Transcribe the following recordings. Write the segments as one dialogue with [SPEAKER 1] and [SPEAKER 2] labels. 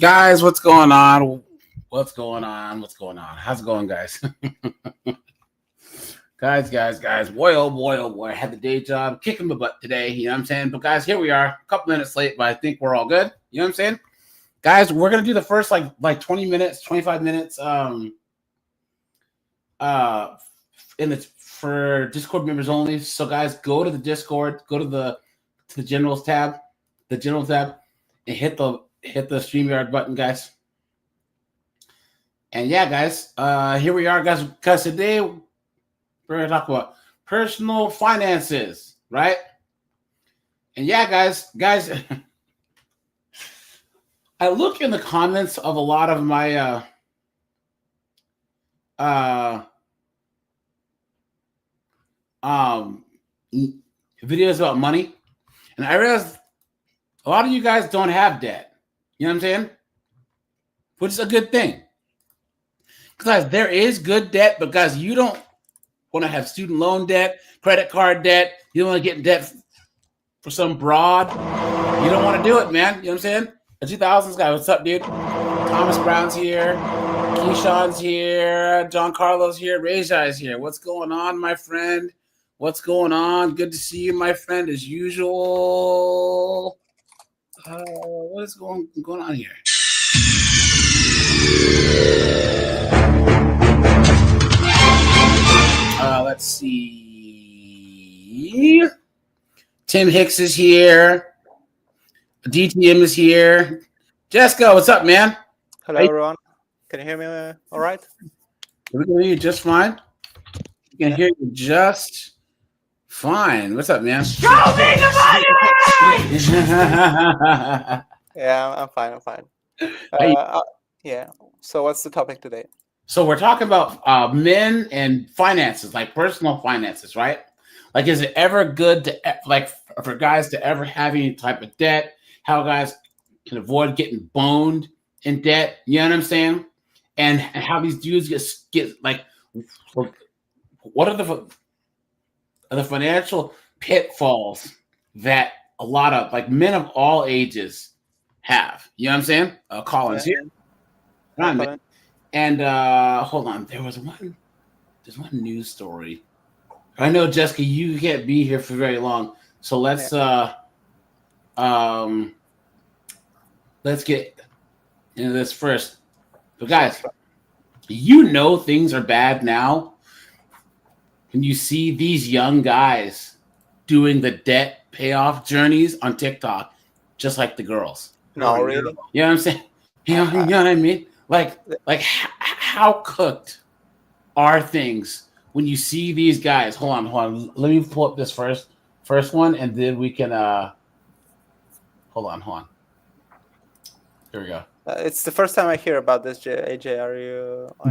[SPEAKER 1] Guys, what's going on? What's going on? What's going on? How's it going, guys? guys. Boy, oh boy, oh boy. I had the day job kicking my butt today. You know what I'm saying? But guys, here we are. A couple minutes late, but I think we're all good. You know what I'm saying? Guys, we're gonna do the first like 20 minutes, 25 minutes. In it's for Discord members only. So guys, go to the Discord, go to the generals tab, and hit the StreamYard button, guys. And yeah, guys, here we are, guys. Because today we're gonna talk about personal finances, right? And yeah, guys, I look in the comments of a lot of my videos about money, and I realize a lot of you guys don't have debt. You know what I'm saying? Which is a good thing. Guys, there is good debt, but guys, you don't want to have student loan debt, credit card debt. You don't want to get in debt for some broad. You don't want to do it, man. You know what I'm saying? The 2000s guy, what's up, dude? Thomas Brown's here. Keyshawn's here. John Carlos here. Rajai's here. What's going on, my friend? What's going on? Good to see you, my friend, as usual. What is going on here? Let's see. Tim Hicks is here. DTM is here. Jessica, what's up, man?
[SPEAKER 2] Hello, everyone. Can you hear me all right?
[SPEAKER 1] We can hear you just fine. We can hear you just fine. What's up, man? Show me the money!
[SPEAKER 2] Yeah, I'm fine. Yeah. So what's the topic today?
[SPEAKER 1] So we're talking about men and finances, like personal finances, right? Like, is it ever good to for guys to ever have any type of debt? How guys can avoid getting boned in debt? You know what I'm saying? And how these dudes get like, what are the financial pitfalls that a lot of like men of all ages have? You know what I'm saying? Colin's here. And hold on, there's one news story. I know, Jessica, you can't be here for very long, so let's get into this first. But guys, you know things are bad now when you see these young guys doing the debt payoff journeys on TikTok, just like the girls.
[SPEAKER 2] No, really?
[SPEAKER 1] You know what I'm saying? You know what I mean? Like how cooked are things when you see these guys? Hold on. Let me pull up this first one, and then we can hold on. Here we go.
[SPEAKER 2] It's the first time I hear about this, AJ. Are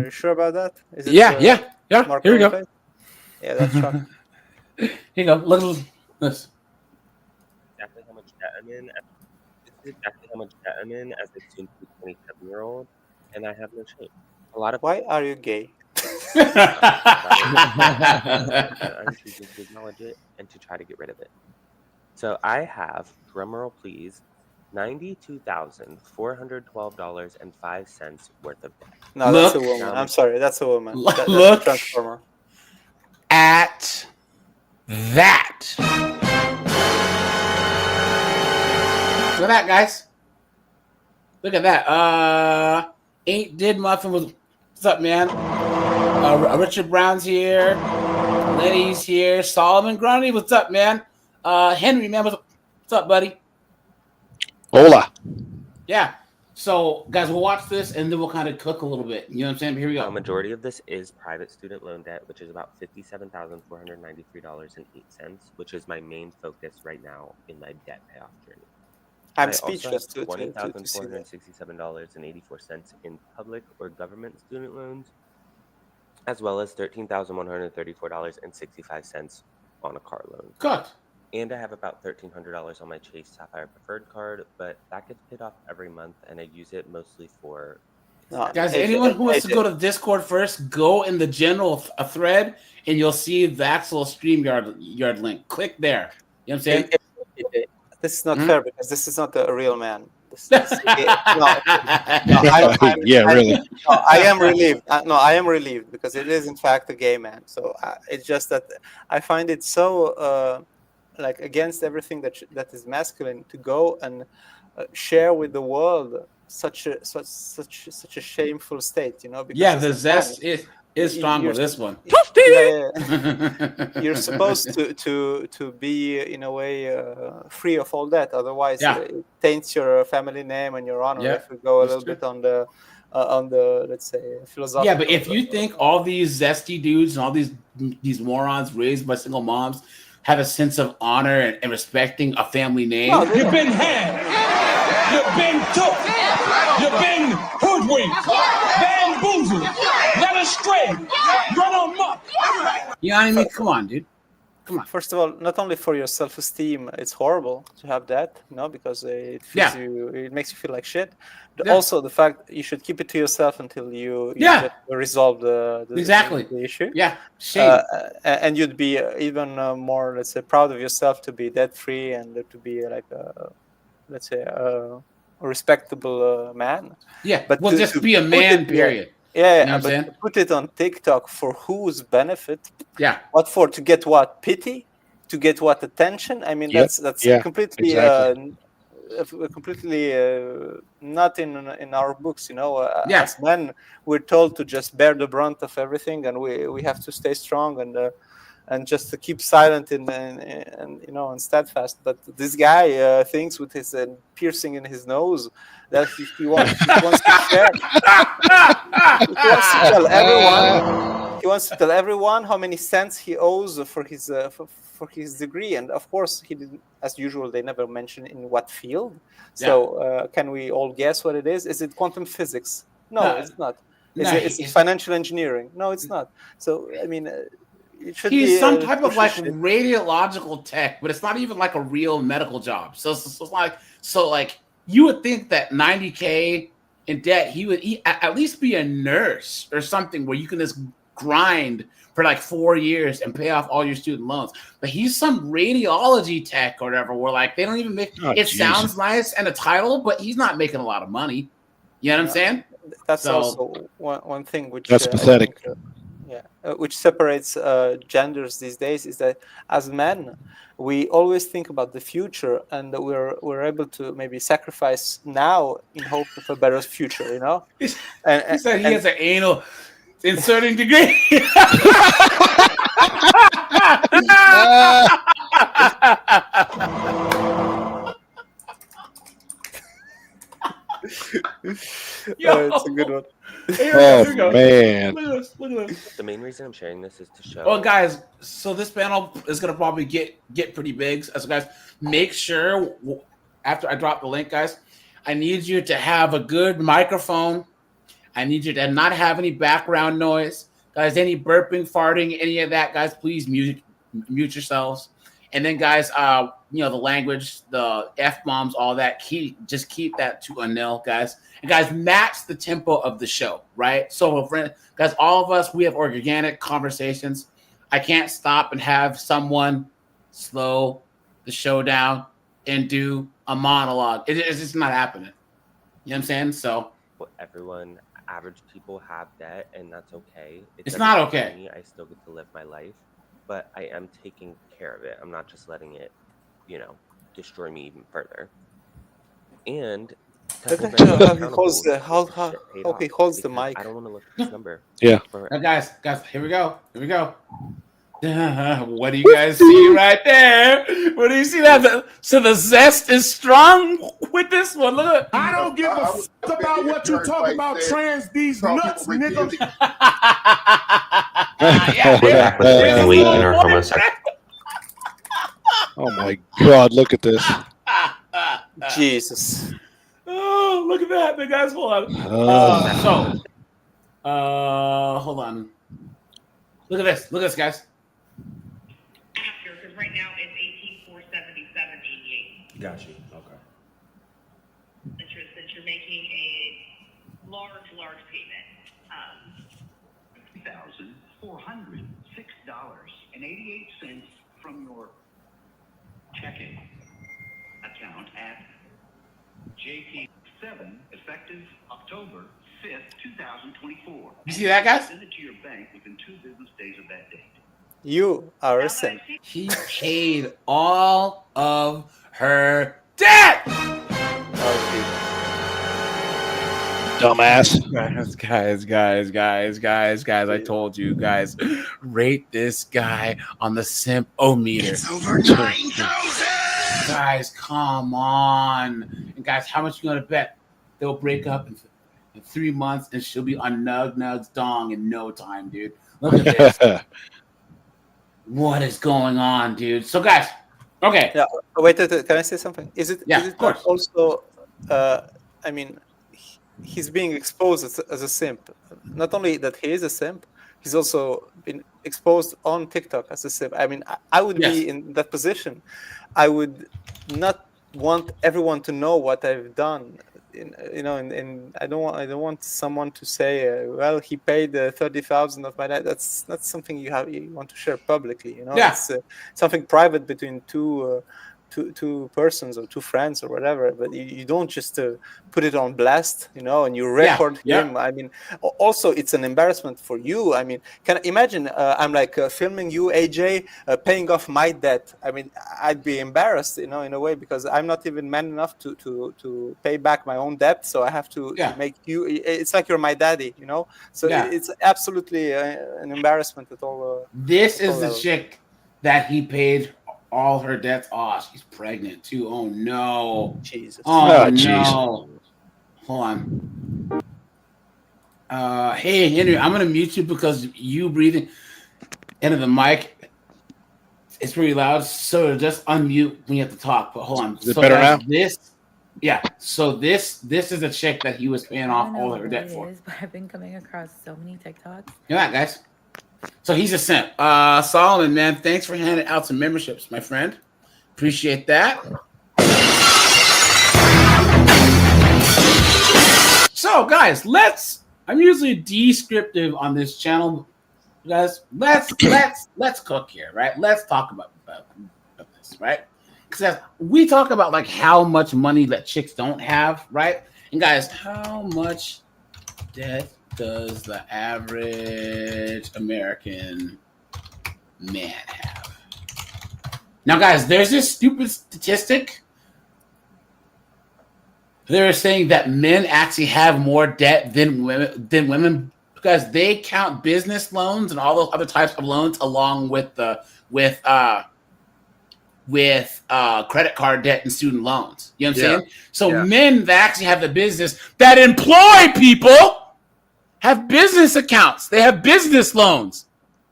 [SPEAKER 2] you sure about that? Is it,
[SPEAKER 1] yeah. Here we go.
[SPEAKER 2] Place? Yeah, that's shocking.
[SPEAKER 1] Here you go. Look at this.
[SPEAKER 3] Exactly how much debt I'm in. This is exactly how much debt I'm in as a soon to be 27-year-old, and I have no shame.
[SPEAKER 2] Why are you gay?
[SPEAKER 3] I'm choosing to acknowledge it and to try to get rid of it. So I have, drumroll please, $92,412.05 worth of debt.
[SPEAKER 2] No, that's a woman. I'm sorry, that's a woman. That's
[SPEAKER 1] look
[SPEAKER 2] a transformer.
[SPEAKER 1] At that. Look at that, guys. Look at that. Ain't Did Muffin was. What's up, man? Richard Brown's here. Lenny's here. Solomon Grundy, what's up, man? Henry, man, what's up, buddy?
[SPEAKER 4] Hola.
[SPEAKER 1] Yeah. So, guys, we'll watch this and then we'll kind of cook a little bit. You know what I'm saying? But here we go.
[SPEAKER 3] A majority of this is private student loan debt, which is about $57,493.08, which is my main focus right now in my debt payoff journey.
[SPEAKER 2] I'm speechless
[SPEAKER 3] to $20,467.84 in public or government student loans, as well as $13,134.65 on a car loan.
[SPEAKER 1] Good.
[SPEAKER 3] And I have about $1,300 on my Chase Sapphire Preferred card, but that gets paid off every month, and I use it mostly for...
[SPEAKER 1] Guys, anyone who wants to go to the Discord first, go in the general thread, and you'll see the actual StreamYard link. Click there. You know what I'm saying?
[SPEAKER 2] This is not fair because this is not a real man. This
[SPEAKER 4] Yeah, really.
[SPEAKER 2] I am relieved. I am relieved because it is in fact a gay man. So it's just that I find it so like against everything that is masculine to go and share with the world such a shameful state. Because
[SPEAKER 1] Yeah,
[SPEAKER 2] as
[SPEAKER 1] the
[SPEAKER 2] a man,
[SPEAKER 1] zest is strong
[SPEAKER 2] you're
[SPEAKER 1] with this one.
[SPEAKER 2] you're supposed to be in a way free of all that. Otherwise,
[SPEAKER 1] Yeah.
[SPEAKER 2] it taints your family name and your honor.
[SPEAKER 1] Yeah,
[SPEAKER 2] If we go a
[SPEAKER 1] that's
[SPEAKER 2] little
[SPEAKER 1] true.
[SPEAKER 2] bit on the let's say philosophical.
[SPEAKER 1] Yeah, but if you think all these zesty dudes and all these morons raised by single moms have a sense of honor and respecting a family name,
[SPEAKER 2] No, they
[SPEAKER 5] You've
[SPEAKER 2] don't.
[SPEAKER 5] been had. You've been took. You've been hoodwinked, bamboozled, led astray, run amok.
[SPEAKER 1] you know what I mean? Come on, dude. Come on.
[SPEAKER 2] First of all, not only for your self-esteem, it's horrible to have that, because it feels it makes you feel like shit. But also the fact that you should keep it to yourself until you just resolve the issue.
[SPEAKER 1] Yeah, shame.
[SPEAKER 2] And you'd be even more, let's say, proud of yourself to be debt free and to be like let's say a respectable man.
[SPEAKER 1] Yeah,
[SPEAKER 2] but
[SPEAKER 1] well, just be a man, period.
[SPEAKER 2] Yeah,
[SPEAKER 1] You know what I'm
[SPEAKER 2] but
[SPEAKER 1] saying?
[SPEAKER 2] to put it on TikTok for whose benefit?
[SPEAKER 1] Yeah.
[SPEAKER 2] What for? To get what? Pity? To get what? Attention? I mean, that's completely completely not in our books. As men, we're told to just bear the brunt of everything, and we have to stay strong and just to keep silent and steadfast. But this guy thinks with his piercing in his nose that he wants to share. He wants to tell everyone. He wants to tell everyone how many cents he owes for his degree, and of course, he didn't. As usual, they never mention in what field. So, can we all guess what it is? Is it quantum physics? No, it's not. Is it financial engineering? No, it's not. So, I mean.
[SPEAKER 1] He's some type of like radiological tech, but it's not even like a real medical job. So you would think that $90K in debt, he would at least be a nurse or something where you can just grind for like 4 years and pay off all your student loans. But he's some radiology tech or whatever, where like they don't even make it sounds nice and a title, but he's not making a lot of money. You know what I'm saying?
[SPEAKER 2] That's also one thing which
[SPEAKER 4] that's pathetic.
[SPEAKER 2] Which separates genders these days is that as men, we always think about the future, and we're able to maybe sacrifice now in hope of a better future.
[SPEAKER 1] He said he has an anal inserting degree.
[SPEAKER 2] It's a good one.
[SPEAKER 4] Man.
[SPEAKER 1] Look at this.
[SPEAKER 3] The main reason I'm sharing this is to show.
[SPEAKER 1] Oh, guys, so this panel is going to probably get pretty big. So, guys, make sure after I drop the link, guys, I need you to have a good microphone. I need you to not have any background noise. Guys, any burping, farting, any of that, guys, please mute yourselves. And then, guys, the language, the F-bombs, all that, just keep that to a nil, guys. And, guys, match the tempo of the show, right? So, guys, all of us, we have organic conversations. I can't stop and have someone slow the show down and do a monologue. It's just not happening. You know what I'm saying? So,
[SPEAKER 3] average people have debt, and that's okay.
[SPEAKER 1] It's not okay.
[SPEAKER 3] Me. I still get to live my life, but I am taking care of it. I'm not just letting it, destroy me even further. And
[SPEAKER 2] he holds the mic.
[SPEAKER 3] I don't want to look at this number.
[SPEAKER 4] Yeah.
[SPEAKER 1] Now, guys, here we go. What do you guys see right there? What do you see that? So the zest is strong with this one. Look.
[SPEAKER 5] I don't give a fuck about what you talk about trans these nuts, nigga.
[SPEAKER 3] We're back with everything we in our homosexual.
[SPEAKER 4] Oh my God! Look at this.
[SPEAKER 2] Jesus.
[SPEAKER 1] Oh, look at that, the guys. Hold on. Hold on. Look at this, guys.
[SPEAKER 6] Because right now it's 18,477.88.
[SPEAKER 5] Got you. Okay.
[SPEAKER 6] Since you're making a large payment.
[SPEAKER 7] $1,406.88 from your checking account at JP 7, effective October 5th, 2024.
[SPEAKER 1] You see that, guys?
[SPEAKER 7] Send it to your bank within 2 business days of that date.
[SPEAKER 2] You are a simp.
[SPEAKER 1] He paid all of her debt.
[SPEAKER 4] Dumbass.
[SPEAKER 1] Guys, I told you guys, rate this guy on the simp-o-meter.
[SPEAKER 5] It's over 9,000.
[SPEAKER 1] Guys, come on. And guys, how much you gonna bet they'll break up in 3 months and she'll be on Nug's dong in no time, dude? Look at this. What is going on, dude? So, guys, okay.
[SPEAKER 2] Yeah. Wait, can I say something? Is it?
[SPEAKER 1] Yeah,
[SPEAKER 2] Is it
[SPEAKER 1] of course.
[SPEAKER 2] Also, I mean, he's being exposed as a simp. Not only that he is a simp, he's also been exposed on TikTok as a simp. I mean, I would be in that position. I would not want everyone to know what I've done. I don't want someone to say, well, he paid 30,000 of my debt. That's not something you want to share publicly. It's something private between two persons or two friends or whatever. But you don't just put it on blast, and you record him. I mean, also it's an embarrassment for you. I mean, can imagine I'm like filming you, AJ, paying off my debt. I mean, I'd be embarrassed, in a way, because I'm not even man enough to pay back my own debt. So I have to make you. It's like you're my daddy, So it's absolutely an embarrassment at all.
[SPEAKER 1] This is the chick that he paid all her debts. Oh, she's pregnant too. Oh no.
[SPEAKER 2] Jesus.
[SPEAKER 1] Oh no. Hold on. Hey Henry, I'm gonna mute you because you breathing into the mic. It's pretty loud, so just unmute when you have to talk. But hold on.
[SPEAKER 4] Is it better now?
[SPEAKER 1] So this is a chick that he was paying off all her debt for.
[SPEAKER 8] But I've been coming across so many TikToks.
[SPEAKER 1] Yeah, guys. So he's a simp. Solomon, man, thanks for handing out some memberships, my friend. Appreciate that. So, guys, I'm usually descriptive on this channel. Guys, let's cook here, right? Let's talk about this, right? Because we talk about like how much money that chicks don't have, right? And guys, how much debt does the average American man have? Now, guys, there's this stupid statistic. They're saying that men actually have more debt than women because they count business loans and all those other types of loans along with credit card debt and student loans. You know what I'm saying? So men that actually have the business that employ people have business accounts. They have business loans,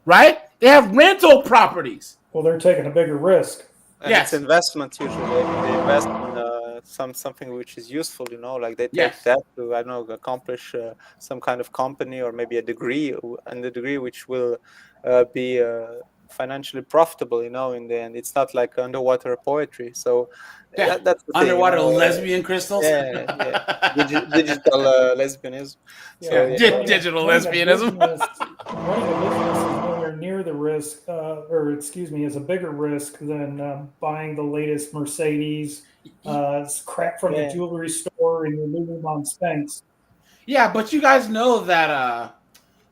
[SPEAKER 1] right? They have rental properties.
[SPEAKER 9] Well, they're taking a bigger risk.
[SPEAKER 2] And it's investment usually. They invest in something which is useful, like they take that to, accomplish some kind of company or maybe a degree, and the degree which will be financially profitable, in the end. It's not like underwater poetry. So that's the
[SPEAKER 1] underwater
[SPEAKER 2] thing,
[SPEAKER 1] lesbian crystals.
[SPEAKER 2] Digital lesbianism.
[SPEAKER 1] Digital lesbianism.
[SPEAKER 9] Running a business is nowhere near the risk, is a bigger risk than buying the latest Mercedes, crap from the jewelry store, and you're losing on Spanx.
[SPEAKER 1] Yeah, but you guys know that.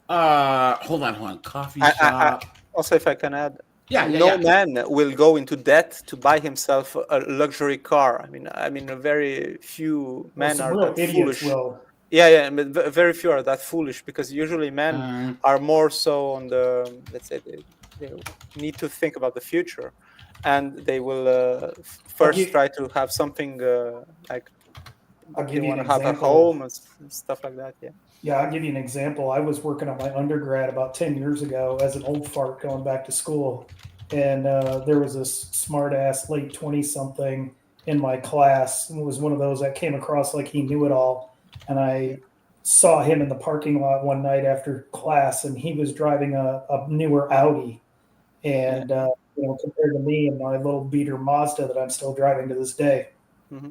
[SPEAKER 1] Hold on. Coffee shop.
[SPEAKER 2] Also, if I can add, no man will go into debt to buy himself a luxury car. I mean, very few men are that foolish. But very few are that foolish, because usually men are more so on the, let's say, they need to think about the future, and they will first try to have something like they want to have a home and stuff like that.
[SPEAKER 9] Yeah, I'll give you an example. I was working on my undergrad about 10 years ago as an old fart going back to school. And there was this smart-ass late 20-something in my class. It was one of those that came across like he knew it all. And I saw him in the parking lot one night after class, and he was driving a newer Audi. And, compared to me and my little beater Mazda that I'm still driving to this day.
[SPEAKER 2] Mm-hmm.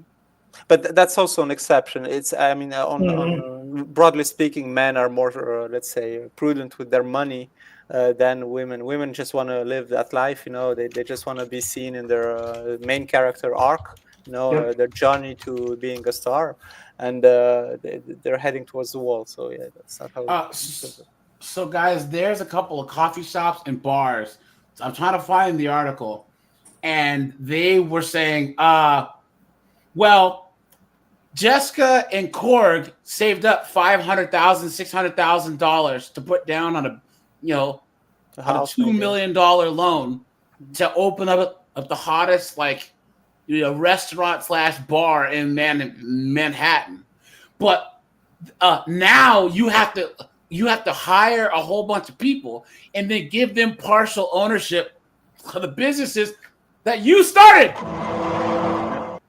[SPEAKER 2] But that's also an exception. It's, broadly speaking, men are more, let's say, prudent with their money than women. Women just want to live that life, They just want to be seen in their main character arc. their journey to being a star, and they're heading towards the wall. So yeah, that's not how.
[SPEAKER 1] So guys, there's a couple of coffee shops and bars. So I'm trying to find the article, and they were saying, well, Jessica and Korg saved up $500,000, $600,000 to put down on a $2 million loan to open up the hottest restaurant/bar in Manhattan. But now you have to hire a whole bunch of people and then give them partial ownership of the businesses that you started.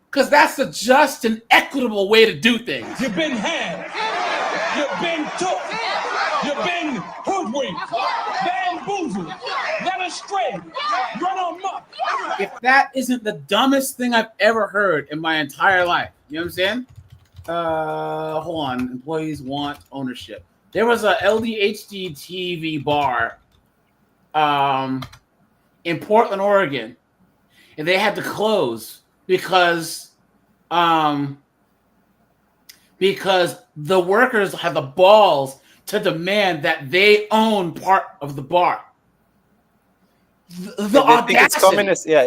[SPEAKER 1] Because that's a just and equitable way to do things.
[SPEAKER 5] You've been had. You've been took. You've been hoodwinked, bamboozled, led astray, run amok.
[SPEAKER 1] If that isn't the dumbest thing I've ever heard in my entire life, you know what I'm saying? Hold on. Employees want ownership. There was a LDHD TV bar in Portland, Oregon, and they had to close because the workers had the balls to demand that they own part of the bar. The audacity.
[SPEAKER 2] It's communist. Yeah,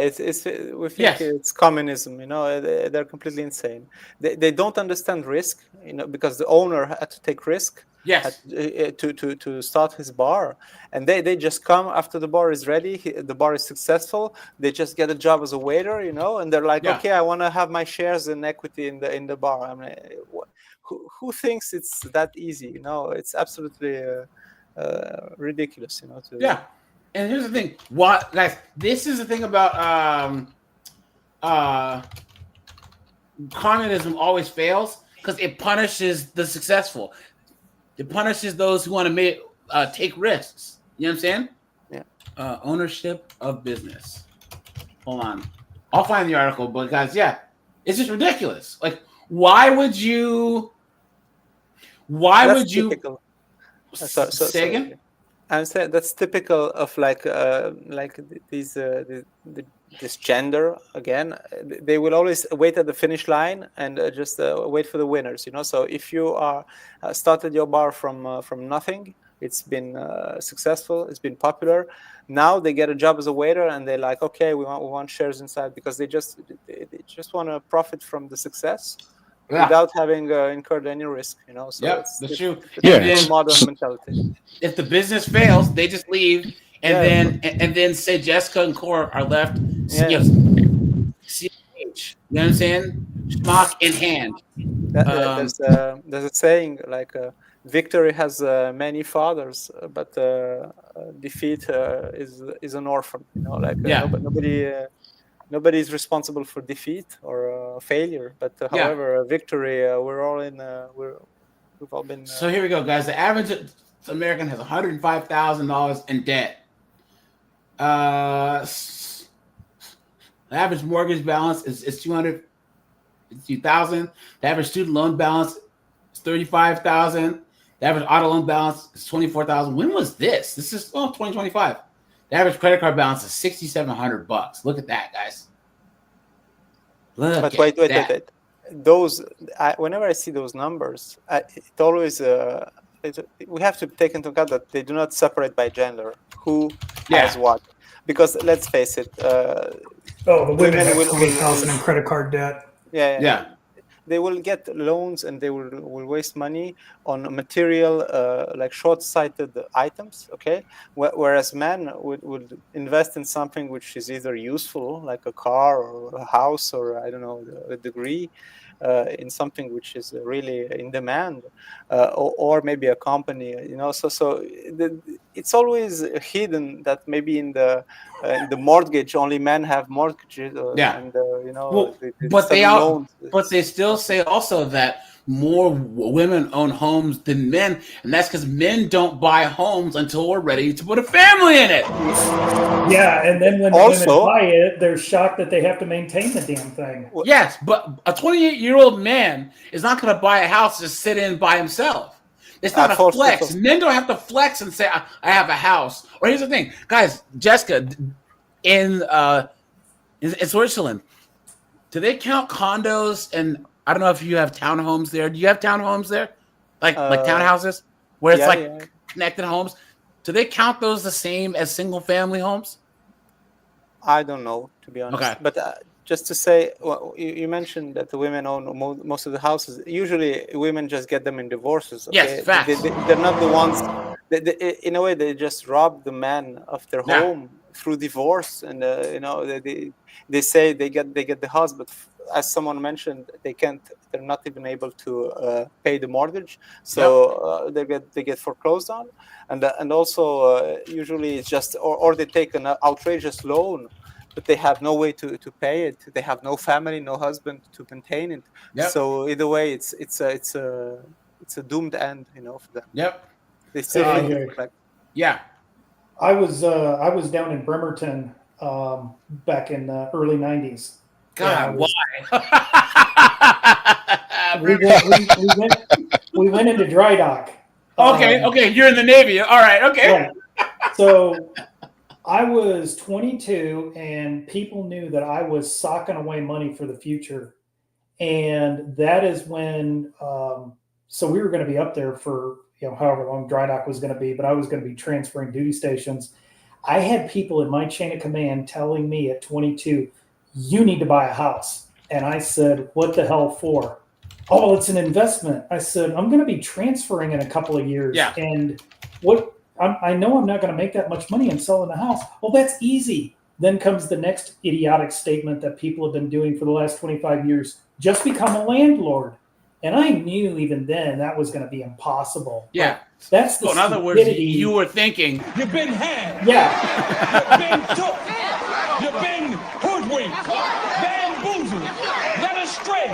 [SPEAKER 2] we think it's communism. They're completely insane. They don't understand risk. Because the owner had to take risk.
[SPEAKER 1] Yes.
[SPEAKER 2] To start his bar, and they just come after the bar is ready. The bar is successful. They just get a job as a waiter, and they're like, okay, I want to have my shares and equity in the bar. I mean, who thinks it's that easy? It's absolutely ridiculous.
[SPEAKER 1] Yeah, and here's the thing. What, guys? This is the thing about communism always fails because it punishes the successful. It punishes those who want to take risks. You know what I'm saying?
[SPEAKER 2] Yeah.
[SPEAKER 1] Ownership of business. Hold on. I'll find the article, but guys, it's just ridiculous. Like, why would you?
[SPEAKER 2] Typical.
[SPEAKER 1] Say again?
[SPEAKER 2] I'm saying that's typical of these this gender again. They will always wait at the finish line and just wait for the winners. So if you are started your bar from nothing, it's been successful, it's been popular. Now they get a job as a waiter and they're like, okay, we want shares inside because they just want to profit from the success. Without having incurred any risk, So
[SPEAKER 1] that's true.
[SPEAKER 2] It's modern mentality.
[SPEAKER 1] If the business fails, they just leave, and then say Jessica and Cora are left. CH. You know what I'm saying? Schmuck in hand.
[SPEAKER 2] There's a saying like victory has many fathers, but defeat is an orphan. Nobody is responsible for defeat or failure, but however, victory, we're all in. We've all been.
[SPEAKER 1] So here we go, guys. The average American has $105,000 in debt. The average mortgage balance is $200,000. The average student loan balance is $35,000. The average auto loan balance is $24,000. When was this? This is 2025. The average credit card balance is $6,700. Look at that, guys.
[SPEAKER 2] But wait. Those, whenever I see those numbers, it always we have to take into account that they do not separate by gender. Who has what? Because let's face it.
[SPEAKER 9] The women have $20,000 in credit card debt.
[SPEAKER 2] Yeah. They will get loans and they will waste money on material like short-sighted items, okay? Whereas men would invest in something which is either useful, like a car or a house or, I don't know, a degree, in something which is really in demand, or maybe a company, So it's always hidden that maybe in the mortgage only men have mortgages. And
[SPEAKER 1] but they still say also that more women own homes than men, and that's because men don't buy homes until we're ready to put a family in it.
[SPEAKER 9] Yeah, and then when the women buy it, they're shocked that they have to maintain the damn thing.
[SPEAKER 1] Yes, but a 28-year-old man is not going to buy a house to sit in by himself. It's not a flex. Men don't have to flex and say, I have a house. Or here's the thing, guys, Jessica, in Switzerland, do they count condos? And I don't know if you have townhomes there. Do you have townhomes there? Like townhouses? Where it's connected homes? Do they count those the same as single family homes?
[SPEAKER 2] I don't know, to be honest.
[SPEAKER 1] Okay.
[SPEAKER 2] But just to say, well, you mentioned that the women own most of the houses. Usually, women just get them in divorces. Okay?
[SPEAKER 1] Yes, facts.
[SPEAKER 2] They're not the ones. In a way, they just rob the man of their home through divorce, and they say they get the house, but as someone mentioned, they can't. They're not even able to pay the mortgage, so they get foreclosed on, and also usually it's just or they take an outrageous loan, but they have no way to pay it. They have no family, no husband to maintain it.
[SPEAKER 1] Yep.
[SPEAKER 2] So either way, it's a doomed end, for them.
[SPEAKER 1] Yep.
[SPEAKER 2] They still need to collect.
[SPEAKER 1] Yeah.
[SPEAKER 9] I was down in Bremerton back in the early 90s.
[SPEAKER 1] God, why?
[SPEAKER 9] we went into dry dock.
[SPEAKER 1] Okay, you're in the Navy. All right, okay.
[SPEAKER 9] Right. So I was 22, and people knew that I was socking away money for the future. And that is when, so we were going to be up there for, however long dry dock was going to be, but I was going to be transferring duty stations. I had people in my chain of command telling me at 22, you need to buy a house. And I said, what the hell for? Oh, it's an investment. I said, I'm going to be transferring in a couple of years.
[SPEAKER 1] Yeah.
[SPEAKER 9] And I know I'm not going to make that much money in selling the house. Well, that's easy. Then comes the next idiotic statement that people have been doing for the last 25 years. Just become a landlord. And I knew even then that was going to be impossible.
[SPEAKER 1] Yeah.
[SPEAKER 9] But that's the
[SPEAKER 1] in other words, you were thinking.
[SPEAKER 5] You've been had.
[SPEAKER 9] Yeah.
[SPEAKER 5] You've been took. You've been hoodwinked. Bamboozled. Led astray.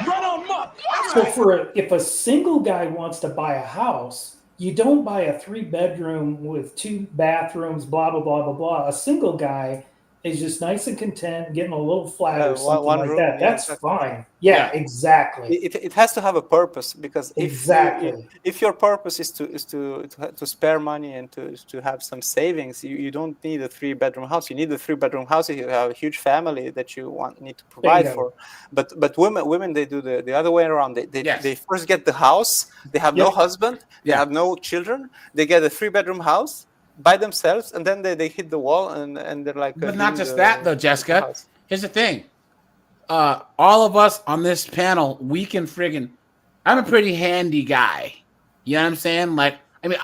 [SPEAKER 5] Run amok.
[SPEAKER 9] So if a single guy wants to buy a house, you don't buy a 3-bedroom with 2 bathrooms, blah, blah, blah, blah, blah. A single guy is just nice and content, getting a little flat or something like room, that. That's fine. Yeah, exactly.
[SPEAKER 2] It has to have a purpose, because if your purpose is to spare money and to have some savings, you don't need a 3-bedroom house. You need a 3-bedroom house if you have a huge family that you need to provide for. But women they do the other way around. They first get the house. They have no husband. They have no children. They get a 3-bedroom house by themselves, and then they hit the wall, and they're like.
[SPEAKER 1] But not just that, though, Jessica. Here's the thing: all of us on this panel, we can friggin'. I'm a pretty handy guy. You know what I'm saying? Like, I mean,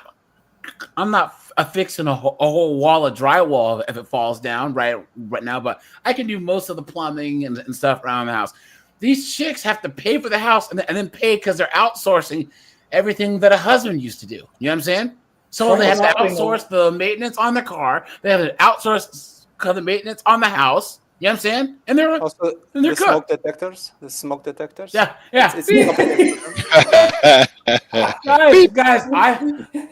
[SPEAKER 1] I'm not fixing a whole wall of drywall if it falls down right now, but I can do most of the plumbing and stuff around the house. These chicks have to pay for the house and then pay because they're outsourcing everything that a husband used to do. You know what I'm saying? So they have to outsource the maintenance on the car. They have to outsource the maintenance on the house. You know what I'm saying? And they're
[SPEAKER 2] also
[SPEAKER 1] and they're
[SPEAKER 2] the
[SPEAKER 1] good.
[SPEAKER 2] smoke detectors.
[SPEAKER 1] Yeah.
[SPEAKER 2] It's
[SPEAKER 1] guys,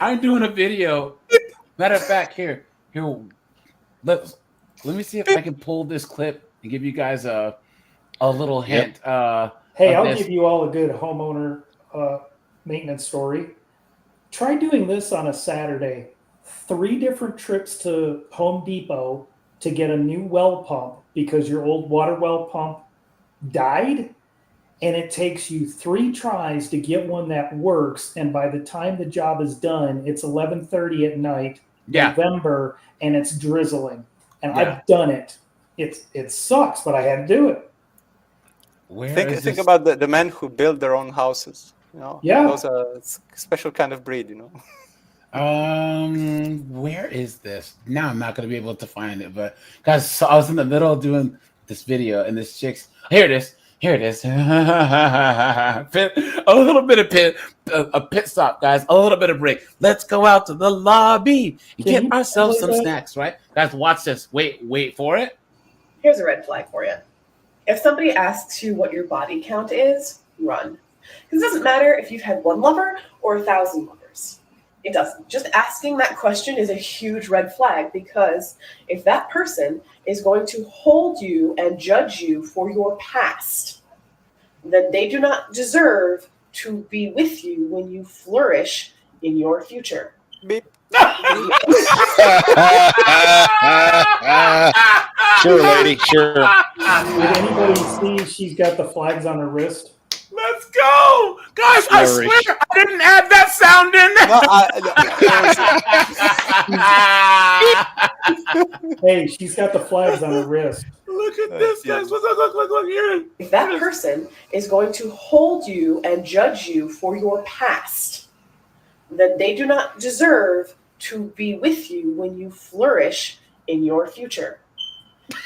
[SPEAKER 1] I'm doing a video. Matter of fact, here. Let me see if I can pull this clip and give you guys a little hint.
[SPEAKER 9] Hey, I'll give you all a good homeowner maintenance story. Try doing this on a Saturday. 3 different trips to Home Depot to get a new well pump because your old water well pump died. And it takes you 3 tries to get one that works. And by the time the job is done, it's 11:30 at night, November, and it's drizzling. And I've done it. It sucks, but I had to do it.
[SPEAKER 2] Think about the men who build their own houses. Those are a special kind of breed,
[SPEAKER 1] Where is this? Now I'm not going to be able to find it, but guys, I was in the middle of doing this video, and this chick's here it is. A little bit of a pit stop, guys. A little bit of break. Let's go out to the lobby and get ourselves some snacks, right? Guys, watch this. Wait for it.
[SPEAKER 10] Here's a red flag for you. If somebody asks you what your body count is, run. Because it doesn't matter if you've had 1 lover or 1,000 lovers. It doesn't. Just asking that question is a huge red flag, because if that person is going to hold you and judge you for your past, then they do not deserve to be with you when you flourish in your future.
[SPEAKER 2] Beep.
[SPEAKER 4] Sure, lady. Sure.
[SPEAKER 9] Did anybody see she's got the flags on her wrist?
[SPEAKER 1] Let's go, guys! I
[SPEAKER 4] Flourish.
[SPEAKER 1] swear I didn't add that sound in there.
[SPEAKER 9] Hey, she's got the flags on her wrist.
[SPEAKER 1] Look at this, guys! Look here.
[SPEAKER 10] If that person is going to hold you and judge you for your past, then they do not deserve to be with you when you flourish in your future. The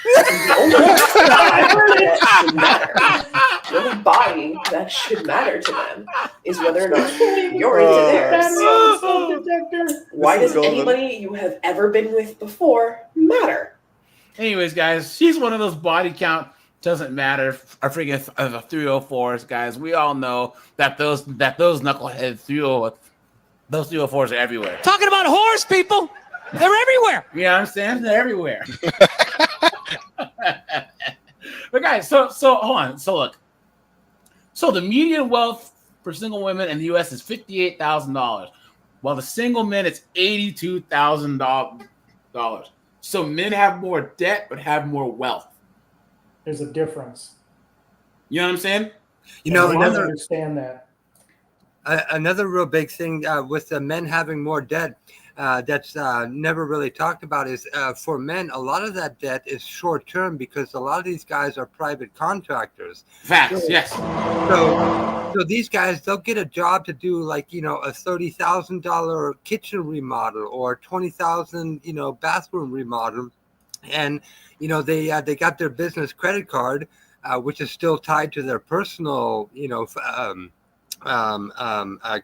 [SPEAKER 10] only body that should matter to them is whether or not you're into theirs. Why does anybody you have ever been with before matter?
[SPEAKER 1] Anyways, guys, she's one of those body count doesn't matter. I forget the 304s, guys. We all know that those knucklehead 304s are everywhere.
[SPEAKER 5] Talking about horse people, they're everywhere.
[SPEAKER 1] You know what I'm saying? They're everywhere. But guys, so hold on. So look. So the median wealth for single women in the U.S. is $58,000, while the single men it's $82,000. So men have more debt but have more wealth.
[SPEAKER 9] There's a difference.
[SPEAKER 1] You know what I'm saying?
[SPEAKER 11] You know,
[SPEAKER 9] I
[SPEAKER 11] another
[SPEAKER 9] understand that.
[SPEAKER 11] Another real big thing with the men having more debt that's never really talked about is for men, a lot of that debt is short term because a lot of these guys are private contractors.
[SPEAKER 1] Facts, yes.
[SPEAKER 11] So these guys, they'll get a job to do like, you know, a $30,000 kitchen remodel or $20,000, bathroom remodel. And, they got their business credit card, which is still tied to their personal,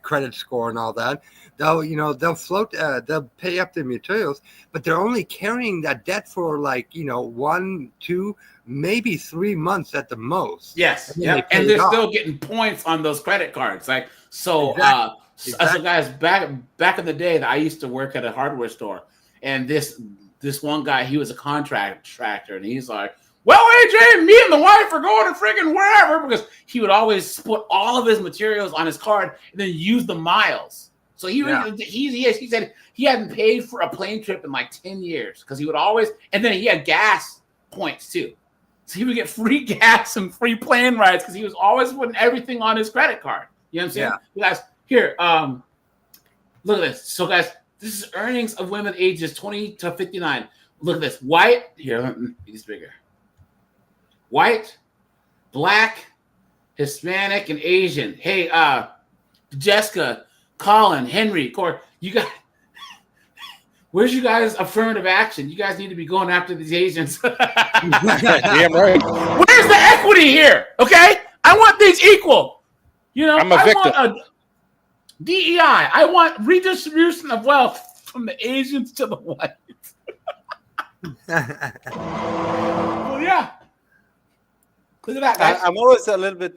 [SPEAKER 11] credit score and all that. They'll float, they'll pay up their materials, but they're only carrying that debt for 1, 2, maybe 3 months at the most.
[SPEAKER 1] Yes, yeah, and they're still getting points on those credit cards. So guys, back in the day, that I used to work at a hardware store, and this one guy, he was a contractor, and he's like, well, AJ, me and the wife are going to friggin' wherever, because he would always put all of his materials on his card and then use the miles. So he said he hadn't paid for a plane trip in 10 years because he would always, and then he had gas points too. So he would get free gas and free plane rides because he was always putting everything on his credit card. You know what I'm saying? Yeah. Guys, here, look at this. So guys, this is earnings of women ages 20 to 59. Look at this. White, here, let me make this bigger. White, Black, Hispanic, and Asian. Hey, Jessica, Colin, Henry, Corey, you guys, where's you guys' affirmative action? You guys need to be going after these Asians.
[SPEAKER 4] Damn right.
[SPEAKER 1] Where's the equity here? Okay, I want things equal. I'm a victim. I want a DEI. I want redistribution of wealth from the Asians to the whites. Well, yeah. Look at that, guys.
[SPEAKER 2] I'm always a little bit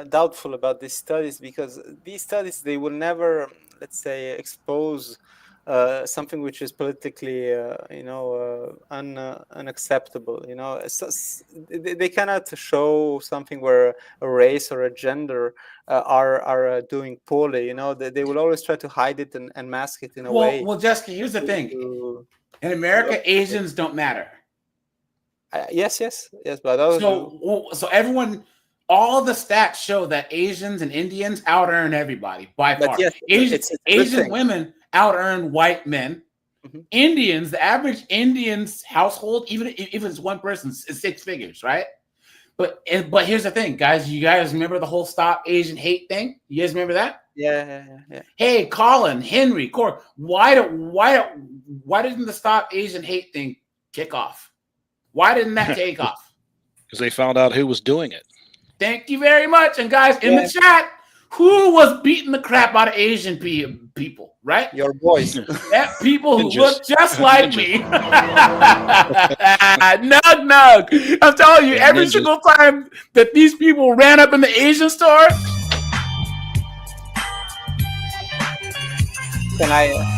[SPEAKER 2] doubtful about these studies because these studies, they will never, let's say, expose something which is politically, unacceptable. They cannot show something where a race or a gender are doing poorly. They will always try to hide it and mask it in a way.
[SPEAKER 1] Well, Jessica, here's the thing. In America, Asians don't matter.
[SPEAKER 2] Yes, but
[SPEAKER 1] so everyone, all the stats show that Asians and Indians out earn everybody by far. Yes, Asian women out earn white men. Mm-hmm. Indians, the average Indian's household, even if it's one person, is 6 figures, right? But here's the thing, guys. You guys remember the whole Stop Asian Hate thing? You guys remember that?
[SPEAKER 2] Yeah.
[SPEAKER 1] Hey, Colin, Henry, Corey, why didn't the Stop Asian Hate thing kick off? Why didn't that take off?
[SPEAKER 4] Because they found out who was doing it.
[SPEAKER 1] Thank you very much. And guys, in the chat, who was beating the crap out of Asian people, right?
[SPEAKER 2] Your boys.
[SPEAKER 1] That people who look just like me. Nug. I'm telling you, every single time that these people ran up in the Asian store.
[SPEAKER 2] Can I...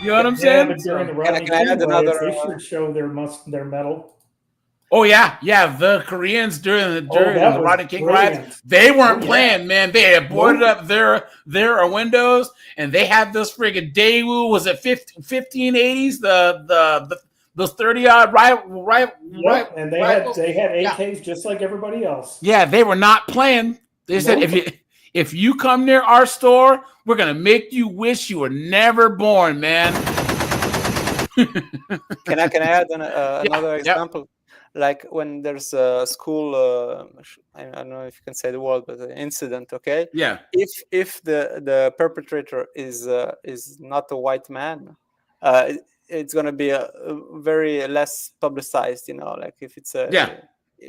[SPEAKER 1] You know what I'm saying?
[SPEAKER 9] But during the Rodney King riots, they should show their medal.
[SPEAKER 1] Oh yeah. The Koreans during the Rodney King riots, they weren't playing, man. They had boarded up their windows, and they had this friggin' Daewoo. Was it 1580s? The those 30-odd right.
[SPEAKER 9] And they had AKs just like everybody else.
[SPEAKER 1] Yeah, they were not playing. They said if you come near our store, we're gonna make you wish you were never born, man.
[SPEAKER 2] Can I add another example? Like when there's a school, I don't know if you can say the word, but an incident, okay?
[SPEAKER 1] Yeah.
[SPEAKER 2] If the perpetrator is not a white man, it's gonna be a very less publicized, like if it's a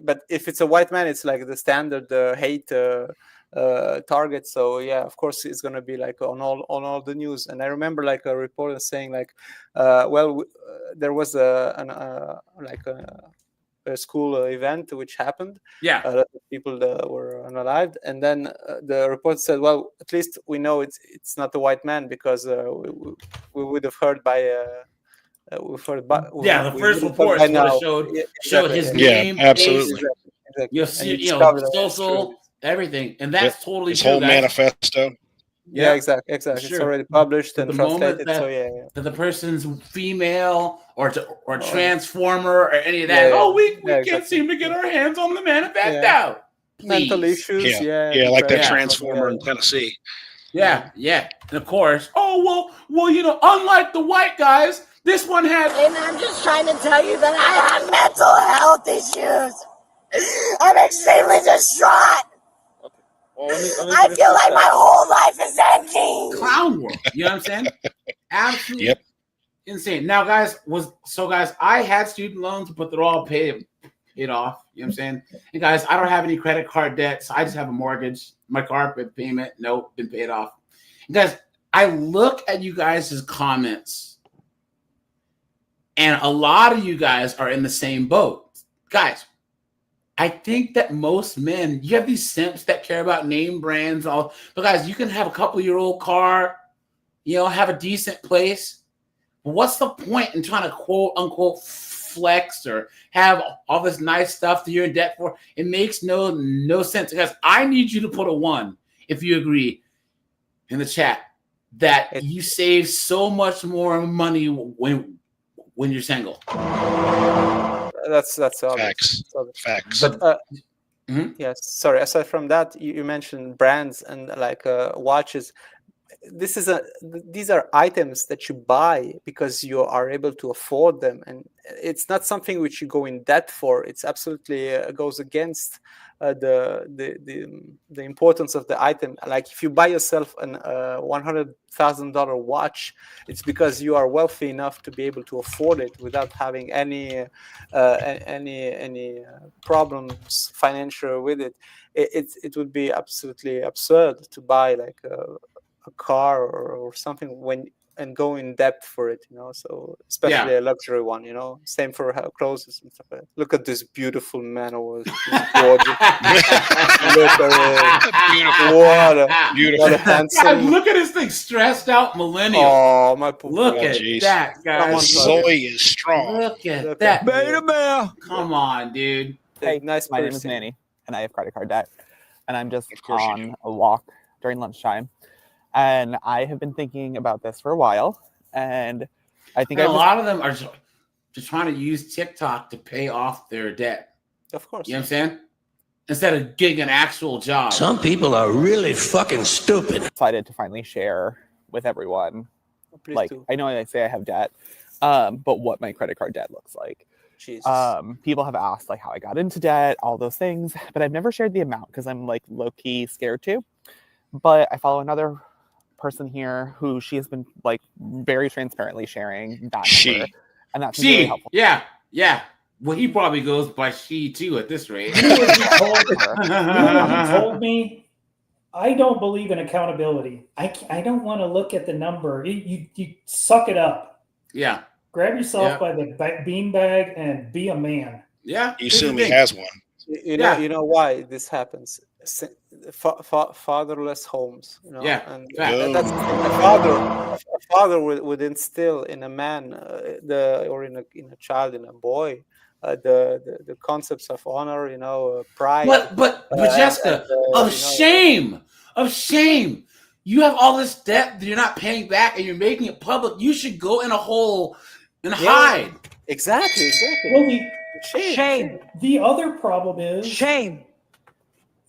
[SPEAKER 2] But if it's a white man, it's like the standard hate target. So yeah, of course it's gonna be like on all the news. And I remember like a reporter saying like, there was a school event which happened.
[SPEAKER 1] Yeah,
[SPEAKER 2] a lot of people were unalived, and then the report said, well, at least we know it's not a white man, because we would have heard by. The
[SPEAKER 1] first report would have showed his name,
[SPEAKER 4] absolutely.
[SPEAKER 1] Exactly. You'll see, social, everything, and that's totally
[SPEAKER 4] his
[SPEAKER 1] true,
[SPEAKER 4] whole
[SPEAKER 1] guys.
[SPEAKER 4] manifesto.
[SPEAKER 2] Yeah, exactly. Sure. It's already published and translated.
[SPEAKER 1] That the person's female or transformer or any of that. We can't seem to get our hands on the manifesto.
[SPEAKER 2] Mental issues.
[SPEAKER 4] Yeah, like that transformer in Tennessee.
[SPEAKER 1] Yeah. And of course, unlike the white guys, this one has.
[SPEAKER 12] And I'm just trying to tell you that I have mental health issues. I'm extremely distraught. I feel like my whole life is ending.
[SPEAKER 1] Clown world. You know what I'm saying? Absolutely insane. Now, guys, I had student loans, but they're all paid off. You know what I'm saying? And guys, I don't have any credit card debt, so I just have a mortgage. My car payment, been paid off. And guys, I look at you guys' comments, and a lot of you guys are in the same boat. Guys, I think that most men, you have these simps that care about name brands, but guys, you can have a couple-year-old car, have a decent place. But what's the point in trying to quote unquote flex or have all this nice stuff that you're in debt for? It makes no sense. Guys, I need you to put a 1 if you agree in the chat that you save so much more money when you're single.
[SPEAKER 2] That's obvious.
[SPEAKER 4] Facts.
[SPEAKER 2] But yes, sorry. Aside from that, you mentioned brands and like watches. These are items that you buy because you are able to afford them, and it's not something which you go in debt for. It's absolutely goes against the importance of the item. Like if you buy yourself an $100,000 watch, it's because you are wealthy enough to be able to afford it without having any problems financial with it. It would be absolutely absurd to buy like a car or something and go in depth for it, so especially a luxury one, same for clothes and stuff like that. Look at this beautiful man over gorgeous. Look at it. Beautiful.
[SPEAKER 1] Handsome. Look at this thing, stressed out millennial.
[SPEAKER 2] Oh, my poor.
[SPEAKER 1] Look at that, guys.
[SPEAKER 4] Zoe is strong.
[SPEAKER 1] Look at that.
[SPEAKER 11] Beta male.
[SPEAKER 1] Come on, dude.
[SPEAKER 13] Hey,
[SPEAKER 2] nice.
[SPEAKER 13] My name is Manny, and I have credit card debt, and I'm just on a walk during lunchtime. And I have been thinking about this for a while, and I think
[SPEAKER 1] a lot of them are just trying to use TikTok to pay off their debt.
[SPEAKER 2] Of course.
[SPEAKER 1] You know what I'm saying? Instead of getting an actual job.
[SPEAKER 14] Some people are really fucking stupid.
[SPEAKER 13] Decided to finally share with everyone.
[SPEAKER 2] Please
[SPEAKER 13] I know I say I have debt, but what my credit card debt looks like.
[SPEAKER 2] Jesus.
[SPEAKER 13] People have asked how I got into debt, all those things, but I've never shared the amount because I'm low-key scared to. But I follow another person here who she has been very transparently sharing that number, and that's really helpful.
[SPEAKER 1] Yeah. Well, he probably goes by she too at this rate.
[SPEAKER 9] He told me, I don't believe in accountability. I don't want to look at the number. You suck it up.
[SPEAKER 1] Yeah.
[SPEAKER 9] Grab yourself by the beanbag and be a man.
[SPEAKER 1] Yeah.
[SPEAKER 4] You assume he has one.
[SPEAKER 2] You know why this happens. Fatherless homes, and that's a father would instill in a man or in a child, in a boy, the concepts of honor, pride.
[SPEAKER 1] But Jessica, shame. You have all this debt that you're not paying back, and you're making it public. You should go in a hole and hide.
[SPEAKER 2] Exactly.
[SPEAKER 9] Well,
[SPEAKER 2] Shame.
[SPEAKER 9] The other problem is
[SPEAKER 12] shame.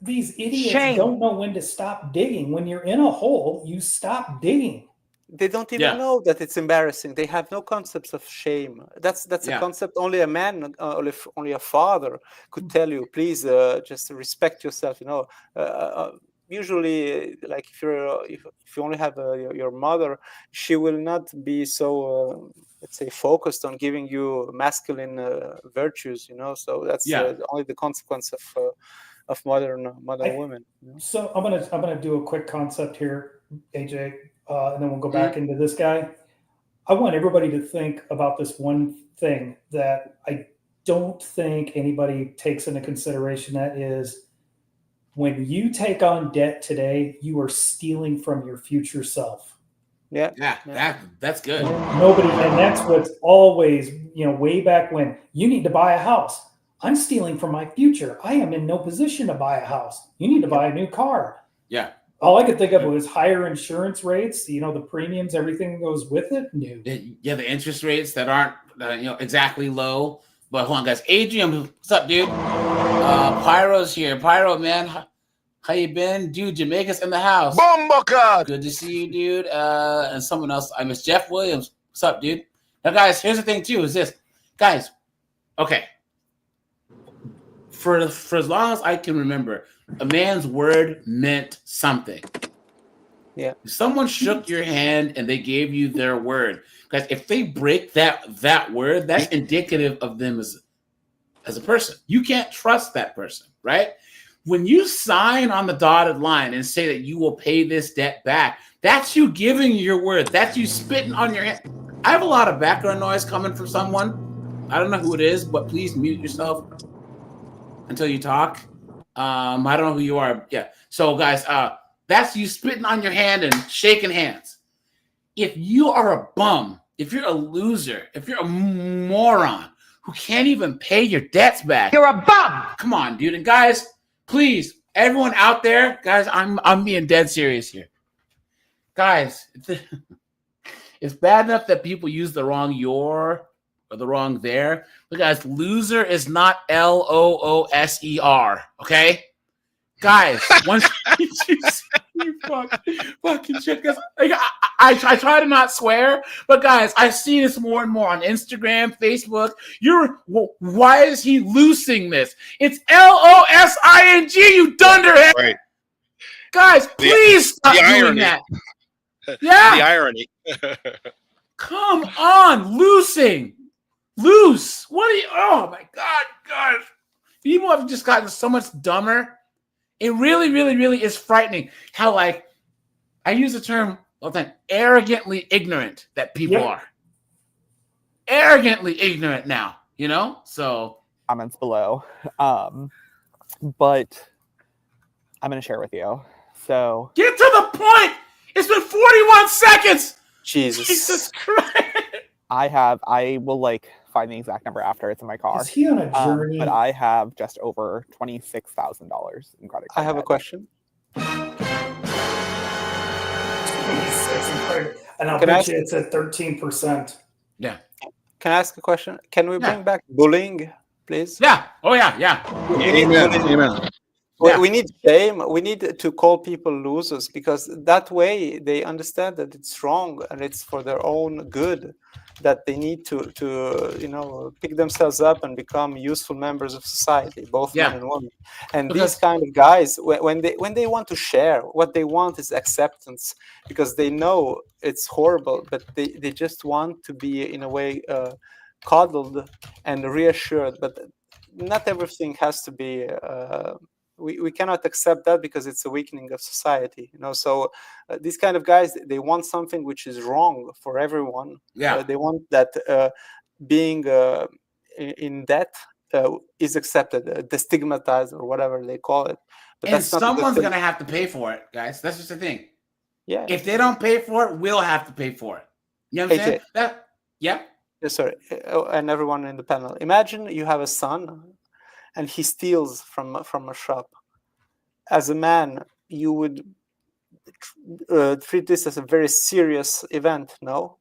[SPEAKER 9] These idiots
[SPEAKER 12] Shame.
[SPEAKER 9] don't know when to stop digging. When you're in a hole, you stop digging.
[SPEAKER 2] They don't even know that it's embarrassing. They have no concepts of shame. That's a concept only a man, only a father could tell you. Please, just respect yourself. Usually, like if you only have your mother, she will not be so let's say focused on giving you masculine virtues. So that's only the consequence of modern women.
[SPEAKER 9] So I'm gonna do a quick concept here, AJ, and then we'll go back into this guy. I want everybody to think about this one thing that I don't think anybody takes into consideration. That is, when you take on debt today, you are stealing from your future self.
[SPEAKER 2] Yeah.
[SPEAKER 1] That's good.
[SPEAKER 9] Nobody, and that's what's always, way back when you need to buy a house. I'm stealing from my future. I am in no position to buy a house. You need to buy a new car.
[SPEAKER 1] Yeah.
[SPEAKER 9] All I could think of was higher insurance rates, the premiums, everything that goes with it. No.
[SPEAKER 1] Yeah, the interest rates that aren't exactly low. But hold on, guys. Adrian, what's up, dude? Pyro's here. Pyro, man. How you been? Dude, Jamaica's in the house.
[SPEAKER 14] Bomba.
[SPEAKER 1] Good to see you, dude. And someone else. I miss Jeff Williams. What's up, dude? Now, guys, here's the thing, too, is this. Guys, okay. For as long as I can remember, a man's word meant something.
[SPEAKER 2] Yeah.
[SPEAKER 1] If someone shook your hand and they gave you their word, guys, if they break that word, that's indicative of them as a person. You can't trust that person, right? When you sign on the dotted line and say that you will pay this debt back, that's you giving your word. That's you spitting on your hand. I have a lot of background noise coming from someone. I don't know who it is, but please mute yourself until you talk. I don't know who you are. Yeah. So, guys, that's you spitting on your hand and shaking hands. If you are a bum, if you're a loser, if you're a moron who can't even pay your debts back,
[SPEAKER 12] You're a bum.
[SPEAKER 1] Come on, dude. And guys, please, everyone out there, guys, I'm being dead serious here. Guys, it's bad enough that people use the wrong your or the wrong there. But guys, loser is not LOOSER, okay? Guys, once you fucking shit, guys. I try to not swear, but guys, I see this more and more on Instagram, Facebook. Why is he loosing this? It's LOSING, you dunderhead.
[SPEAKER 4] Right.
[SPEAKER 1] Guys, please stop doing that. Yeah.
[SPEAKER 4] The irony.
[SPEAKER 1] Come on, loosing. Loose. What are you? Oh my God. People have just gotten so much dumber. It really, really, really is frightening how, like, I use the term all the time, arrogantly ignorant that people are. Arrogantly ignorant now, So
[SPEAKER 13] comments below. But I'm going to share with you. So
[SPEAKER 1] get to the point. It's been 41 seconds.
[SPEAKER 2] Jesus
[SPEAKER 1] Christ.
[SPEAKER 13] I will find the exact number after. It's in my car.
[SPEAKER 9] Is he on a journey?
[SPEAKER 13] But I have just over $26,000 in credit card.
[SPEAKER 2] I have a question.
[SPEAKER 9] And I'll bet you it's at 13%.
[SPEAKER 1] Yeah.
[SPEAKER 2] Can I ask a question? Can we bring back bullying, please?
[SPEAKER 1] Yeah. Oh, yeah.
[SPEAKER 4] Amen.
[SPEAKER 2] We need shame. We need to call people losers because that way they understand that it's wrong and it's for their own good. That they need to pick themselves up and become useful members of society, both men and women. And these kind of guys, when they want to share, what they want is acceptance because they know it's horrible, but they just want to be in a way coddled and reassured. But not everything has to be. We cannot accept that because it's a weakening of society, So these kind of guys, they want something which is wrong for everyone.
[SPEAKER 1] Yeah,
[SPEAKER 2] they want that being in debt is accepted, destigmatized or whatever they call it. But
[SPEAKER 1] and someone's gonna have to pay for it, guys. That's just the thing.
[SPEAKER 2] Yeah.
[SPEAKER 1] If they don't pay for it, we'll have to pay for it. You know what I'm saying? Yeah.
[SPEAKER 2] Sorry, and everyone in the panel. Imagine you have a son. And he steals from a shop. As a man, you would treat this as a very serious event, no?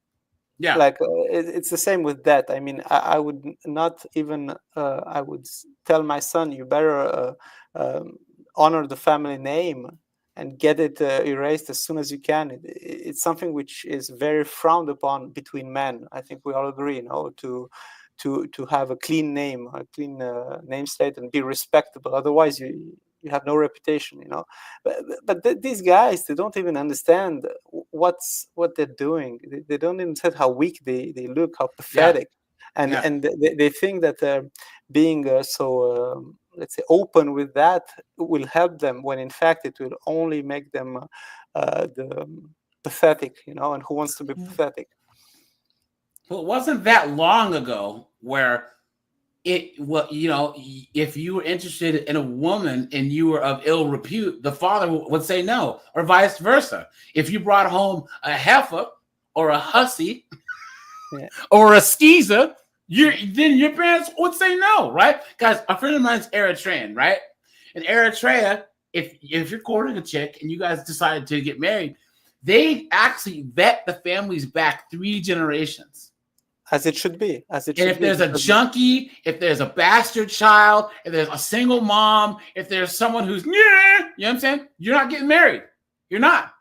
[SPEAKER 1] Yeah.
[SPEAKER 2] Like it's the same with that. I mean, I would not even I would tell my son, you better honor the family name and get it erased as soon as you can. It's something which is very frowned upon between men. I think we all agree, to have a clean name, a clean name slate, and be respectable. Otherwise, you have no reputation, But these guys, they don't even understand what they're doing. They don't even understand how weak they look, how pathetic, and they think that being so let's say open with that will help them, when in fact it will only make them pathetic, and who wants to be pathetic?
[SPEAKER 1] Well, it wasn't that long ago where if you were interested in a woman and you were of ill repute, the father would say no, or vice versa. If you brought home a heifer or a hussy or a skeezer, then your parents would say no, right? Guys, a friend of mine's Eritrean, right? In Eritrea, if you're courting a chick and you guys decide to get married, they actually vet the families back 3 generations.
[SPEAKER 2] As it should be.
[SPEAKER 1] If there's a junkie, if there's a bastard child, if there's a single mom, if there's someone who's, you know what I'm saying? You're not getting married. You're not.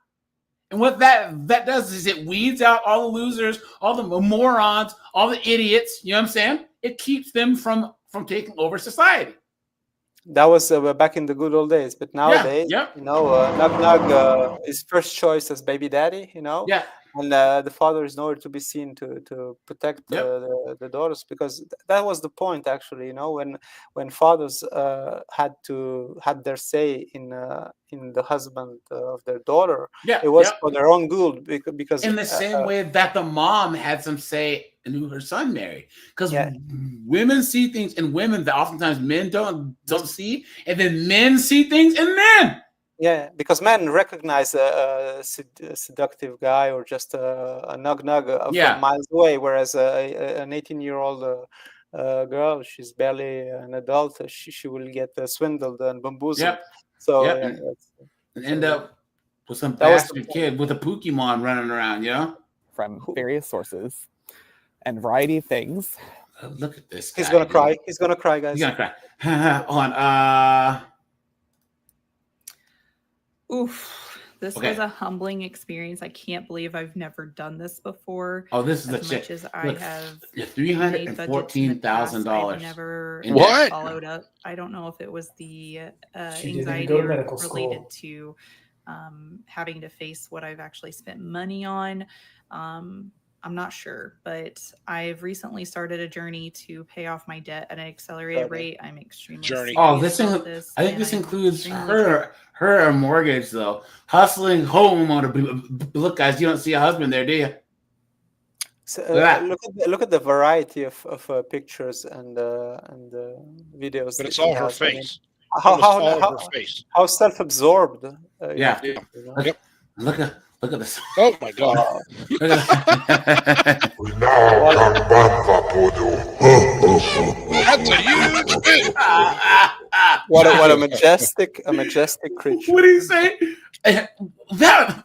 [SPEAKER 1] And what that does is it weeds out all the losers, all the morons, all the idiots. You know what I'm saying? It keeps them from taking over society.
[SPEAKER 2] That was back in the good old days, but nowadays, Nug is first choice as baby daddy,
[SPEAKER 1] Yeah.
[SPEAKER 2] And the father is nowhere to be seen to protect the daughters, because that was the point, actually. When fathers had their say in the husband of their daughter, it was for their own good, because
[SPEAKER 1] in the same way that the mom had some say in who her son married, because women see things in women that oftentimes men don't see, and then men see things in men.
[SPEAKER 2] Yeah, because men recognize a seductive guy or just a nug from miles away, whereas an 18-year-old girl, she's barely an adult, she will get swindled and bamboozled.
[SPEAKER 1] And end up with some bastard kid with a Pokemon running around,
[SPEAKER 13] from various sources and variety of things.
[SPEAKER 1] Look at this guy.
[SPEAKER 2] He's gonna cry. He's gonna cry, guys.
[SPEAKER 1] He's gonna cry. On.
[SPEAKER 8] Oof. This was a humbling experience. I can't believe I've never done this before.
[SPEAKER 1] Oh, this is
[SPEAKER 8] as
[SPEAKER 1] the
[SPEAKER 8] much
[SPEAKER 1] chick.
[SPEAKER 8] as I have
[SPEAKER 1] $314,000.
[SPEAKER 8] I've never
[SPEAKER 4] what?
[SPEAKER 8] followed up. I don't know if it was the
[SPEAKER 9] She
[SPEAKER 8] anxiety
[SPEAKER 9] didn't go to medical
[SPEAKER 8] related
[SPEAKER 9] school.
[SPEAKER 8] to having to face what I've actually spent money on. I'm not sure, but I've recently started a journey to pay off my debt at an accelerated rate. I'm extremely serious
[SPEAKER 1] I think this includes her mortgage, though. Hustling homeowner. Look, guys, you don't see a husband there, do you?
[SPEAKER 2] So, look at the variety of pictures and videos.
[SPEAKER 4] But it's all her face.
[SPEAKER 2] How self-absorbed.
[SPEAKER 1] Look at this.
[SPEAKER 4] Oh my God. That's a huge fish.
[SPEAKER 2] What a majestic creature.
[SPEAKER 1] What did he say?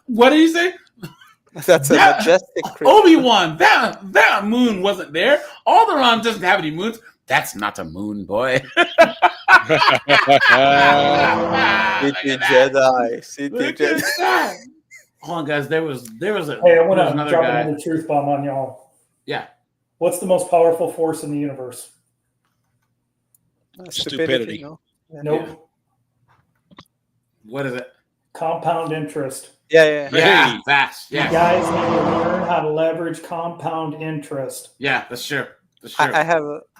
[SPEAKER 1] What did he say?
[SPEAKER 2] That's a majestic creature.
[SPEAKER 1] Obi-Wan, that moon wasn't there. Alderaan doesn't have any moons. That's not a moon, boy.
[SPEAKER 2] City Jedi.
[SPEAKER 1] Hold on, guys. There was a.
[SPEAKER 9] Hey, I want to
[SPEAKER 1] another
[SPEAKER 9] drop
[SPEAKER 1] guy.
[SPEAKER 9] another truth bomb on y'all.
[SPEAKER 1] Yeah.
[SPEAKER 9] What's the most powerful force in the universe?
[SPEAKER 4] Stupidity.
[SPEAKER 9] Nope.
[SPEAKER 1] What is it?
[SPEAKER 9] Compound interest.
[SPEAKER 2] Yeah.
[SPEAKER 1] Fast. Yeah.
[SPEAKER 9] You guys need to learn how to leverage compound interest.
[SPEAKER 1] Yeah, that's true. That's true.
[SPEAKER 2] I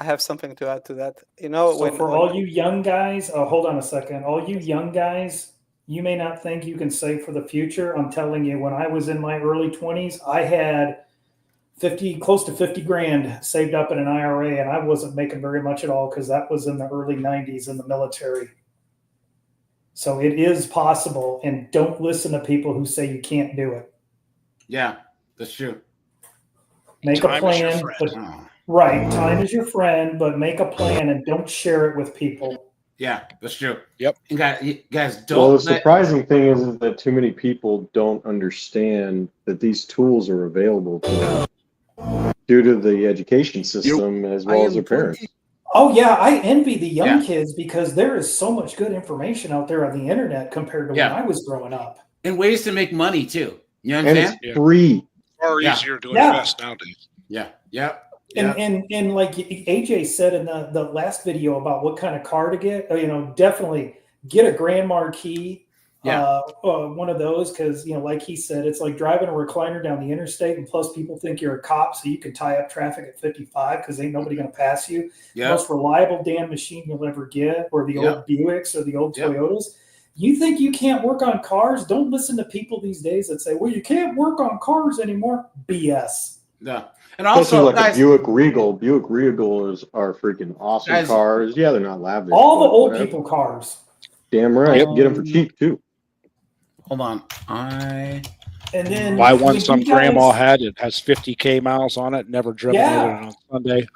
[SPEAKER 2] have something to add to that.
[SPEAKER 9] All you young guys, hold on a second. All you young guys, you may not think you can save for the future. I'm telling you, when I was in my early 20s, I had close to 50 grand saved up in an IRA, and I wasn't making very much at all because that was in the early 90s in the military. So it is possible, and don't listen to people who say you can't do it.
[SPEAKER 1] Yeah, that's true.
[SPEAKER 9] Make a plan. Right, time is your friend, but make a plan and don't share it with people.
[SPEAKER 1] Yeah, that's true.
[SPEAKER 4] Yep.
[SPEAKER 1] And guys, don't.
[SPEAKER 15] Well, the surprising thing is that too many people don't understand that these tools are available to them. due to the education system as well as their parents.
[SPEAKER 9] Oh yeah, I envy the young kids because there is so much good information out there on the internet compared to when I was growing up.
[SPEAKER 1] And ways to make money too. You know what I'm
[SPEAKER 15] And
[SPEAKER 1] saying?
[SPEAKER 15] it's free.
[SPEAKER 4] Far easier to invest nowadays.
[SPEAKER 1] Yeah. Yeah.
[SPEAKER 9] And like AJ said in the last video about what kind of car to get, definitely get a Grand Marquis, one of those, because like he said, it's like driving a recliner down the interstate, and plus people think you're a cop, so you can tie up traffic at 55 because ain't nobody gonna pass you. The most reliable damn machine you'll ever get, or the old Buicks or the old Toyotas. You think you can't work on cars? Don't listen to people these days that say, well, you can't work on cars anymore. BS.
[SPEAKER 1] Yeah. And also,
[SPEAKER 15] like
[SPEAKER 1] guys,
[SPEAKER 15] a Buick Regal. Buick Regals are freaking awesome cars. Yeah, they're not lavish.
[SPEAKER 9] All the old people cars.
[SPEAKER 15] Damn right. Get them for cheap too.
[SPEAKER 1] Hold on.
[SPEAKER 9] And then
[SPEAKER 4] buy one some grandma had. It has 50K miles on it. Never driven it on Sunday.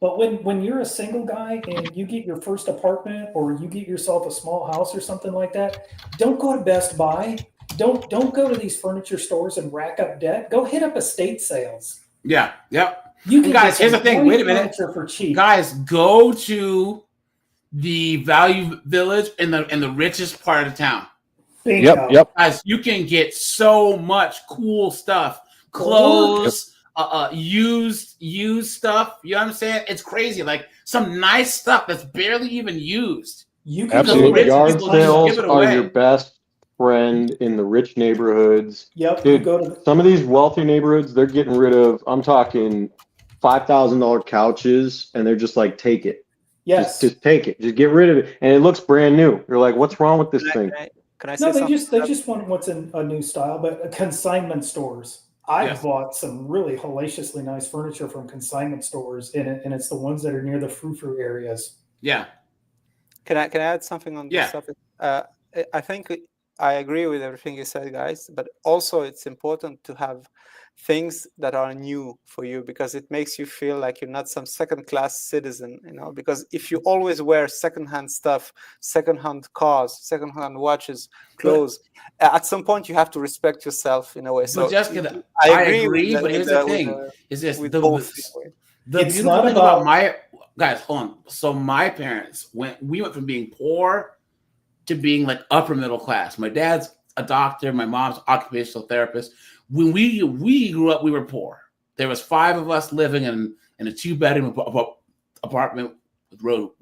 [SPEAKER 9] But when you're a single guy and you get your first apartment or you get yourself a small house or something like that, don't go to Best Buy. Don't go to these furniture stores and rack up debt. Go hit up estate sales.
[SPEAKER 1] Yeah. Yep.
[SPEAKER 9] You can
[SPEAKER 1] guys,
[SPEAKER 9] get
[SPEAKER 1] here's the thing. Wait a minute.
[SPEAKER 9] For cheap.
[SPEAKER 1] Guys, go to the Value Village in the richest part of town.
[SPEAKER 4] Yep.
[SPEAKER 1] Guys, you can get so much cool stuff. Clothes, used stuff. You know what I'm saying? It's crazy. Like some nice stuff that's barely even used.
[SPEAKER 9] You can
[SPEAKER 15] absolutely. Yard sales are your best friend in the rich neighborhoods.
[SPEAKER 9] Yep.
[SPEAKER 15] Dude, some of these wealthy neighborhoods, they're getting rid of, I'm talking $5,000 couches, and they're just like, take it.
[SPEAKER 9] Yes.
[SPEAKER 15] Just take it. Just get rid of it. And it looks brand new. You're like, what's wrong with this thing?
[SPEAKER 2] Can I say
[SPEAKER 9] something? They just want what's in a new style, but consignment stores. I've bought some really hellaciously nice furniture from consignment stores, and it's the ones that are near the frou-frou areas.
[SPEAKER 1] Yeah.
[SPEAKER 2] Can I add something on this topic? I think I agree with everything you said, guys, but also it's important to have things that are new for you, because it makes you feel like you're not some second-class citizen, because if you always wear secondhand stuff, secondhand cars, secondhand watches, clothes, at some point you have to respect yourself in a way. So
[SPEAKER 1] Jessica, I agree, but here's the thing: is this the beautiful thing about my guys? Hold on. So my parents we went from being poor to being like upper middle class. My dad's a doctor, my mom's occupational therapist. When we grew up, we were poor. There was 5 of us living in a 2-bedroom apartment with roaches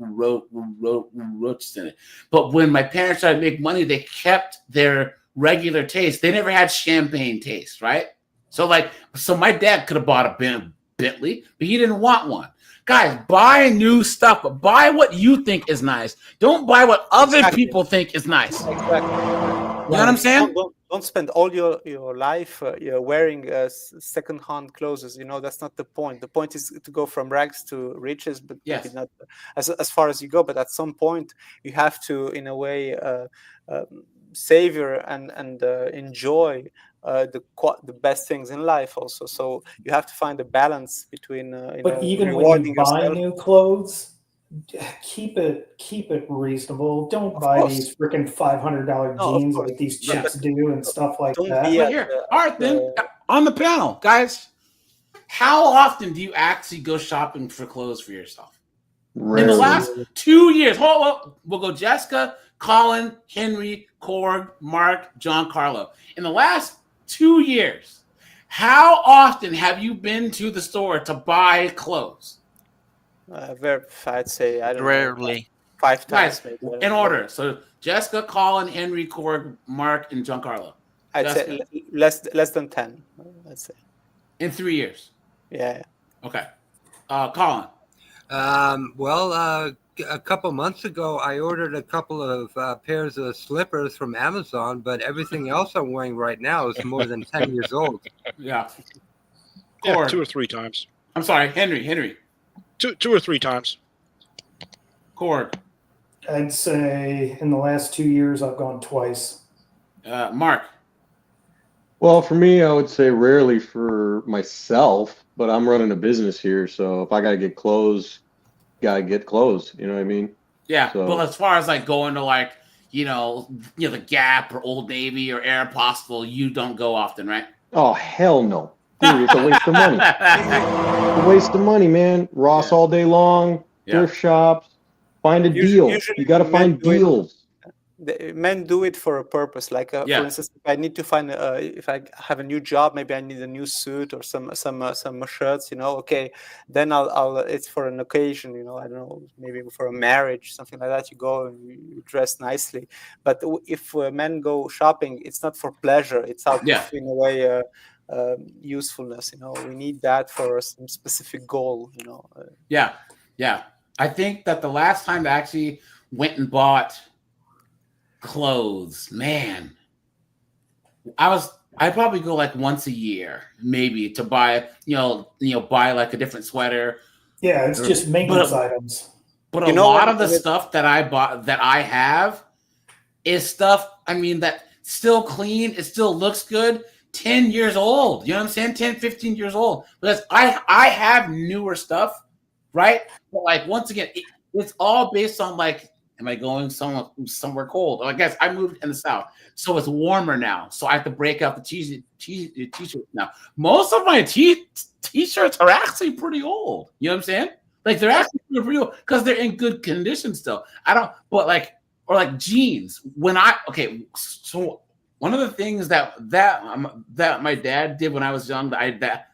[SPEAKER 1] in it. But when my parents started to make money, they kept their regular taste. They never had champagne taste, right? So my dad could have bought a Bentley, but he didn't want one. Guys, buy new stuff, but buy what you think is nice. Don't buy what other people think is nice.
[SPEAKER 2] Exactly.
[SPEAKER 1] You know what I'm saying?
[SPEAKER 2] Don't spend all your life wearing second-hand clothes. That's not the point. The point is to go from rags to riches, but maybe not as far as you go. But at some point, you have to, in a way, savor and enjoy the best things in life also. So you have to find a balance between
[SPEAKER 9] but even when you buy new clothes, keep it reasonable. Don't buy these freaking $500 jeans like these chicks do and stuff like that.
[SPEAKER 1] All right, then on the panel, guys, how often do you actually go shopping for clothes for yourself? Rarely. In the last 2 years, we'll go Jessica, Colin, Henry, Korg, Mark, John Carlo. In the last 2 years, how often have you been to the store to buy clothes?
[SPEAKER 2] I'd say I don't
[SPEAKER 16] rarely.
[SPEAKER 2] Know, 5 times.
[SPEAKER 1] Guys, in order. So Jessica, Colin, Henry, Korg, Mark, and John Carlo.
[SPEAKER 2] I'd say less than 10. Let's say
[SPEAKER 1] in 3 years.
[SPEAKER 2] Yeah.
[SPEAKER 1] Okay. Colin.
[SPEAKER 11] A couple months ago, I ordered a couple of pairs of slippers from Amazon, but everything else I'm wearing right now is more than 10 years old.
[SPEAKER 1] Yeah.
[SPEAKER 4] Yeah, 2 or 3 times.
[SPEAKER 1] I'm sorry, Henry.
[SPEAKER 4] 2 or 3 times.
[SPEAKER 1] Korg.
[SPEAKER 9] I'd say in the last 2 years, I've gone twice.
[SPEAKER 1] Mark.
[SPEAKER 15] Well, for me, I would say rarely for myself, but I'm running a business here, so if I gotta get clothes, gotta get clothes. You know what I mean?
[SPEAKER 1] Yeah. So, well, as far as going to the Gap or Old Navy or Aeropostale, you don't go often, right?
[SPEAKER 15] Oh hell no. Dude, it's a waste of money. It's a waste of money, man. Ross all day long, thrift shops. Find a deal. You got to find deals.
[SPEAKER 2] Men do it for a purpose. Like, for instance, if I need to find, if I have a new job, maybe I need a new suit or some shirts. Okay, then I'll. It's for an occasion. I don't know, maybe for a marriage, something like that. You go and you dress nicely. But if men go shopping, it's not for pleasure. It's out of, in a way, usefulness. We need that for some specific goal.
[SPEAKER 1] Yeah. I think that the last time I actually went and bought clothes, man, I'd probably go like once a year, maybe, to buy, buy like a different sweater.
[SPEAKER 9] Yeah, it's just maintenance items.
[SPEAKER 1] But a lot of the stuff that I bought, that I have, is stuff, that's still clean. It still looks good. 10 years old. You know what I'm saying? 10, 15 years old. Because I have newer stuff, right? But like, once again, it's all based on like, am I going somewhere cold? I guess I moved in the South, so it's warmer now. So I have to break out the t-shirts now. Most of my t-shirts are actually pretty old. You know what I'm saying? Like, they're actually pretty old because they're in good condition still. Or like jeans. So one of the things that my dad did when I was young that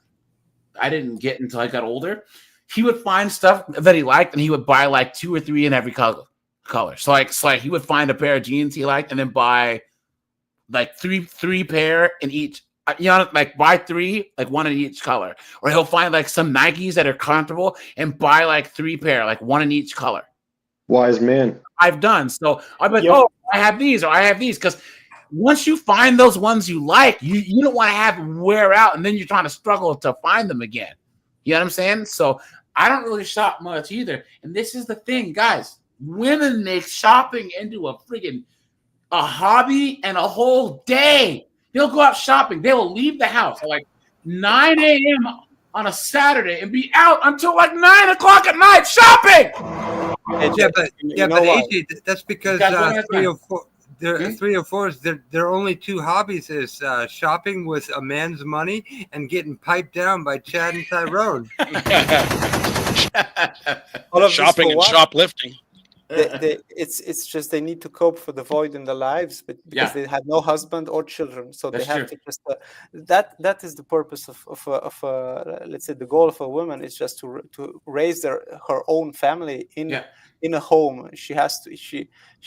[SPEAKER 1] I didn't get until I got older, he would find stuff that he liked and he would buy like 2 or 3 in every color. So like he would find a pair of jeans he liked and then buy like three pair in each, like buy 3, like 1 in each color. Or he'll find like some Nikes that are comfortable and buy like 3 pair, like 1 in each color.
[SPEAKER 15] Wise man.
[SPEAKER 1] I've done. So I'm like, I have these, or I have these, because once you find those ones you like, you don't want to have them wear out and then you're trying to struggle to find them again. You know what I'm saying? So I don't really shop much either. And this is the thing, guys. Women make shopping into a hobby and a whole day. They'll go out shopping. They will leave the house at like 9 a.m. on a Saturday and be out until like 9 o'clock at night shopping.
[SPEAKER 11] But AJ, that's because 3 or 4. There 3 or 4 is their only 2 hobbies is shopping with a man's money and getting piped down by Chad and Tyrone.
[SPEAKER 4] Shopping and shoplifting.
[SPEAKER 2] It's just they need to cope for the void in their lives, but because they have no husband or children, so they have to just that is the purpose of let's say the goal of a woman is just to raise her own family in a home. She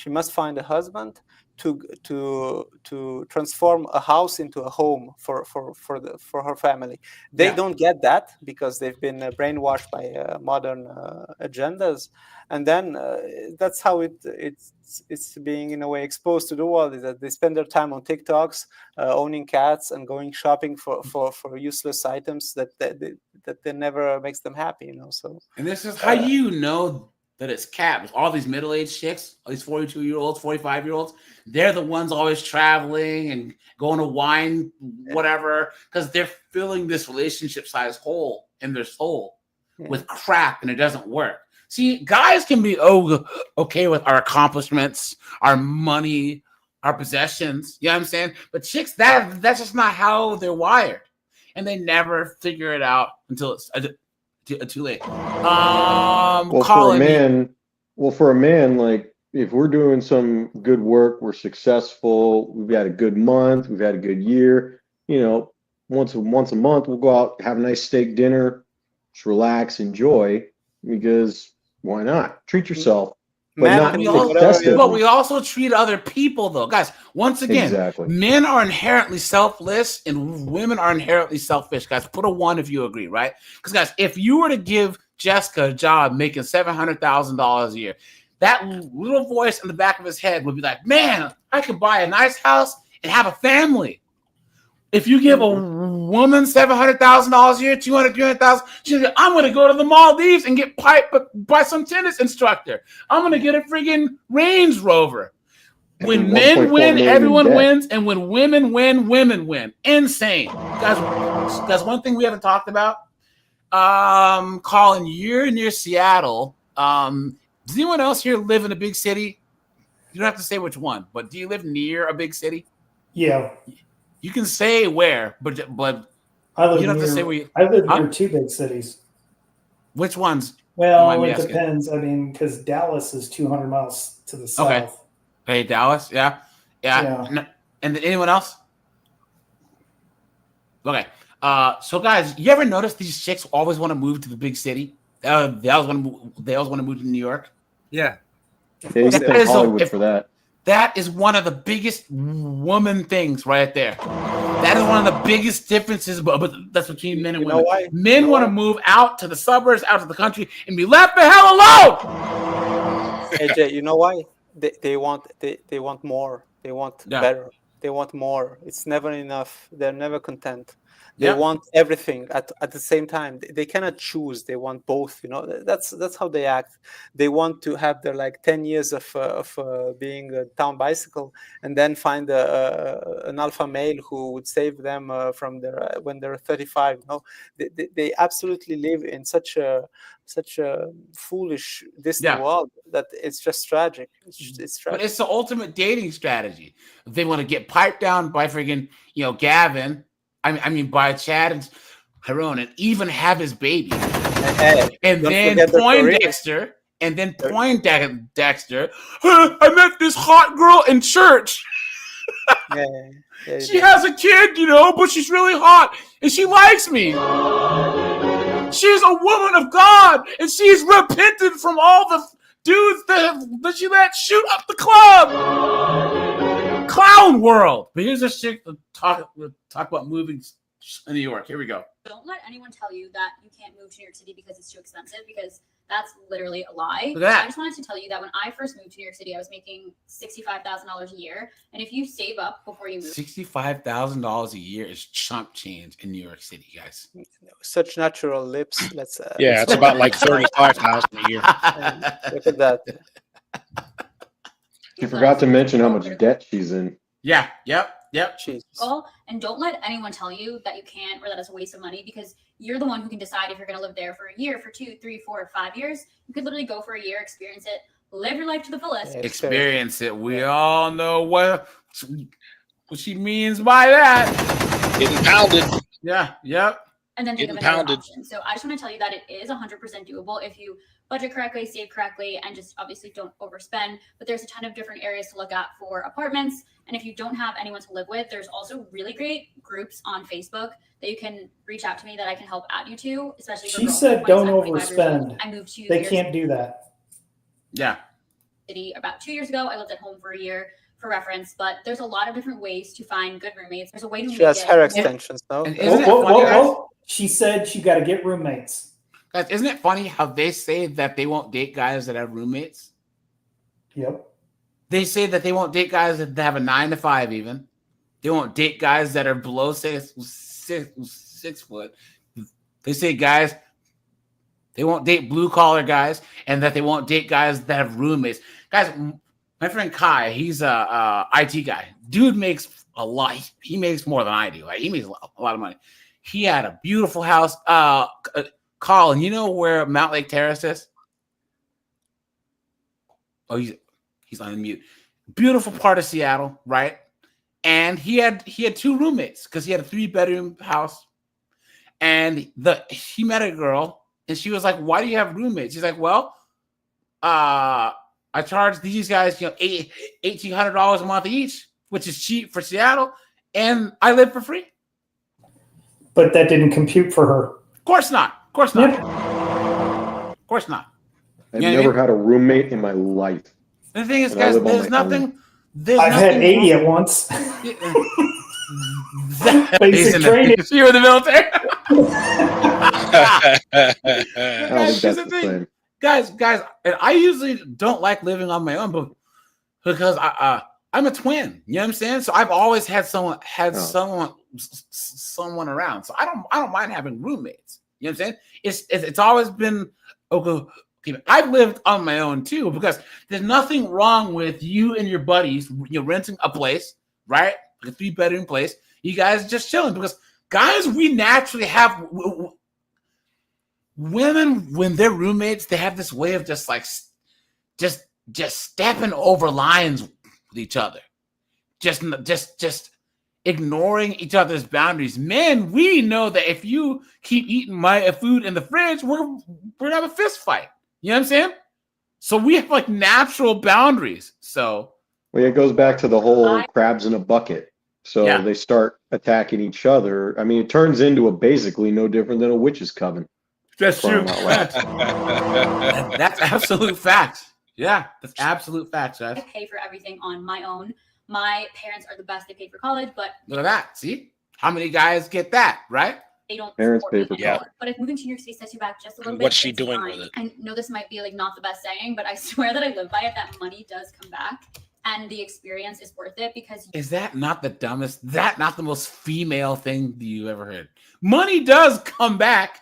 [SPEAKER 2] must find a husband to transform a house into a home for her family. They don't get that because they've been brainwashed by modern agendas, and then that's how it's being in a way exposed to the world, is that they spend their time on TikToks, owning cats and going shopping for useless items that never makes them happy. So,
[SPEAKER 1] and this is how that it's capped. All these middle-aged chicks, all these 42-year-olds, 45-year-olds, they're the ones always traveling and going to wine, whatever, because they're filling this relationship-sized hole in their soul with crap, and it doesn't work. See, guys can be okay with our accomplishments, our money, our possessions. You know what I'm saying? But chicks, that's just not how they're wired, and they never figure it out until it's too late.
[SPEAKER 15] For a man, like, if we're doing some good work, we're successful, we've had a good month, we've had a good year, once a month we'll go out, have a nice steak dinner, just relax, enjoy, because why not? Treat yourself. But
[SPEAKER 1] we also treat other people, though, guys. Once again, men are inherently selfless and women are inherently selfish, guys. Put a 1 if you agree, right? Because, guys, if you were to give Jessica a job making $700,000 a year, that little voice in the back of his head would be like, "Man, I could buy a nice house and have a family." If you give a woman $700,000 a year, 300,000, she's like, "I'm going to go to the Maldives and get piped by some tennis instructor. I'm going to get a friggin' Range Rover." When men win, everyone wins, and when women win, women win. Insane, guys. One thing we haven't talked about, Colin, you're near Seattle. Does anyone else here live in a big city? You don't have to say which one, but do you live near a big city?
[SPEAKER 9] Yeah.
[SPEAKER 1] You can say where, but
[SPEAKER 9] I live
[SPEAKER 1] You don't have to say
[SPEAKER 9] near,
[SPEAKER 1] where you.
[SPEAKER 9] I live near two big cities.
[SPEAKER 1] Which ones?
[SPEAKER 9] Well, it depends. I mean, because Dallas is 200 miles to the south.
[SPEAKER 1] Okay. Hey, Dallas. Yeah. And then anyone else? Okay. So guys, you ever notice these chicks always want to move to the big city? They always want to move to New York.
[SPEAKER 11] Yeah.
[SPEAKER 15] Yeah, you can thank Hollywood for that.
[SPEAKER 1] That is one of the biggest woman things right there. That is one of the biggest differences, but that's between men and women.
[SPEAKER 2] Why?
[SPEAKER 1] Men want to move out to the suburbs, out to the country, and be left the hell alone.
[SPEAKER 2] AJ, you know why? They want more. They want better. They want more. It's never enough. They're never content. They want everything at the same time. They cannot choose. They want both. You know, that's how they act. They want to have their like 10 years of being a town bicycle, and then find an alpha male who would save them from their when they're 35. No, they absolutely live in such a foolish distant world that it's just tragic. It's tragic.
[SPEAKER 1] But it's the ultimate dating strategy. They want to get piped down by friggin' Gavin. I mean, by Chad and Tyrone, and even have his baby, and then Poindexter, I met this hot girl in church. She has a kid, but she's really hot, and she likes me. She's a woman of God, and she's repented from all the dudes that she let shoot up the club. Clown world. But here's a chick to talk about moving in New York. Here we go.
[SPEAKER 16] Don't let anyone tell you that you can't move to New York City because it's too expensive, because that's literally a lie.
[SPEAKER 1] Look at that.
[SPEAKER 16] I just wanted to tell you that when I first moved to New York City, I was making $65,000 a year. And if you save up before you move,
[SPEAKER 1] $65,000 a year is chump change in New York City, guys.
[SPEAKER 2] Such natural lips. Let's.
[SPEAKER 4] It's about like 35,000 a year.
[SPEAKER 2] Look at that.
[SPEAKER 15] You forgot to mention how much debt she's in.
[SPEAKER 1] Yeah. Yep.
[SPEAKER 2] Jesus.
[SPEAKER 16] And don't let anyone tell you that you can't or that it's a waste of money, because you're the one who can decide if you're going to live there for a year, for 2, 3, 4, 5 years. You could literally go for a year, experience it, live your life to the fullest.
[SPEAKER 1] Experience it. We all know what she means by that.
[SPEAKER 4] Getting pounded.
[SPEAKER 1] Yeah. Yep.
[SPEAKER 16] And then think of another option. So I just want to tell you that it is 100% doable if you budget correctly, save correctly, and just obviously don't overspend. But there's a ton of different areas to look at for apartments. And if you don't have anyone to live with, there's also really great groups on Facebook that you can reach out to me that I can help add you to, especially for
[SPEAKER 9] She said don't overspend.
[SPEAKER 16] I moved to
[SPEAKER 9] They can't do that.
[SPEAKER 1] Yeah.
[SPEAKER 16] City about 2 years ago. I lived at home for a year for reference, but there's a lot of different ways to find good roommates. There's a way to
[SPEAKER 2] She has hair extensions, though.
[SPEAKER 9] She said she got to get roommates.
[SPEAKER 1] Guys, isn't it funny how they say that they won't date guys that have roommates?
[SPEAKER 9] Yep.
[SPEAKER 1] They say that they won't date guys that have a 9 to 5 even. They won't date guys that are below 6 foot. They say guys, they won't date blue collar guys, and that they won't date guys that have roommates. Guys, my friend Kai, he's a IT guy. Dude makes a lot. He makes more than I do. Like, he makes a lot of money. He had a beautiful house. Colin, you know where Mount Lake Terrace is? Oh, he's on mute. Beautiful part of Seattle, right? And he had 2 roommates because he had a 3-bedroom house. And he met a girl, and she was like, "Why do you have roommates?" He's like, "Well, I charge these guys, $1,800 a month each, which is cheap for Seattle, and I live for free."
[SPEAKER 9] But that didn't compute for her.
[SPEAKER 1] Of course not. Of course not.
[SPEAKER 9] Yep.
[SPEAKER 1] Of course not.
[SPEAKER 15] I've never had a roommate in my life.
[SPEAKER 1] The thing is, guys, there's nothing.
[SPEAKER 9] I've had 80 at once. Basic training.
[SPEAKER 1] You were in the military. Guys, and I usually don't like living on my own, but because I'm a twin. You know what I'm saying? So I've always had someone around. So I don't mind having roommates. You know what I'm saying? It's always been okay. I've lived on my own too, because there's nothing wrong with you and your buddies, renting a place, right? Like a 3-bedroom place. You guys just chilling, because guys, we naturally have women, when they're roommates, they have this way of just stepping over lines with each other. Just ignoring each other's boundaries. Men, we know that if you keep eating my food in the fridge, we're gonna have a fist fight. You know what I'm saying? So we have like natural boundaries. So
[SPEAKER 15] well, it goes back to the whole crabs in a bucket. So they start attacking each other. I mean, it turns into basically no different than a witch's coven.
[SPEAKER 1] That's true. That's absolute fact. Yeah, that's absolute fact, guys.
[SPEAKER 16] I pay for everything on my own. My parents are the best. They paid for college, but
[SPEAKER 1] look at that. See how many guys get that, right?
[SPEAKER 16] They don't
[SPEAKER 15] parents
[SPEAKER 16] support
[SPEAKER 15] pay
[SPEAKER 16] me
[SPEAKER 15] for
[SPEAKER 16] anymore.
[SPEAKER 15] college.
[SPEAKER 16] But if moving to New York City sets you back just a little bit,
[SPEAKER 4] What's she
[SPEAKER 16] it's
[SPEAKER 4] doing
[SPEAKER 16] fine.
[SPEAKER 4] with it?
[SPEAKER 16] I know this might be like not the best saying, but I swear that I live by it. That money does come back, and the experience is worth it because.
[SPEAKER 1] Is that not the dumbest? That not the most female thing you ever heard? Money does come back.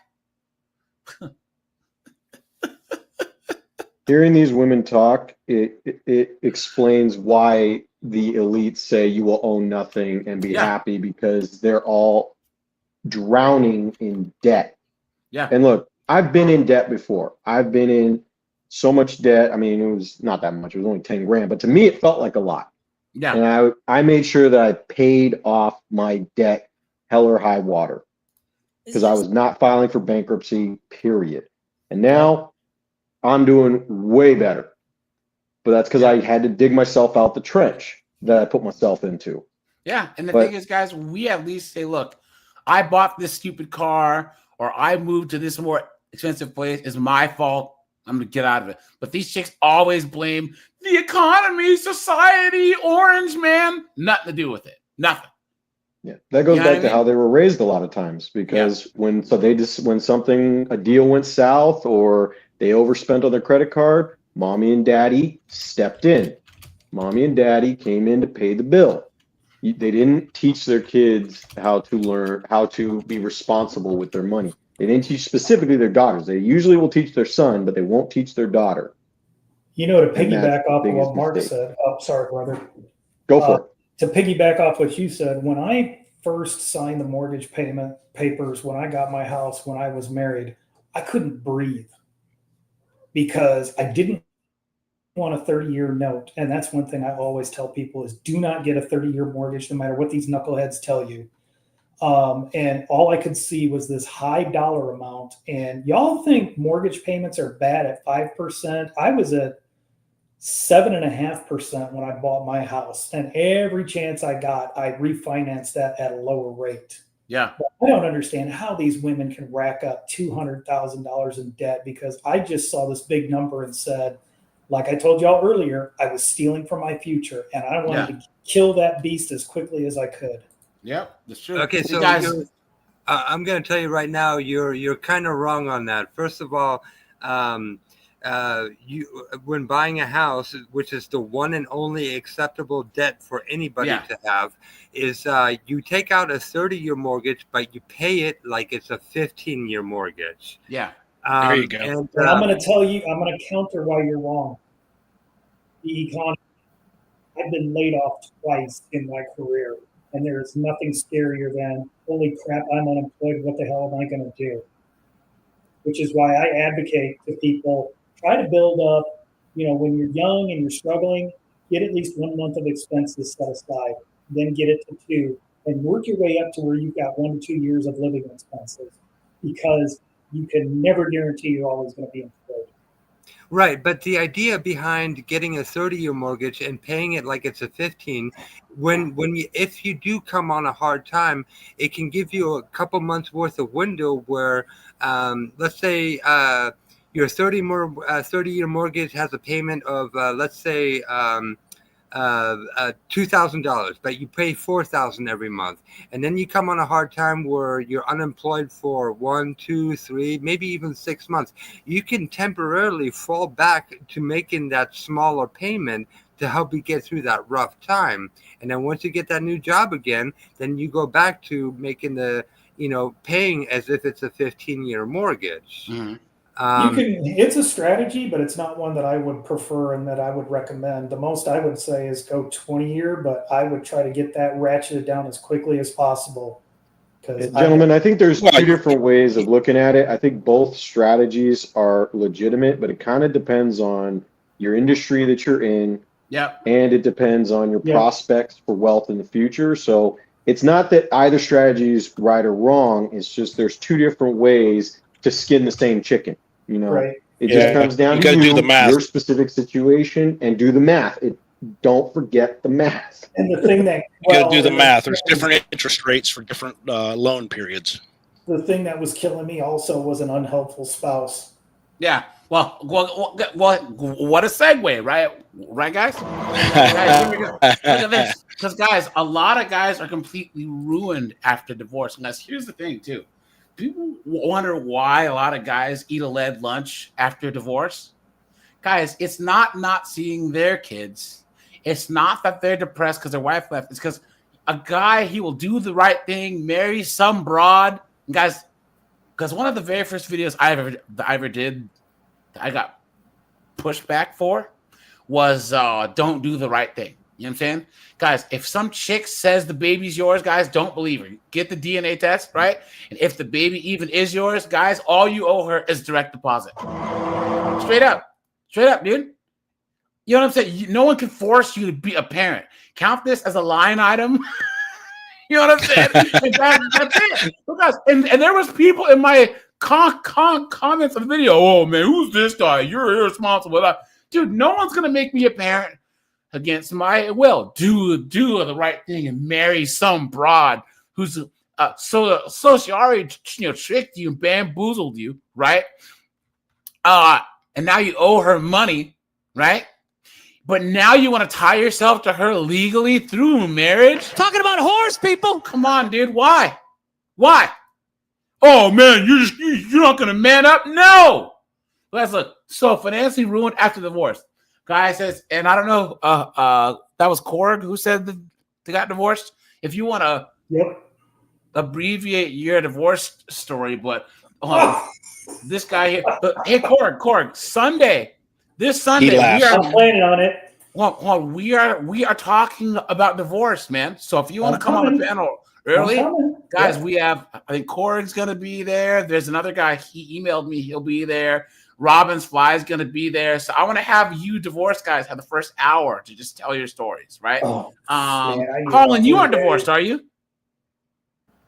[SPEAKER 15] Hearing these women talk, it explains why the elites say you will own nothing and be happy, because they're all drowning in debt.
[SPEAKER 1] Yeah.
[SPEAKER 15] And look, I've been in debt before. I've been in so much debt. I mean, it was not that much. It was only 10 grand, but to me, it felt like a lot.
[SPEAKER 1] Yeah.
[SPEAKER 15] And I made sure that I paid off my debt hell or high water, because I was not filing for bankruptcy, period. And now I'm doing way better. But that's because I had to dig myself out the trench that I put myself into.
[SPEAKER 1] Yeah. And the thing is, guys, we at least say, look, I bought this stupid car or I moved to this more expensive place. It's my fault. I'm going to get out of it. But these chicks always blame the economy, society, orange man. Nothing to do with it. Nothing.
[SPEAKER 15] Yeah, that goes
[SPEAKER 1] You know
[SPEAKER 15] back to how they were raised a lot of times, because when a deal went south or they overspent on their credit card, mommy and daddy stepped in. Mommy and daddy came in to pay the bill. They didn't teach their kids how to learn how to be responsible with their money. They didn't teach specifically their daughters. They usually will teach their son, but they won't teach their daughter.
[SPEAKER 9] You know, to piggyback off of what Mark said. Oh, sorry, brother.
[SPEAKER 15] Go for it.
[SPEAKER 9] To piggyback off what you said, when I first signed the mortgage payment papers, when I got my house, when I was married, I couldn't breathe because I didn't want a 30-year note. And that's one thing I always tell people is do not get a 30-year mortgage, no matter what these knuckleheads tell you. And all I could see was this high dollar amount. And y'all think mortgage payments are bad at 5%. I was at 7.5% when I bought my house, and every chance I got, I refinanced that at a lower rate.
[SPEAKER 1] Yeah.
[SPEAKER 9] But I don't understand how these women can rack up $200,000 in debt, because I just saw this big number and said, like I told y'all earlier, I was stealing from my future, and I wanted to kill that beast as quickly as I could.
[SPEAKER 1] Yep, that's true.
[SPEAKER 11] Okay, so I'm going to tell you right now, you're kind of wrong on that. First of all, when buying a house, which is the one and only acceptable debt for anybody to have, is you take out a 30-year mortgage, but you pay it like it's a 15-year mortgage.
[SPEAKER 1] Yeah.
[SPEAKER 4] There you go.
[SPEAKER 9] And I'm going to tell you, I'm going to counter why you're wrong. The economy. I've been laid off twice in my career, and there is nothing scarier than, holy crap, I'm unemployed. What the hell am I going to do? Which is why I advocate to people, try to build up, when you're young and you're struggling, get at least 1 month of expenses set aside, then get it to 2, and work your way up to where you've got 1 to 2 years of living expenses, because you can never guarantee you're always going to be employed.
[SPEAKER 11] Right, but the idea behind getting a 30-year mortgage and paying it like it's a 15, if you do come on a hard time, it can give you a couple months worth of window where, let's say, your 30-year mortgage has a payment of, let's say, $2,000, but you pay $4,000 every month, and then you come on a hard time where you're unemployed for 1, 2, 3, maybe even 6 months. You can temporarily fall back to making that smaller payment to help you get through that rough time, and then once you get that new job again, then you go back to making the paying as if it's a 15-year mortgage.
[SPEAKER 1] Mm-hmm.
[SPEAKER 9] It's a strategy, but it's not one that I would prefer and that I would recommend. The most I would say is go 20-year, but I would try to get that ratcheted down as quickly as possible.
[SPEAKER 15] Gentlemen, I think there's 2 different ways of looking at it. I think both strategies are legitimate, but it kind of depends on your industry that you're in.
[SPEAKER 1] Yeah.
[SPEAKER 15] And it depends on your prospects for wealth in the future. So It's not that either strategy is right or wrong. It's just there's two different ways to skin the same chicken. You know,
[SPEAKER 9] Right.
[SPEAKER 15] it just comes down to
[SPEAKER 4] do the math.
[SPEAKER 15] your specific situation, and do the math. Don't forget the math.
[SPEAKER 9] And the thing that
[SPEAKER 4] You got to do the math. There's different interest rates for different loan periods.
[SPEAKER 9] The thing that was killing me also was an unhelpful spouse.
[SPEAKER 1] Yeah. Well, what a segue, right? Right, guys? Guys, here we go. Look at this. Because, guys, a lot of guys are completely ruined after divorce. And guys, here's the thing, too. People wonder why a lot of guys eat a lead lunch after divorce. Guys, it's not seeing their kids. It's not that they're depressed because their wife left. It's because a guy, he will do the right thing, marry some broad. And guys, because one of the very first videos I ever did, I got pushed back for, was don't do the right thing. You know what I'm saying? Guys, if some chick says the baby's yours, guys, don't believe her. Get the DNA test, right? And if the baby even is yours, guys, all you owe her is direct deposit. Straight up, dude. You know what I'm saying? No one can force you to be a parent. Count this as a line item. You know what I'm saying? That's it. Because, and there was people in my comments of the video. Oh man, who's this guy? You're irresponsible. Dude, no one's gonna make me a parent against my will. Do the right thing and marry some broad who's so she already tricked you and bamboozled you, right? And now you owe her money, right? But now you want to tie yourself to her legally through marriage? Talking about horse people? Come on, dude. Why? Oh man, you're not gonna man up? No. Let's look. So financially ruined after divorce. Guy says, and I don't know. That was Korg who said that they got divorced. If you want to abbreviate your divorce story, but this guy here. Hey, Korg, this Sunday
[SPEAKER 9] I'm planning on it.
[SPEAKER 1] Well, we are talking about divorce, man. So if you want to come on the panel early, guys, we have, I think Korg's going to be there. There's another guy. He emailed me. He'll be there. Robin's Fly is going to be there. So I want to have you divorced guys have the first hour to just tell your stories, right? Colin, you aren't divorced, are you?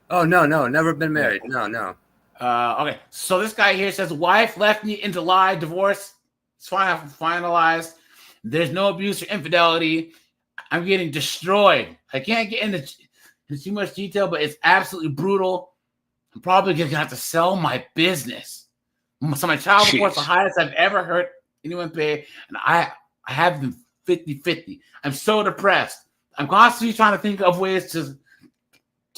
[SPEAKER 11] Oh, no. Never been married. No.
[SPEAKER 1] Okay. So this guy here says, wife left me in July, divorce. It's finalized. There's no abuse or infidelity. I'm getting destroyed. I can't get into too much detail, but it's absolutely brutal. I'm probably going to have to sell my business. So my child support is the highest I've ever heard anyone pay, and I have been 50-50. I'm so depressed. I'm constantly trying to think of ways to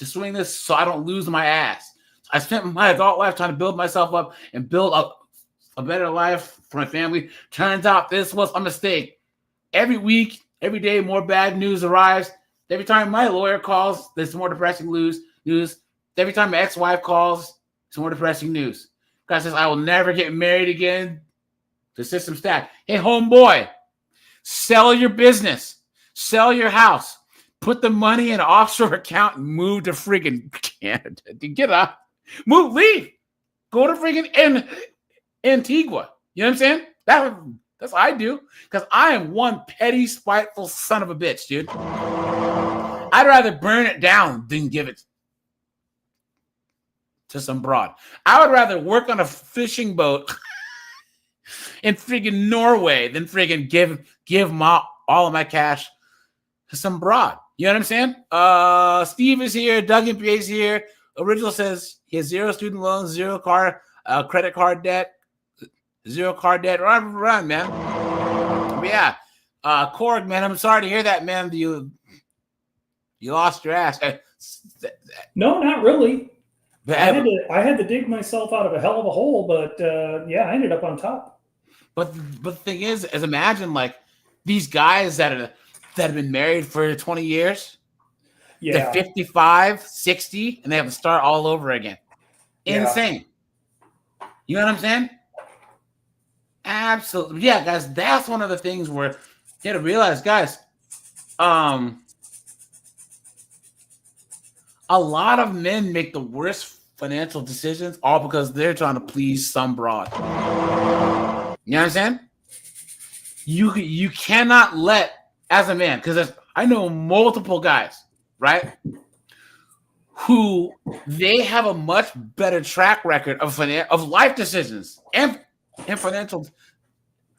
[SPEAKER 1] swing this so I don't lose my ass. I spent my adult life trying to build myself up and build up a better life for my family. Turns out this was a mistake. Every week, every day, more bad news arrives. Every time my lawyer calls, there's more depressing news. Every time my ex-wife calls, it's more depressing news. Guy says, I will never get married again. The system stack. Hey, homeboy, sell your business. Sell your house. Put the money in an offshore account and move to friggin' Canada. Get up. Move, leave. Go to friggin' Antigua. You know what I'm saying? That's what I do. Because I am one petty, spiteful son of a bitch, dude. I'd rather burn it down than give it to some broad. I would rather work on a fishing boat in friggin' Norway than friggin' give all of my cash to some broad. You know what I'm saying? Steve is here. Doug MPA is here. Original says he has 0 student loans, 0 credit card debt, 0 car debt. Run, man. But yeah. Korg, man, I'm sorry to hear that, man. You lost your ass.
[SPEAKER 9] No, not really.
[SPEAKER 1] But
[SPEAKER 9] I had to dig myself out of a hell of a hole, but I ended up on top.
[SPEAKER 1] But the thing is imagine like these guys that have been married for 20 years.
[SPEAKER 9] Yeah.
[SPEAKER 1] They're 55, 60, and they have to start all over again. Insane. You know what I'm saying? Absolutely. Yeah, guys, that's one of the things where you got to realize, guys, a lot of men make the worst financial decisions all because they're trying to please some broad. You know what I'm saying? You cannot let, as a man, because I know multiple guys, right, who they have a much better track record of life decisions and financial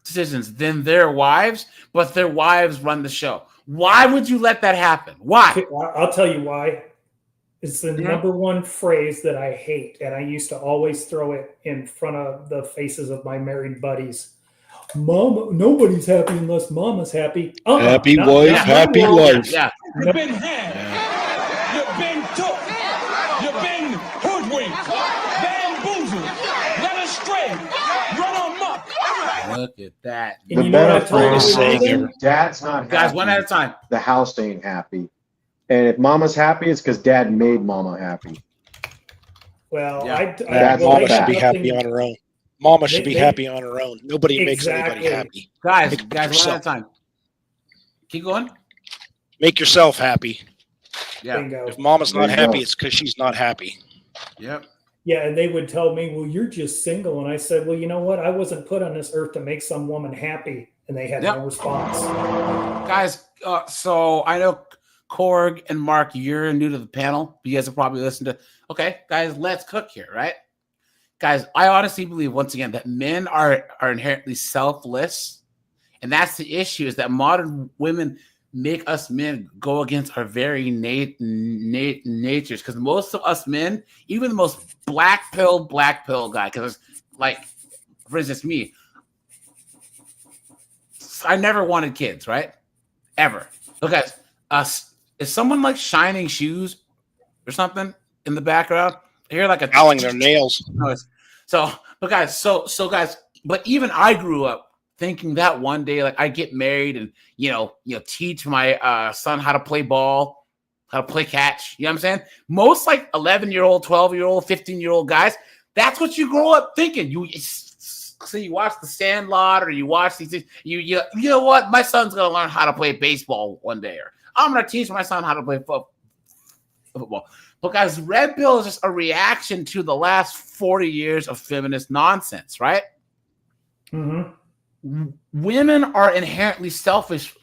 [SPEAKER 1] decisions than their wives, but their wives run the show. Why would you let that happen? Why?
[SPEAKER 9] I'll tell you why. It's the number one phrase that I hate, and I used to always throw it in front of the faces of my married buddies. Mama, nobody's happy unless mama's happy.
[SPEAKER 4] Happy wife, happy life.
[SPEAKER 1] Yeah.
[SPEAKER 5] You've been had. You've been took. You've been hoodwinked, bamboozled, led astray, run amok.
[SPEAKER 1] Look at that.
[SPEAKER 15] The better phrase is dad's not happy.
[SPEAKER 1] Guys, one at a time.
[SPEAKER 15] The house ain't happy. And if mama's happy, it's because dad made mama happy.
[SPEAKER 9] Well,
[SPEAKER 4] Mama should be happy on her own. Mama should be happy on her own. Nobody makes anybody happy.
[SPEAKER 1] Guys, one at a time. Keep going.
[SPEAKER 4] Make yourself happy.
[SPEAKER 1] Yeah.
[SPEAKER 9] Bingo.
[SPEAKER 4] If mama's not happy, it's because she's not happy.
[SPEAKER 1] Yep.
[SPEAKER 9] Yeah, and they would tell me, well, you're just single. And I said, well, you know what? I wasn't put on this earth to make some woman happy. And they had no response.
[SPEAKER 1] Guys, so I know Korg and Mark, you're new to the panel. You guys have probably listened to, okay, guys, let's cook here, right? Guys, I honestly believe, once again, that men are inherently selfless. And that's the issue, is that modern women make us men go against our very natures. Because most of us men, even the most black pill guy, because like, for instance, me, I never wanted kids, right? Ever. Look, guys, is someone like shining shoes or something in the background? I hear like a
[SPEAKER 4] howling their nails.
[SPEAKER 1] Noise. So, but guys, guys, but even I grew up thinking that one day, like, I get married and teach my son how to play ball, how to play catch. You know what I'm saying? Most like 11-year-old, 12-year-old, 15-year-old guys, that's what you grow up thinking. You watch The Sandlot, or you watch these things. You know what? My son's gonna learn how to play baseball one day, or I'm gonna teach my son how to play football. But guys, red pill is just a reaction to the last 40 years of feminist nonsense, right?
[SPEAKER 9] Mm-hmm.
[SPEAKER 1] Women are inherently selfish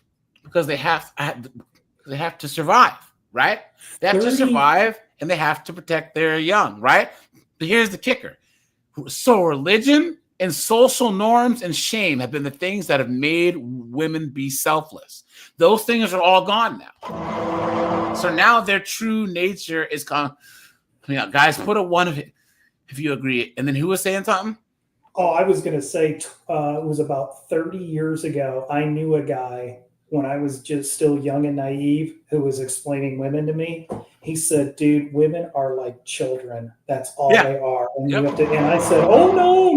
[SPEAKER 1] because they have to survive, right? They have to survive, and they have to protect their young, right? But here's the kicker. So religion and social norms and shame have been the things that have made women be selfless. Those things are all gone now. So now their true nature is gone. Guys, put a 1 if you agree. And then who was saying something?
[SPEAKER 9] Oh, I was going to say it was about 30 years ago. I knew a guy when I was just still young and naive who was explaining women to me. He said, dude, women are like children. That's all they are. And, you have to, and I said, oh, no.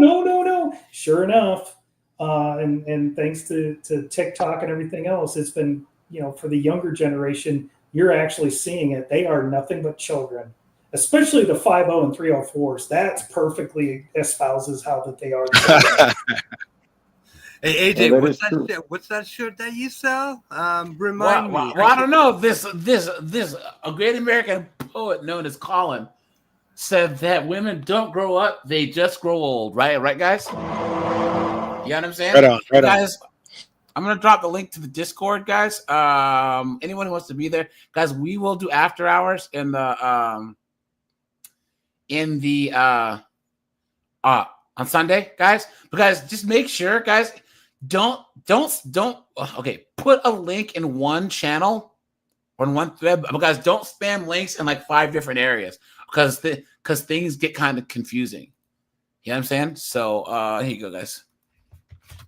[SPEAKER 9] Sure enough. And thanks to TikTok and everything else, it's been, for the younger generation, you're actually seeing it. They are nothing but children, especially the 50 and 304s. That's perfectly espouses how that they are.
[SPEAKER 11] Hey, AJ, what's that shirt that you sell? Remind me.
[SPEAKER 1] Well, I don't know. This a great American poet known as Colin said that women don't grow up; they just grow old. Right, guys. You know what I'm saying?
[SPEAKER 4] Right on,
[SPEAKER 1] guys. I'm gonna drop the link to the Discord, guys. Anyone who wants to be there, guys, we will do after hours in the on Sunday, guys. But guys, just make sure, guys, don't put a link in one channel or in one thread, but guys, don't spam links in like 5 different areas because things get kind of confusing. You know what I'm saying? So here you go, guys.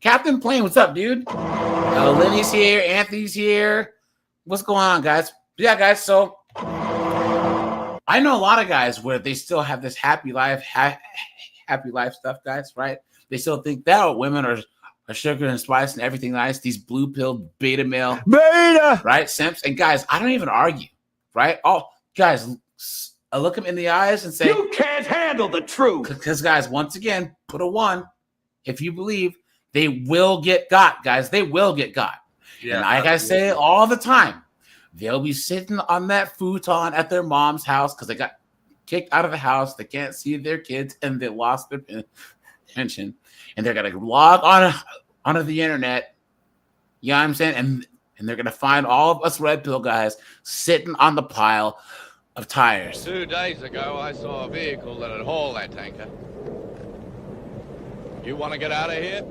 [SPEAKER 1] Captain Plane, what's up, dude? Lenny's here, Anthony's here. What's going on, guys? Yeah, guys. So I know a lot of guys where they still have this happy life stuff, guys. Right? They still think that women are sugar and spice and everything nice. These blue-pilled beta male, right? Simps. And guys, I don't even argue, right? Oh, guys, I look them in the eyes and say, "You can't handle the truth." Because, guys, once again, put a 1 if you believe. They will get got, guys. They will get got. Yeah, and like I say all the time, they'll be sitting on that futon at their mom's house because they got kicked out of the house. They can't see their kids, and they lost their pension. And they're going to log onto the internet. You know what I'm saying? And they're going to find all of us red pill guys sitting on the pile of tires.
[SPEAKER 17] 2 days ago, I saw a vehicle that had hauled that tanker. You want to get out of here?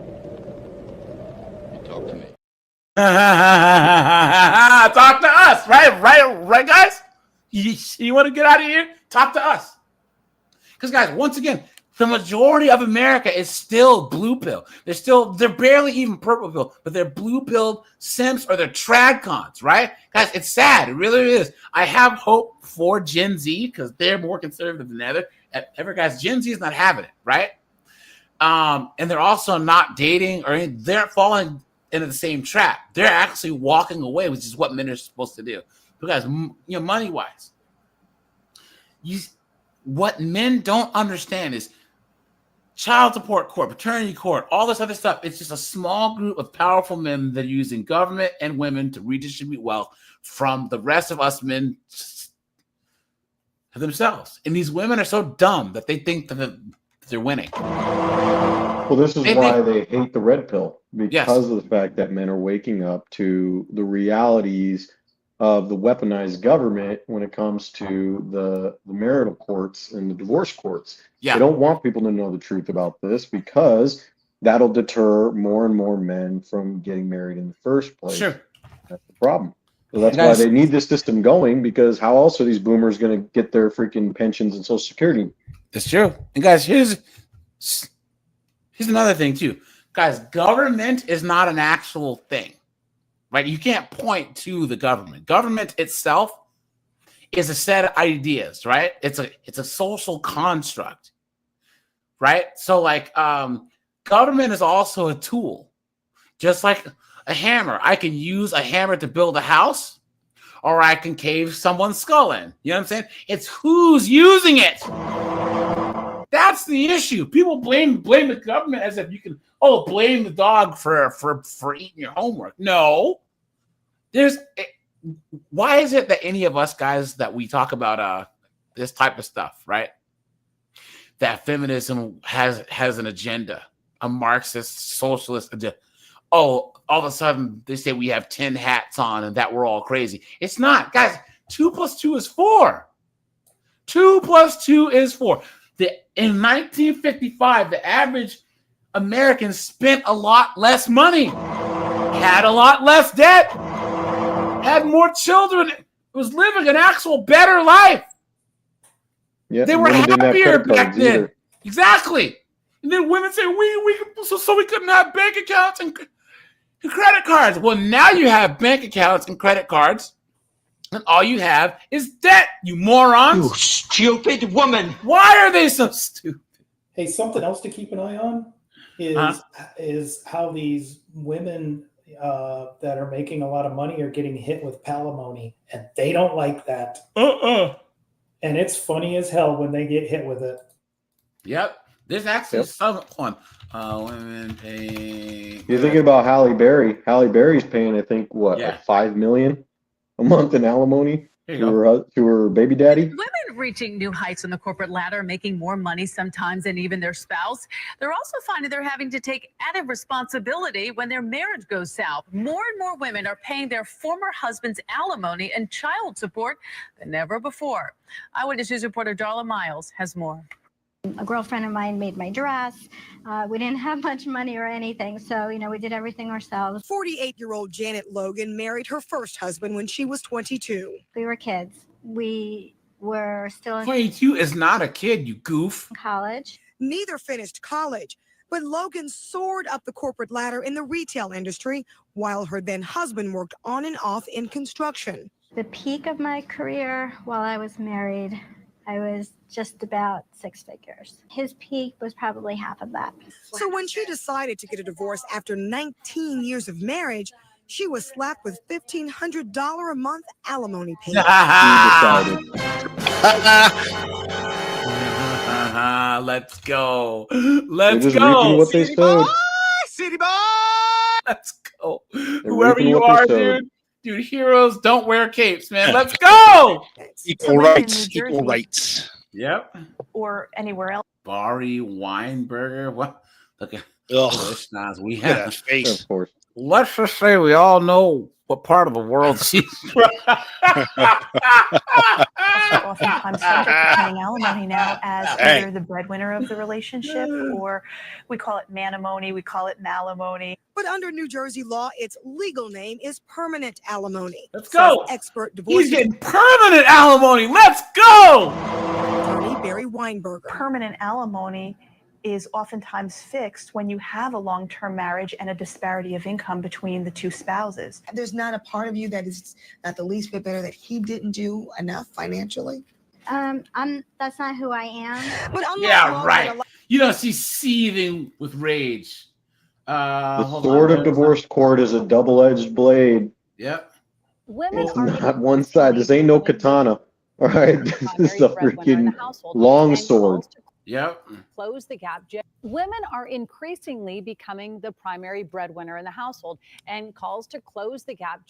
[SPEAKER 17] You talk to me.
[SPEAKER 1] Talk to us, right, guys? You want to get out of here? Talk to us. Because, guys, once again, the majority of America is still blue pill. They're barely even purple pill, but they're blue pill simps or they're tradcons, right? Guys, it's sad. It really is. I have hope for Gen Z because they're more conservative than ever. Guys, Gen Z is not having it, right? And they're also not dating or they're falling into the same trap. They're actually walking away, which is what men are supposed to do. Because, money-wise, what men don't understand is child support court, paternity court, all this other stuff. It's just a small group of powerful men that are using government and women to redistribute wealth from the rest of us men to themselves. And these women are so dumb that they think that they're winning.
[SPEAKER 15] Well, this is why they hate the red pill, because of the fact that men are waking up to the realities of the weaponized government when it comes to the marital courts and the divorce courts.
[SPEAKER 1] Yeah.
[SPEAKER 15] They don't want people to know the truth about this because that'll deter more and more men from getting married in the first place.
[SPEAKER 1] Sure.
[SPEAKER 15] That's the problem. So that's why they need this system going, because how else are these boomers going to get their freaking pensions and Social Security?
[SPEAKER 1] That's true. And guys, here's another thing too. Guys, government is not an actual thing, right? You can't point to the government. Government itself is a set of ideas, right? It's a social construct, right? So like government is also a tool, just like a hammer. I can use a hammer to build a house, or I can cave someone's skull in. You know what I'm saying? It's who's using it. That's the issue. People blame the government as if you can blame the dog for eating your homework. No. Why is it that any of us guys that we talk about this type of stuff, right? That feminism has an agenda, a Marxist socialist agenda. All of a sudden they say we have 10 hats on and that we're all crazy. It's not, guys. 2 + 2 is 4. 2 + 2 is 4. In 1955, the average American spent a lot less money, had a lot less debt, had more children, was living an actual better life.
[SPEAKER 15] Yeah,
[SPEAKER 1] they were happier back then.
[SPEAKER 15] Either.
[SPEAKER 1] Exactly. And then women say so we couldn't have bank accounts and credit cards. Well, now you have bank accounts and credit cards. And all you have is debt, you morons.
[SPEAKER 11] You stupid woman.
[SPEAKER 1] Why are they so stupid?
[SPEAKER 9] Hey, something else to keep an eye on is how these women that are making a lot of money are getting hit with palimony, and they don't like that. And it's funny as hell when they get hit with it.
[SPEAKER 1] Yep. There's actually some one. Women paying.
[SPEAKER 15] You're thinking about Halle Berry. Halle Berry's paying, I think, what, like $5 million a month in alimony to her baby daddy.
[SPEAKER 18] Women reaching new heights on the corporate ladder, making more money sometimes than even their spouse. They're also finding they're having to take added responsibility when their marriage goes south. More and more women are paying their former husband's alimony and child support than ever before. Eyewitness News reporter Darla Miles has more.
[SPEAKER 19] A girlfriend of mine made my dress. We didn't have much money or anything, so, we did everything ourselves.
[SPEAKER 20] 48-year-old Janet Logan married her first husband when she was 22.
[SPEAKER 19] We were kids. We were still in
[SPEAKER 1] 22 is not a kid, you goof.
[SPEAKER 19] college.
[SPEAKER 20] Neither finished college, but Logan soared up the corporate ladder in the retail industry while her then husband worked on and off in construction.
[SPEAKER 19] The peak of my career while I was married, I was just about 6 figures. His peak was probably half of that.
[SPEAKER 20] So when she decided to get a divorce after 19 years of marriage, she was slapped with $1,500 a month alimony payment.
[SPEAKER 1] Let's go. Let's
[SPEAKER 15] just
[SPEAKER 1] go.
[SPEAKER 15] reaping what they sowed.
[SPEAKER 20] City boy!
[SPEAKER 1] Let's go.
[SPEAKER 15] They're
[SPEAKER 1] Whoever
[SPEAKER 15] reaping
[SPEAKER 1] you
[SPEAKER 15] what
[SPEAKER 1] are,
[SPEAKER 15] they sowed.
[SPEAKER 1] dude, heroes don't wear capes, man. Let's go.
[SPEAKER 4] Equal rights. Equal rights.
[SPEAKER 1] Yep.
[SPEAKER 18] Or anywhere else.
[SPEAKER 1] Barry Weinberger. What? Look at we
[SPEAKER 4] Look at
[SPEAKER 1] have.
[SPEAKER 4] that face.
[SPEAKER 15] Of course.
[SPEAKER 1] Let's just say we all know what part of the world she's from.
[SPEAKER 21] I'm subject to paying alimony now as either the breadwinner of the relationship, or we call it manimony, we call it malimony.
[SPEAKER 20] But under New Jersey law, its legal name is permanent alimony.
[SPEAKER 1] Let's go.
[SPEAKER 20] Expert divorce.
[SPEAKER 1] He's getting permanent alimony. Let's go.
[SPEAKER 20] Attorney Barry Weinberger.
[SPEAKER 21] Permanent alimony is oftentimes fixed when you have a long-term marriage and a disparity of income between the two spouses.
[SPEAKER 20] There's not a part of you that is not the least bit better that he didn't do enough financially.
[SPEAKER 19] That's not who I am.
[SPEAKER 20] But
[SPEAKER 1] yeah, right. You know, she's seething with rage.
[SPEAKER 15] The sword of divorce court is a double-edged blade.
[SPEAKER 1] Yep.
[SPEAKER 22] Women
[SPEAKER 15] it's not one side. This ain't no katana. All right, this is a freaking long sword.
[SPEAKER 1] Yep.
[SPEAKER 22] Close the gap. Women are increasingly becoming the primary breadwinner in the household, and calls to close the gap,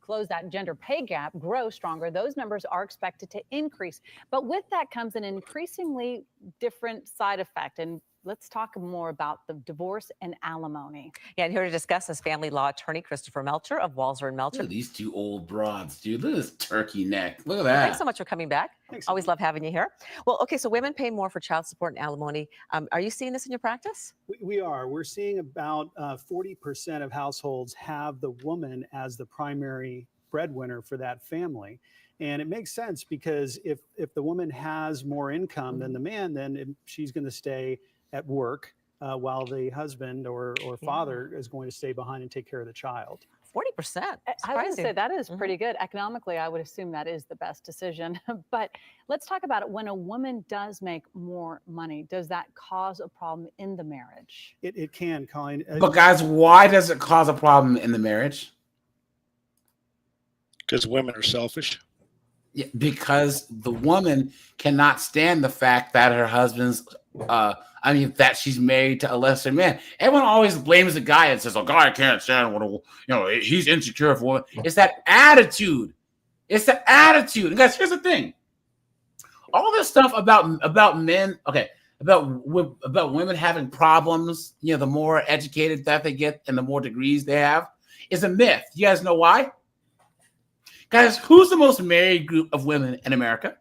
[SPEAKER 22] close that gender pay gap, grow stronger. Those numbers are expected to increase. But with that comes an increasingly different side effect. And let's talk more about the divorce and alimony.
[SPEAKER 23] Yeah, and here to discuss is family law attorney Christopher Melcher of Walser and Melcher.
[SPEAKER 1] Look at these two old broads, dude. Look at this turkey neck. Look at that.
[SPEAKER 23] Thanks so much for coming back. Thanks. Always love having you here. Well, okay, so women pay more for child support and alimony. Are you seeing this in your practice?
[SPEAKER 24] We are. We're seeing about 40% of households have the woman as the primary breadwinner for that family. And it makes sense because if the woman has more income than the man, then she's going to stay at work while the husband or father is going to stay behind and take care of the child.
[SPEAKER 23] 40%.
[SPEAKER 22] I would say that is pretty good. Economically, I would assume that is the best decision. But let's talk about it. When a woman does make more money, does that cause a problem in the marriage?
[SPEAKER 24] It can, Colleen.
[SPEAKER 1] But guys, why does it cause a problem in the marriage?
[SPEAKER 4] Because women are selfish.
[SPEAKER 1] Yeah, because the woman cannot stand the fact that her husband's that she's married to a lesser man. Everyone always blames the guy and says, "Oh, guy can't stand what he's insecure for women." It's that attitude. It's the attitude. And guys, here's the thing. All this stuff about men, about women having problems, the more educated that they get and the more degrees they have, is a myth. You guys know why? Guys, who's the most married group of women in America?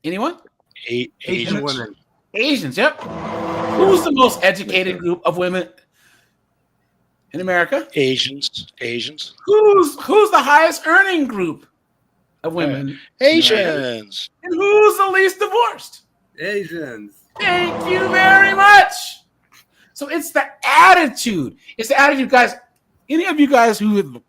[SPEAKER 1] Anyone?
[SPEAKER 4] Asian women.
[SPEAKER 1] Asians, yep. Who's the most educated group of women in America?
[SPEAKER 4] Asians.
[SPEAKER 1] Who's the highest earning group of women?
[SPEAKER 4] Asians.
[SPEAKER 1] And who's the least divorced?
[SPEAKER 11] Asians.
[SPEAKER 1] Thank you very much. So it's the attitude. It's the attitude, guys. Any of you guys that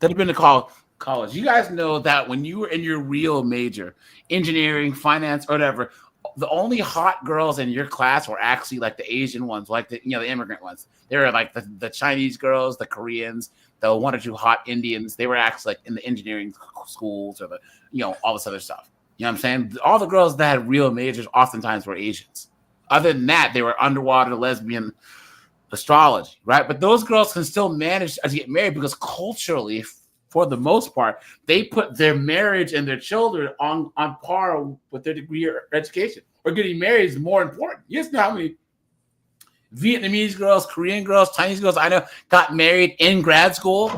[SPEAKER 1] have been to college, you guys know that when you were in your real major, engineering, finance, or whatever, the only hot girls in your class were actually like the Asian ones, like the immigrant ones. They were like the Chinese girls, the Koreans, the one or two hot Indians. They were actually like in the engineering schools or all this other stuff. You know what I'm saying? All the girls that had real majors oftentimes were Asians. Other than that, they were underwater lesbian astrology, right? But those girls can still manage to get married because culturally, for the most part, they put their marriage and their children on par with their degree or education. Or getting married is more important. You guys know how many Vietnamese girls, Korean girls, Chinese girls I know got married in grad school,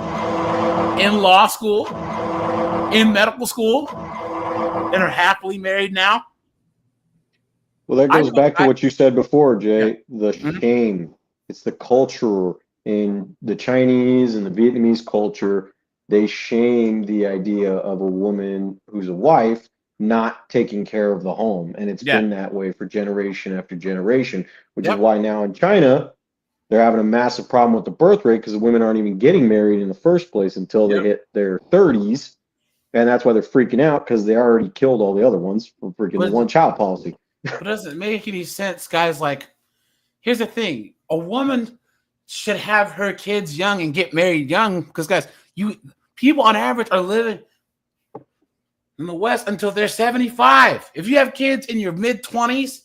[SPEAKER 1] in law school, in medical school, and are happily married now?
[SPEAKER 15] Well, that goes back to what you said before, Jay. The shame. It's the culture in the Chinese and the Vietnamese culture. They shame the idea of a woman who's a wife not taking care of the home. And it's been that way for generation after generation, which is why now in China, they're having a massive problem with the birth rate because the women aren't even getting married in the first place until they hit their 30s. And that's why they're freaking out because they already killed all the other ones for freaking the one-child policy.
[SPEAKER 1] But does it make any sense, guys? Like, here's the thing. A woman should have her kids young and get married young because, guys, people on average are living in the West until they're 75. If you have kids in your mid-20s,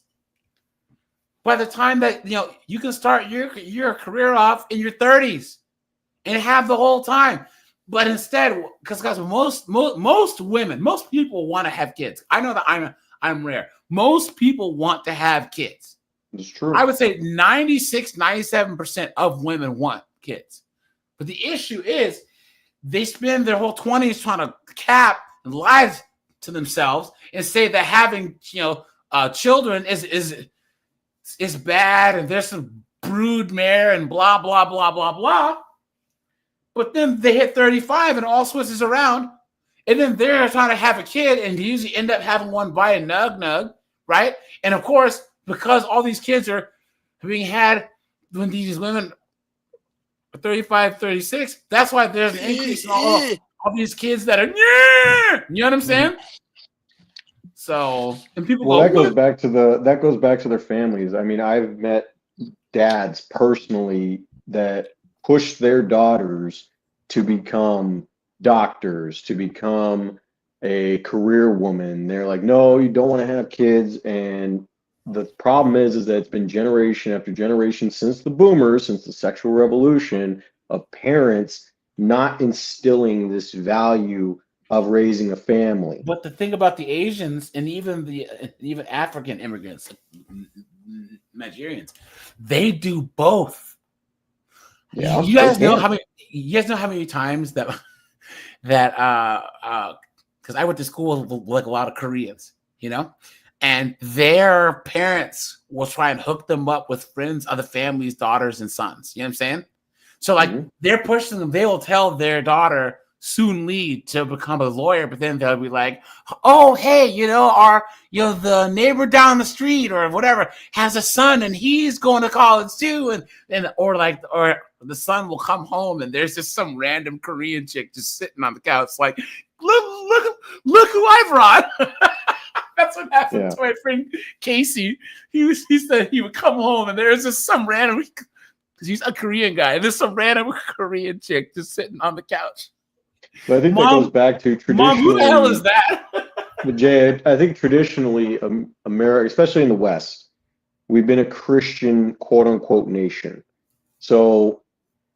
[SPEAKER 1] by the time that you can start your career off in your 30s and have the whole time. But instead, because guys, most women, most people want to have kids. I know that I'm rare. Most people want to have kids.
[SPEAKER 15] It's true.
[SPEAKER 1] I would say 96, 97% of women want kids. But the issue is they spend their whole 20s trying to cap and lie to themselves and say that having children is bad and there's some brood mare and blah blah blah blah blah. But then they hit 35 and all switches around, and then they're trying to have a kid and usually end up having one by a nug, right? And of course, because all these kids are being had when these women are 35, 36, that's why there's an increase in all these kids that are, you know what I'm saying? So, and people
[SPEAKER 15] that goes back to their families. I mean, I've met dads personally that push their daughters to become doctors, to become a career woman. They're like, no, you don't want to have kids. And the problem is that it's been generation after generation since the boomers, since the sexual revolution, of parents not instilling this value of raising a family.
[SPEAKER 1] But the thing about the Asians and even African immigrants, Nigerians, they do both.
[SPEAKER 15] Yeah,
[SPEAKER 1] you guys know how many times that because I went to school with like a lot of Koreans, and their parents will try and hook them up with friends of the family's daughters and sons. You know what I'm saying? So like they're pushing them. They will tell their daughter Soon Lee to become a lawyer, but then they'll be like, oh, hey, the neighbor down the street or whatever has a son and he's going to college too. Or the son will come home and there's just some random Korean chick just sitting on the couch like, look who I brought. That's what happened to my friend Casey. He said he would come home and there's just some random, because he's a Korean guy, and there's some random Korean chick just sitting on the couch.
[SPEAKER 15] But I think that goes back to traditionally.
[SPEAKER 1] Mom, who the hell is that?
[SPEAKER 15] But Jay, I think traditionally, America, especially in the West, we've been a Christian quote unquote nation. So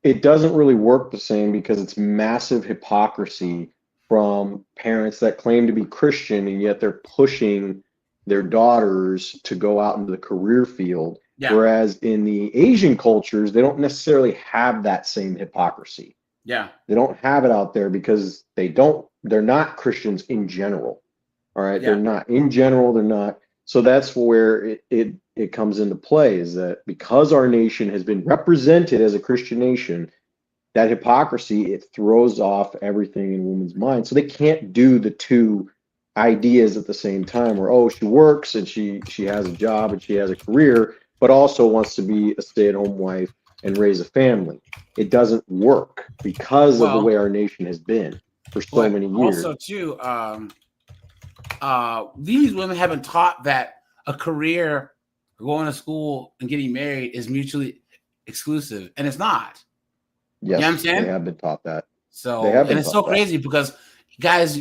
[SPEAKER 15] it doesn't really work the same because it's massive hypocrisy from parents that claim to be Christian and yet they're pushing their daughters to go out into the career field. Yeah. Whereas in the Asian cultures, they don't necessarily have that same hypocrisy.
[SPEAKER 1] Yeah.
[SPEAKER 15] They don't have it out there because they're not Christians in general. All right. Yeah. They're not in general. They're not. So that's where it comes into play, is that because our nation has been represented as a Christian nation, that hypocrisy, it throws off everything in women's minds. So they can't do the two ideas at the same time where, oh, she works and she has a job and she has a career, but also wants to be a stay-at-home wife and raise a family. It doesn't work because of the way our nation has been for so many years.
[SPEAKER 1] Also, too, these women have been taught that a career, going to school, and getting married is mutually exclusive, and it's not.
[SPEAKER 15] Yes,
[SPEAKER 1] you know what I'm saying?
[SPEAKER 15] They have been taught that.
[SPEAKER 1] So, and it's so crazy because, guys,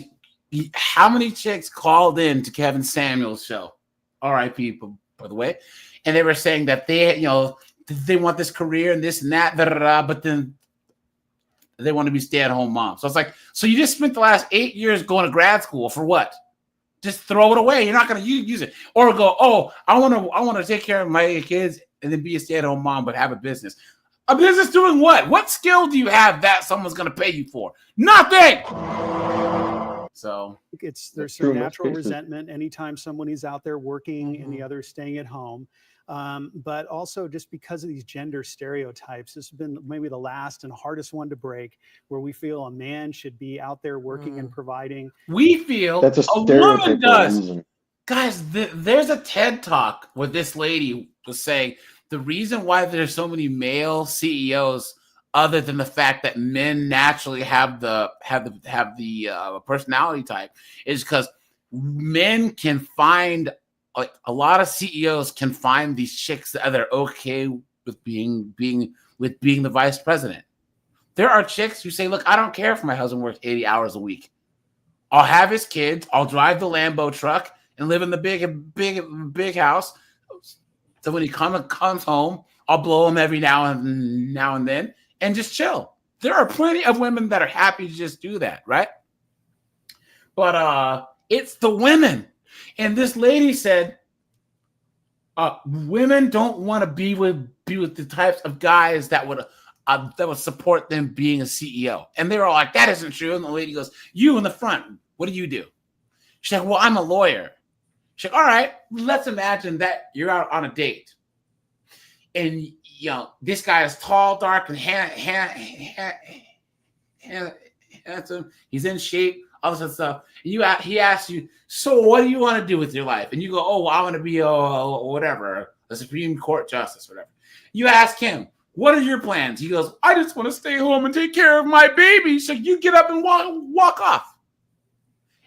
[SPEAKER 1] how many chicks called in to Kevin Samuel's show? R.I.P. by the way, and they were saying that they want this career and this and that, but then they want to be stay-at-home moms. So it's like, so you just spent the last 8 years going to grad school for what? Just throw it away. You're not going to use it, or go, oh, I want to take care of my kids and then be a stay-at-home mom, but have a business. A business doing what? What skill do you have that someone's going to pay you for? Nothing. So
[SPEAKER 24] there's some natural resentment anytime someone is out there working and the other staying at home. But also just because of these gender stereotypes, this has been maybe the last and hardest one to break, where we feel a man should be out there working and providing.
[SPEAKER 1] We feel
[SPEAKER 15] that's
[SPEAKER 1] a woman does. Guys, there's a TED Talk where this lady was saying the reason why there's so many male CEOs, other than the fact that men naturally have the personality type, is because men can find, like, a lot of CEOs can find these chicks that are okay with being the vice president. There are chicks who say, look, I don't care if my husband works 80 hours a week. I'll have his kids. I'll drive the Lambo truck and live in the big house. So when he comes home, I'll blow him every now and then and just chill. There are plenty of women that are happy to just do that, right? But it's the women. And this lady said, women don't want to be with the types of guys that would that would support them being a CEO. And they were all like, that isn't true. And the lady goes, you in the front, what do you do? She's like, well, I'm a lawyer. She's like, all right, let's imagine that you're out on a date. And, you know, this guy is tall, dark, and handsome. He's in shape, all this stuff. And he asks you, so what do you want to do with your life? And you go, oh, well, I want to be a Supreme Court justice, whatever. You ask him, what are your plans? He goes, I just want to stay home and take care of my baby. So you get up and walk off.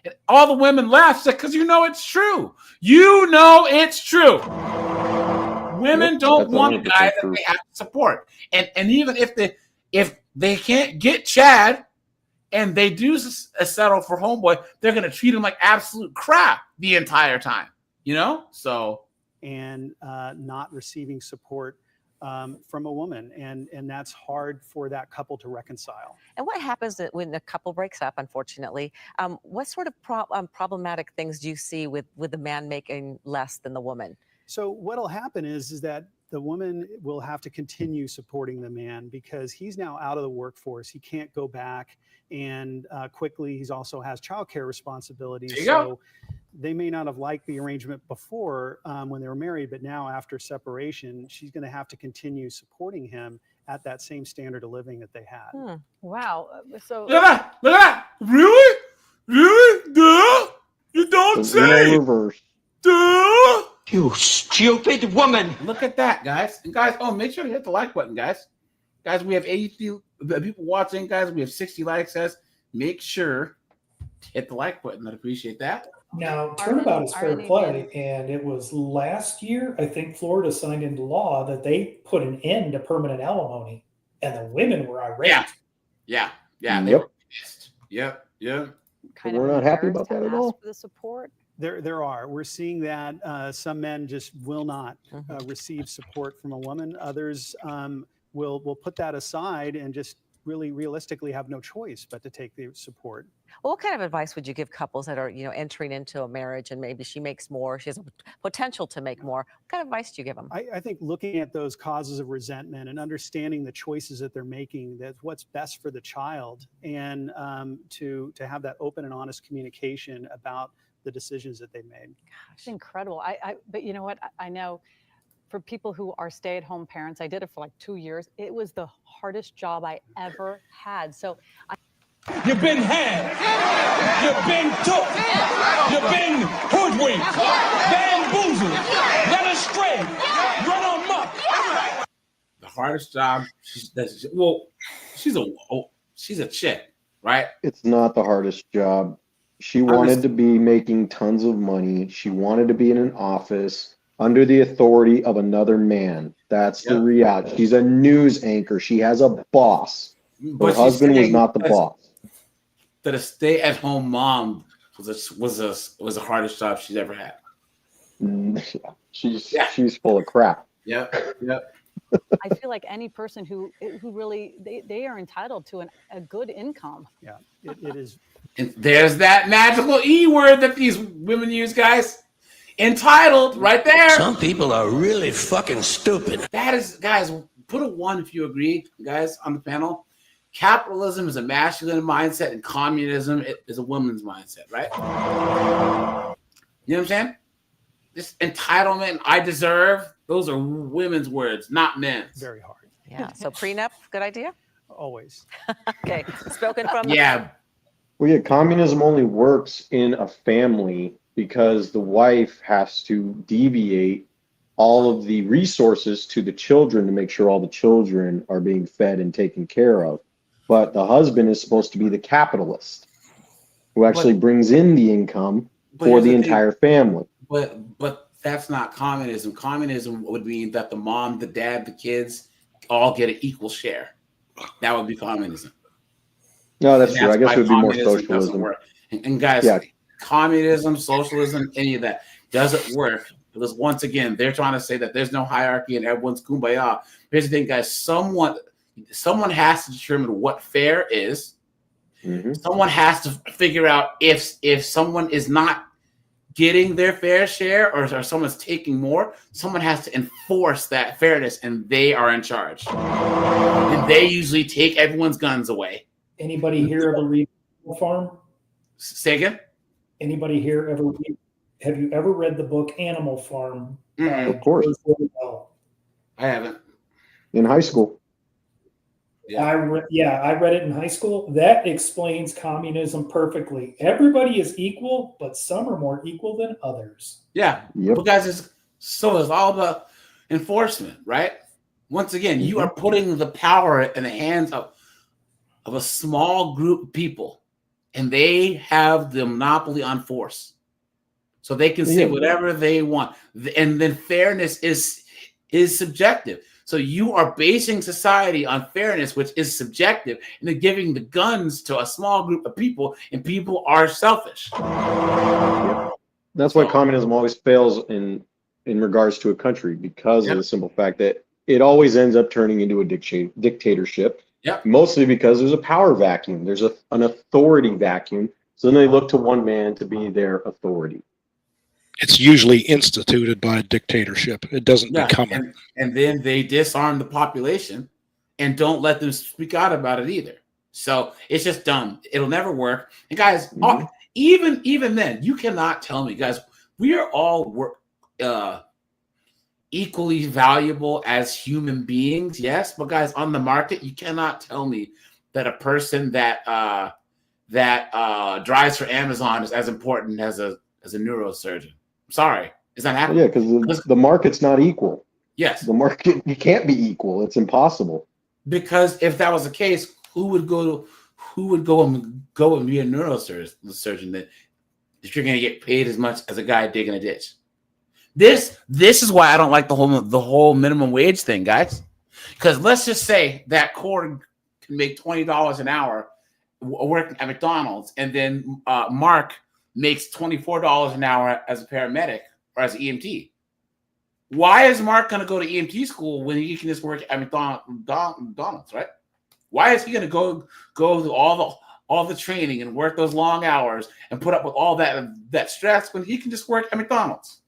[SPEAKER 1] And all the women laugh because you know it's true. You know it's true. Women don't want a guy that they have to support. And even if they can't get Chad and they do settle for homeboy, they're going to treat him like absolute crap the entire time. You know? So.
[SPEAKER 24] And not receiving support from a woman, and that's hard for that couple to reconcile.
[SPEAKER 23] And what happens when the couple breaks up, unfortunately? What sort of problematic things do you see with the man making less than the woman?
[SPEAKER 24] So what'll happen is that the woman will have to continue supporting the man because he's now out of the workforce. He can't go back, and quickly he also has childcare responsibilities. So they may not have liked the arrangement before when they were married, but now after separation, she's going to have to continue supporting him at that same standard of living that they had.
[SPEAKER 22] Wow. So
[SPEAKER 1] look at that. Really? Duh? You don't say.
[SPEAKER 15] Reverse.
[SPEAKER 1] Duh?
[SPEAKER 3] You stupid woman.
[SPEAKER 1] Look at that, guys. And guys, make sure to hit the like button, guys. Guys, we have 80 people watching, guys. We have 60 likes, guys. Make sure to hit the like button. I'd appreciate that.
[SPEAKER 9] Now, turnabout is fair play, and it was last year, I think Florida signed into law that they put an end to permanent alimony, and the women were irate.
[SPEAKER 1] Yeah.
[SPEAKER 15] Yep.
[SPEAKER 1] They were pissed. Yep.
[SPEAKER 15] We're not happy about that at all.
[SPEAKER 22] For the support.
[SPEAKER 24] There are. We're seeing that some men just will not receive support from a woman. Others will put that aside and just really realistically have no choice but to take the support.
[SPEAKER 23] Well, what kind of advice would you give couples that are, entering into a marriage and maybe she makes more, she has a potential to make more? What kind of advice do you give them?
[SPEAKER 24] I think looking at those causes of resentment and understanding the choices that they're making, that's what's best for the child, and to have that open and honest communication about the decisions that they made.
[SPEAKER 22] It's incredible. But you know what? I know for people who are stay-at-home parents, I did it for like 2 years. It was the hardest job I ever had. So
[SPEAKER 5] You've been had. You've been took. You've been hoodwinked, bamboozled, led astray, run amok.
[SPEAKER 1] The hardest job. She's a chick, right?
[SPEAKER 15] It's not the hardest job. She wanted to be making tons of money. She wanted to be in an office under the authority of another man. That's the reality. She's a news anchor. She has a boss. Her husband was not the boss.
[SPEAKER 1] That a stay-at-home mom was the hardest job she's ever had.
[SPEAKER 15] She's full of crap.
[SPEAKER 1] Yep.
[SPEAKER 22] I feel like any person who really they are entitled to a good income.
[SPEAKER 24] Yeah, it is.
[SPEAKER 1] And there's that magical E word that these women use, guys. Entitled, right there.
[SPEAKER 14] Some people are really fucking stupid.
[SPEAKER 1] That is, guys, put a 1 if you agree, guys, on the panel. Capitalism is a masculine mindset, and communism is a woman's mindset, right? You know what I'm saying? This entitlement, and I deserve, those are women's words, not men's.
[SPEAKER 24] Very hard.
[SPEAKER 23] Yeah. So prenup, good idea?
[SPEAKER 24] Always.
[SPEAKER 23] Okay. Spoken from
[SPEAKER 15] Well, yeah, communism only works in a family because the wife has to deviate all of the resources to the children to make sure all the children are being fed and taken care of. But the husband is supposed to be the capitalist who actually brings in the income for the entire family.
[SPEAKER 1] But that's not communism. Communism would mean that the mom, the dad, the kids all get an equal share. That would be communism.
[SPEAKER 15] No, that's true. I guess it would be more socialism.
[SPEAKER 1] And guys, communism, socialism, any of that doesn't work. Because once again, they're trying to say that there's no hierarchy and everyone's kumbaya. Here's the thing, guys. Someone has to determine what fair is. Someone has to figure out if someone is not getting their fair share or someone's taking more, someone has to enforce that fairness, and they are in charge. And they usually take everyone's guns away.
[SPEAKER 9] Anybody here ever read Animal Farm?
[SPEAKER 1] Say again?
[SPEAKER 9] Anybody here ever read? Have you ever read the book Animal Farm?
[SPEAKER 15] Of course.
[SPEAKER 1] I haven't.
[SPEAKER 15] In high school.
[SPEAKER 9] I read it in high school. That explains communism perfectly. Everybody is equal, but some are more equal than others.
[SPEAKER 1] Yeah, because it's all about enforcement, right? Once again, you are putting the power in the hands of a small group of people, and they have the monopoly on force, so they can say whatever they want. And then fairness is subjective. So you are basing society on fairness, which is subjective, and then giving the guns to a small group of people, and people are selfish.
[SPEAKER 15] That's why communism always fails in regards to a country, because of the simple fact that it always ends up turning into a dictatorship.
[SPEAKER 1] Yep.
[SPEAKER 15] Mostly because there's a power vacuum. There's an authority vacuum. So then they look to one man to be their authority.
[SPEAKER 4] It's usually instituted by a dictatorship. It doesn't become it.
[SPEAKER 1] And then they disarm the population and don't let them speak out about it either. So it's just dumb. It'll never work. And guys, even then, you cannot tell me, guys, we are all equally valuable as human beings. Yes, but guys, on the market, you cannot tell me that a person that drives for Amazon is as important as a neurosurgeon. Sorry, is that happening?
[SPEAKER 15] Yeah, because the market's not equal.
[SPEAKER 1] Yes,
[SPEAKER 15] the market, you can't be equal. It's impossible.
[SPEAKER 1] Because if that was the case, who would go and be a neurosurgeon that if you're going to get paid as much as a guy digging a ditch? This is why I don't like the whole minimum wage thing, guys. Because let's just say that Cord can make $20 an hour working at McDonald's, and then Mark makes $24 an hour as a paramedic or as an EMT. Why is Mark going to go to EMT school when he can just work at McDonald's, right? Why is he going to go to all the training and work those long hours and put up with all that stress when he can just work at McDonald's?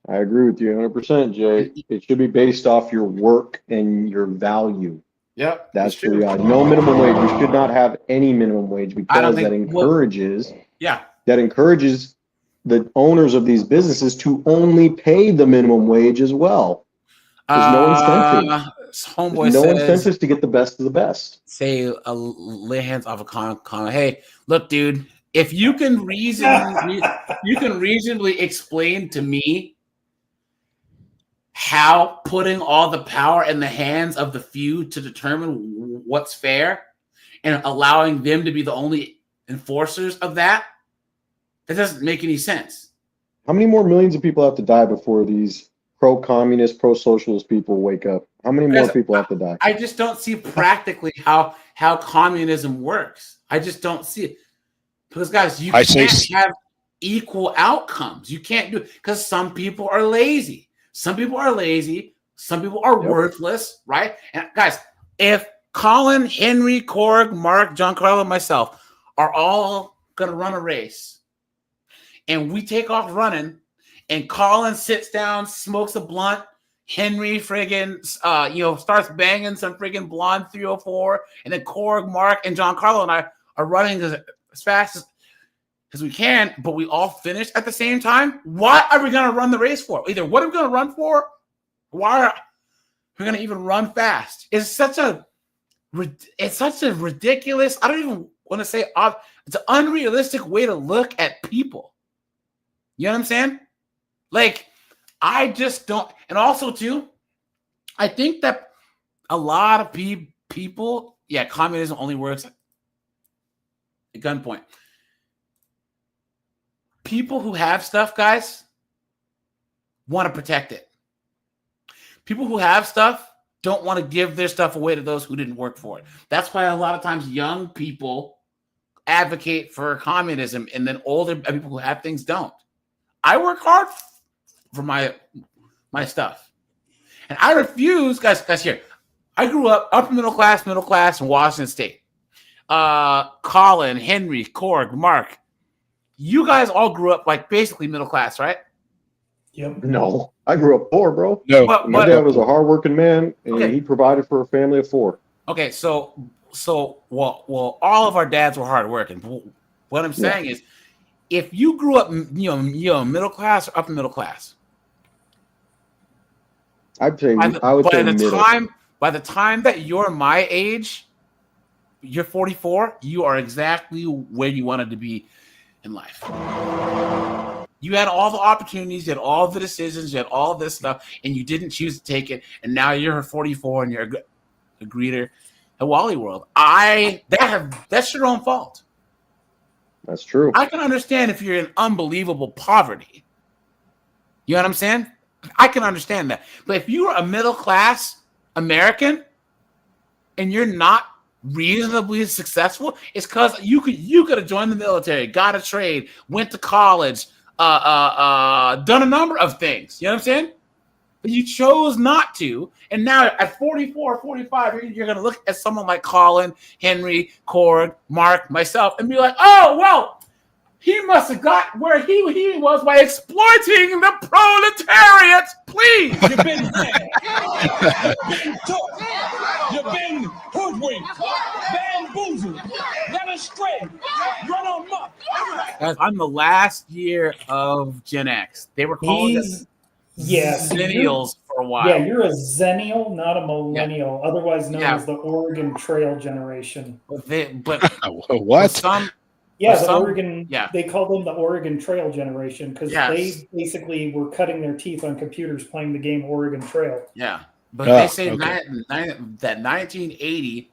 [SPEAKER 15] I agree with you 100%, Jay. It should be based off your work and your value.
[SPEAKER 1] Yep,
[SPEAKER 15] that's the reality. No minimum wage. We should not have any minimum wage because that encourages. That encourages the owners of these businesses to only pay the minimum wage as well. There's no incentive.
[SPEAKER 1] Homeboy
[SPEAKER 15] There's no
[SPEAKER 1] says,
[SPEAKER 15] incentives to get the best of the best.
[SPEAKER 1] Say, lay hands off a comment. Hey, look, dude, if you can reasonably explain to me how putting all the power in the hands of the few to determine what's fair and allowing them to be the only enforcers of that doesn't make any sense.
[SPEAKER 15] How many more millions of people have to die before these pro-communist, pro-socialist people wake up? How many more people have to die?
[SPEAKER 1] I just don't see practically how communism works. I just don't see it. Because, guys, you can't have equal outcomes. You can't do it because some people are lazy. Some people are lazy. Some people are worthless, right? And guys, if Colin, Henry, Korg, Mark, John Carlo, and myself are all going to run a race, and we take off running, and Colin sits down, smokes a blunt, Henry friggin' starts banging some friggin' blonde 304, and then Korg, Mark, and John Carlo and I are running as fast as we can, but we all finish at the same time. Why are we going to run the race for? Either what are we going to run for? Why are we going to even run fast? It's such a ridiculous, I don't even want to say, it's an unrealistic way to look at people. You know what I'm saying? Like, I just don't. And also, too, I think that a lot of people, communism only works at gunpoint. People who have stuff, guys, want to protect it. People who have stuff don't want to give their stuff away to those who didn't work for it. That's why a lot of times young people advocate for communism, and then older people who have things don't. I work hard for my stuff. And I refuse, guys, here. I grew up upper middle class in Washington State. Colin, Henry, Korg, Mark, you guys all grew up like basically middle class, right?
[SPEAKER 9] Yep.
[SPEAKER 15] No, I grew up poor, bro.
[SPEAKER 4] No,
[SPEAKER 15] my dad was a hardworking man, and
[SPEAKER 1] Okay.
[SPEAKER 15] he provided for a family of 4.
[SPEAKER 1] Okay, so well, all of our dads were hardworking. What I'm saying is, if you grew up, middle class or upper middle class,
[SPEAKER 15] I'd say I would say middle.
[SPEAKER 1] By the time that you're my age, you're 44, you are exactly where you wanted to be in life. You had all the opportunities, you had all the decisions, you had all this stuff, and you didn't choose to take it. And now you're 44 and you're a greeter at Wally World. That's your own fault.
[SPEAKER 15] That's true.
[SPEAKER 1] I can understand if you're in unbelievable poverty. You know what I'm saying? I can understand that. But if you're a middle class American and you're not reasonably successful, it's because you could have joined the military, got a trade, went to college, done a number of things. You know what I'm saying? But you chose not to. And now at 44, 45, you're going to look at someone like Colin, Henry, Cord, Mark, myself, and be like, oh, well, he must have got where he was by exploiting the proletariat. Please.
[SPEAKER 5] You've been took. You've been hoodwinked, bamboozled, led astray, run amok.
[SPEAKER 1] Guys, I'm the last year of Gen X. They were calling us Zennials for a while.
[SPEAKER 9] Yeah, you're a Zennial, not a millennial, otherwise known as the Oregon Trail generation.
[SPEAKER 1] But
[SPEAKER 4] what?
[SPEAKER 9] Oregon. Yeah, they called them the Oregon Trail generation because they basically were cutting their teeth on computers playing the game Oregon Trail.
[SPEAKER 1] Yeah, but they say that 1980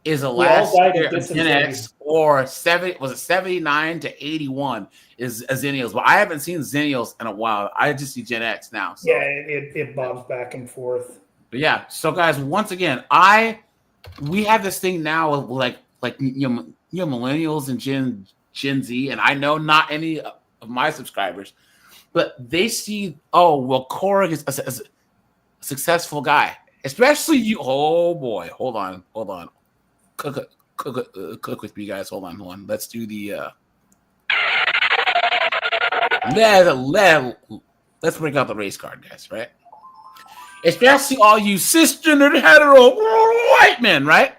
[SPEAKER 1] is the last year of Gen X, or 79 to 81 is Zennials. But I haven't seen Zennials in a while. I just see Gen X now. So.
[SPEAKER 9] Yeah, it bobs back and forth.
[SPEAKER 1] But yeah, so guys, once again, we have this thing now of like millennials and Gen Z, and I know not any of my subscribers, but they see, Korg is a successful guy, especially you. Oh boy, hold on. Cook with me, guys. Hold on. Let's do the let's break out the race card, guys. Right? Especially all you cisgendered hetero white men, right?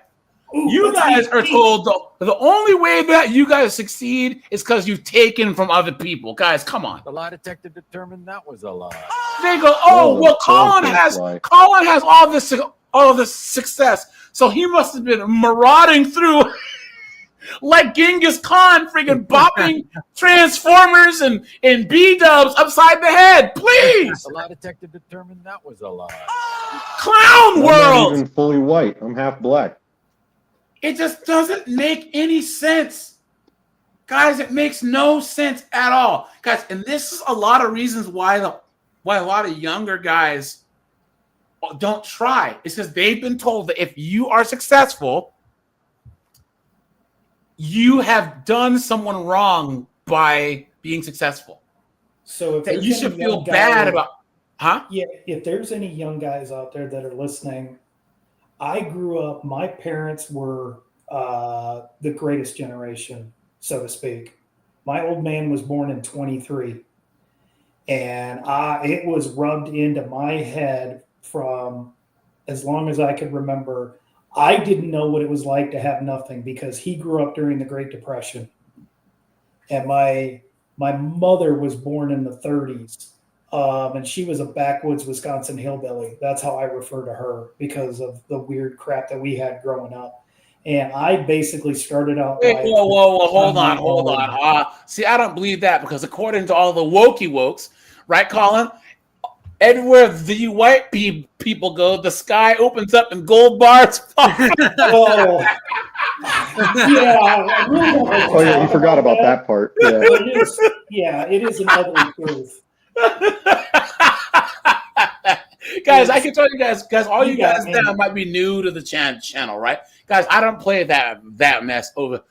[SPEAKER 1] You guys are told the only way that you guys succeed is because you've taken from other people. Guys, come on.
[SPEAKER 6] The lie detector determined that was a lie.
[SPEAKER 1] They go, Colin has all this success, so he must have been marauding through like Genghis Khan, freaking bopping Transformers and B-dubs upside the head. Please.
[SPEAKER 6] The lie detector determined that was a lie.
[SPEAKER 1] Clown world.
[SPEAKER 15] I'm not even fully white. I'm half black.
[SPEAKER 1] It just doesn't make any sense. Guys, it makes no sense at all. Guys, and this is a lot of reasons why a lot of younger guys don't try. It's because they've been told that if you are successful, you have done someone wrong by being successful.
[SPEAKER 9] So if
[SPEAKER 1] you should feel bad about,
[SPEAKER 9] Yeah, if there's any young guys out there that are listening, I grew up, my parents were the greatest generation, so to speak. My old man was born in 23. And it was rubbed into my head from as long as I could remember. I didn't know what it was like to have nothing because he grew up during the Great Depression. And my mother was born in the 30s. And she was a backwoods Wisconsin hillbilly. That's how I refer to her because of the weird crap that we had growing up. And I basically started out.
[SPEAKER 1] Whoa, hold on. See, I don't believe that because according to all the wokes, right, Colin? Everywhere the white people go, the sky opens up and gold bars fall.
[SPEAKER 9] Oh,
[SPEAKER 15] yeah, you forgot about that part. Yeah.
[SPEAKER 9] It is an ugly truth.
[SPEAKER 1] Guys, I can tell you guys, all you guys now might be new to the channel, right? Guys, I don't play that mess over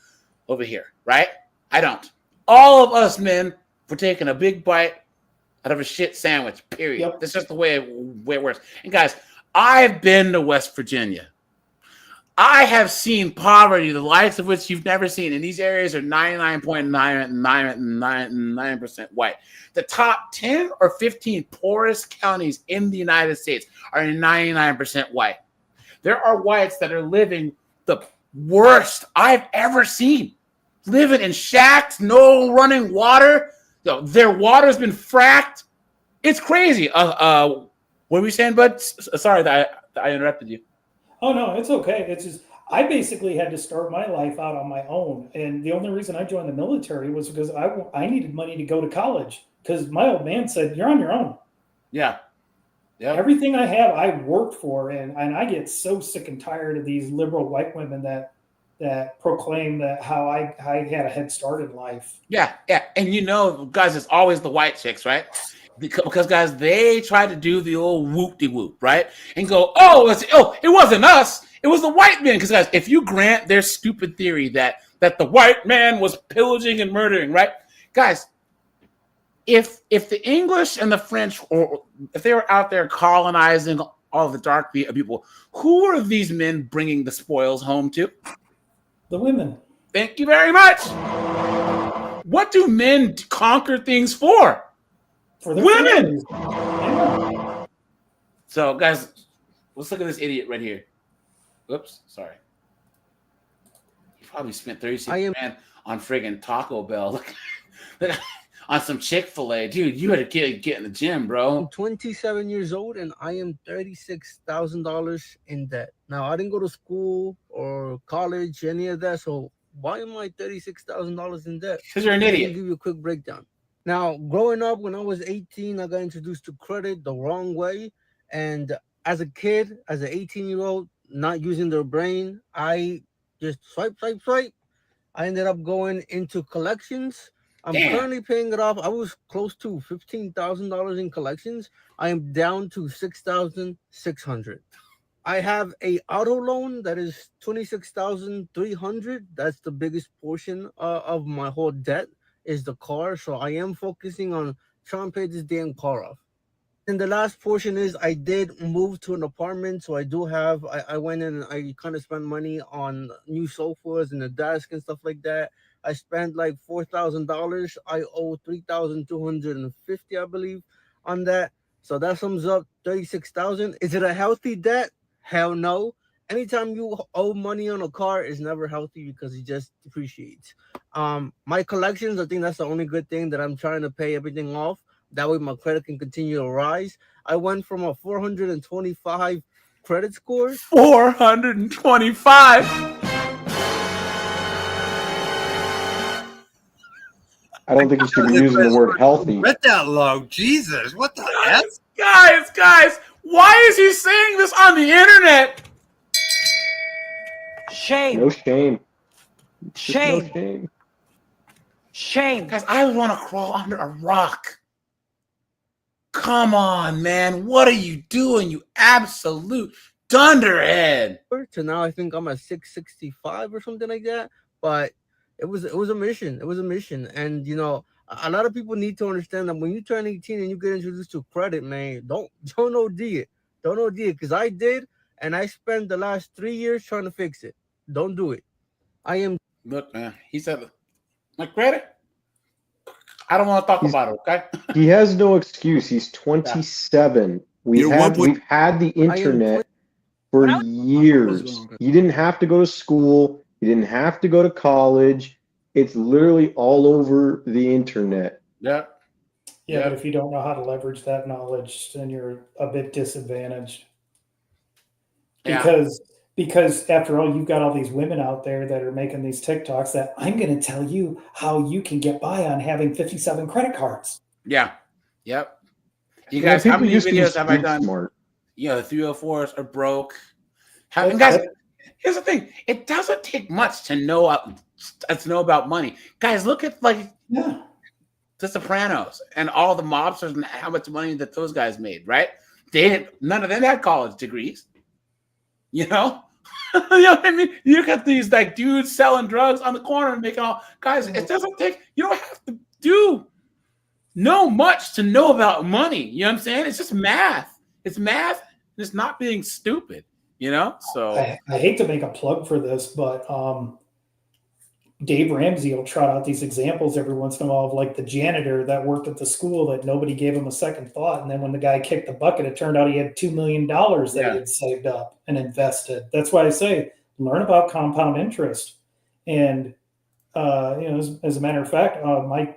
[SPEAKER 1] here, right? I don't. All of us men, we're taking a big bite out of a shit sandwich, period. That's just the way it works. And guys, I've been to West Virginia. I have seen poverty, the likes of which you've never seen. And these areas are 99.999% white. The top 10 or 15 poorest counties in the United States are 99% white. There are whites that are living the worst I've ever seen. Living in shacks, no running water. Their water's been fracked. It's crazy. What were we saying, bud? Sorry that I interrupted you.
[SPEAKER 9] Oh, no, it's okay. It's just, I basically had to start my life out on my own. And the only reason I joined the military was because I needed money to go to college. Because my old man said, you're on your own.
[SPEAKER 1] Yeah. Yep.
[SPEAKER 9] Everything I have, I worked for. And I get so sick and tired of these liberal white women that proclaim that how I had a head start in life.
[SPEAKER 1] Yeah. And guys, it's always the white chicks, right? Because guys, they try to do the old whoop-de-whoop, right? And go, it wasn't us. It was the white men. Because guys, if you grant their stupid theory that the white man was pillaging and murdering, right? Guys, if the English and the French, or if they were out there colonizing all of the dark people, who are these men bringing the spoils home to?
[SPEAKER 9] The women.
[SPEAKER 1] Thank you very much. What do men conquer things for?
[SPEAKER 9] For their
[SPEAKER 1] women.
[SPEAKER 9] Yeah.
[SPEAKER 1] So, guys, let's look at this idiot right here. Oops, sorry. He probably spent $36,000 on friggin' Taco Bell. On some Chick-fil-A. Dude, you had to get in the gym, bro.
[SPEAKER 7] I'm 27 years old and I am $36,000 in debt. Now, I didn't go to school or college, any of that. So why am I $36,000 in debt?
[SPEAKER 1] Because you're an idiot.
[SPEAKER 7] I'll give you a quick breakdown. Now, growing up, when I was 18, I got introduced to credit the wrong way. And as a kid, as an 18-year-old, not using their brain, I just swipe. I ended up going into collections. I'm currently paying it off. I was close to $15,000 in collections. I am down to $6,600. I have a auto loan that is $26,300. That's the biggest portion of my whole debt is the car. So I am focusing on trying to pay this damn car off. And the last portion is I did move to an apartment. So I do have, I went in and I kind of spent money on new sofas and a desk and stuff like that. I spent like $4,000. I owe $3,250, I believe, on that. So that sums up $36,000. Is it a healthy debt? Hell no. Anytime you owe money on a car, it's never healthy because it just depreciates. My collections, I think that's the only good thing that I'm trying to pay everything off. That way my credit can continue to rise. I went from a 425 credit score.
[SPEAKER 1] 425?
[SPEAKER 15] I don't think you should be using the word healthy.
[SPEAKER 11] Read that low. Jesus, what the heck?
[SPEAKER 1] Guys, why is he saying this on the internet?
[SPEAKER 7] Shame.
[SPEAKER 15] No shame.
[SPEAKER 7] Shame.
[SPEAKER 15] No shame.
[SPEAKER 7] Shame.
[SPEAKER 1] Guys, I want to crawl under a rock. Come on, man. What are you doing, you absolute dunderhead?
[SPEAKER 7] To now I think I'm at 665 or something like that. But it was a mission. It was a mission. And a lot of people need to understand that when you turn 18 and you get introduced to credit, man, don't OD it. Don't OD it. Because I did, and I spent the last 3 years trying to fix it. Don't do it.
[SPEAKER 1] Look, man, he said my credit. I don't want to talk about it, okay?
[SPEAKER 15] He has no excuse. He's 27. We've had the internet for years. You didn't have to go to school. You didn't have to go to college. It's literally all over the internet.
[SPEAKER 1] Yeah.
[SPEAKER 9] Yeah, but if you don't know how to leverage that knowledge, then you're a bit disadvantaged. Because after all, you've got all these women out there that are making these TikToks that I'm going to tell you how you can get by on having 57 credit cards.
[SPEAKER 1] Yeah. Yep. You guys, how many videos have I done?
[SPEAKER 15] Smart.
[SPEAKER 1] The 304s are broke. Guys, here's the thing. It doesn't take much to know about money. Guys, look at The Sopranos and all the mobsters and how much money that those guys made, right? None of them had college degrees. I mean, you got these dudes selling drugs on the corner and making all guys. It doesn't take. You don't have to know much to know about money. You know what I'm saying? It's just math. It's math. And it's not being stupid. You know, so
[SPEAKER 9] I hate to make a plug for this, but Dave Ramsey will trot out these examples every once in a while of like the janitor that worked at the school that nobody gave him a second thought. And then when the guy kicked the bucket, it turned out he had $2 million that he had saved up and invested. That's why I say learn about compound interest. And, as a matter of fact, my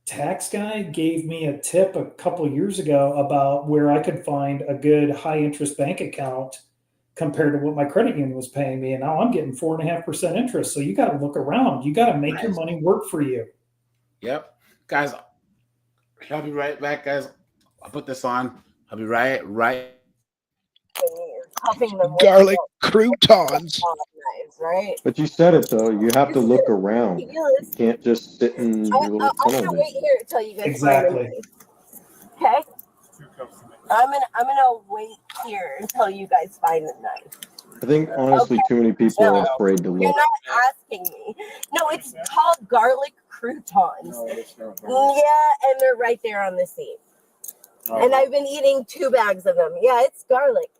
[SPEAKER 9] tax guy gave me a tip a couple years ago about where I could find a good high interest bank account compared to what my credit union was paying me. And now I'm getting 4.5% interest. So you got to look around. You got to make your money work for you.
[SPEAKER 1] Yep. Guys, I'll be right back, guys. I'll put this on. I'll be right.
[SPEAKER 4] Garlic croutons.
[SPEAKER 8] Right?
[SPEAKER 15] But you said it though. You have to look around. You can't just sit in your little
[SPEAKER 8] I'm
[SPEAKER 15] tunnel
[SPEAKER 8] gonna
[SPEAKER 15] vision.
[SPEAKER 8] wait here until you guys
[SPEAKER 9] Exactly.
[SPEAKER 8] find a knife. Okay. I'm gonna wait here until you guys find the knife.
[SPEAKER 15] I think honestly, too many people are afraid to
[SPEAKER 8] You're
[SPEAKER 15] look.
[SPEAKER 8] not asking me. No, it's called garlic croutons. Yeah, and they're right there on the seat. And I've been eating 2 bags of them. Yeah, it's garlic.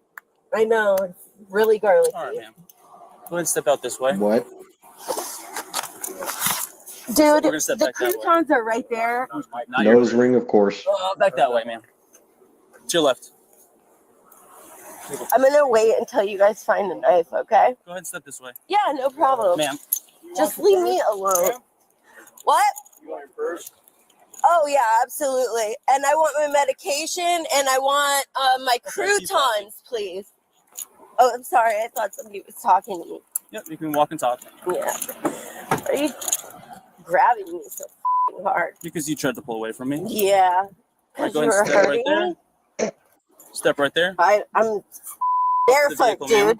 [SPEAKER 8] I know, it's really garlicky.
[SPEAKER 10] All right, ma'am. Go ahead and step out this way.
[SPEAKER 15] What?
[SPEAKER 8] Dude,
[SPEAKER 10] We're gonna step
[SPEAKER 8] the
[SPEAKER 10] back that way.
[SPEAKER 8] croutons are right there.
[SPEAKER 15] Nose ring, of course.
[SPEAKER 10] Back that way, ma'am. To your left.
[SPEAKER 8] I'm gonna wait until you guys find the knife, okay?
[SPEAKER 10] Go ahead and step this way.
[SPEAKER 8] Yeah, no problem.
[SPEAKER 10] Ma'am.
[SPEAKER 8] Just leave me alone. What?
[SPEAKER 10] You want your purse?
[SPEAKER 8] Oh yeah, absolutely. And I want my medication and I want my croutons, please. Oh, I'm sorry. I thought somebody was talking to me.
[SPEAKER 10] Yep, you can walk and talk.
[SPEAKER 8] Yeah. Are you grabbing me so f***ing hard?
[SPEAKER 10] Because you tried to pull away from me.
[SPEAKER 8] Yeah.
[SPEAKER 10] All right,
[SPEAKER 8] Because
[SPEAKER 10] go
[SPEAKER 8] you
[SPEAKER 10] ahead and
[SPEAKER 8] were
[SPEAKER 10] step right
[SPEAKER 8] hurting
[SPEAKER 10] there.
[SPEAKER 8] me?
[SPEAKER 10] Step right there.
[SPEAKER 8] I'm barefoot,
[SPEAKER 10] vehicle, ma'am.
[SPEAKER 8] dude.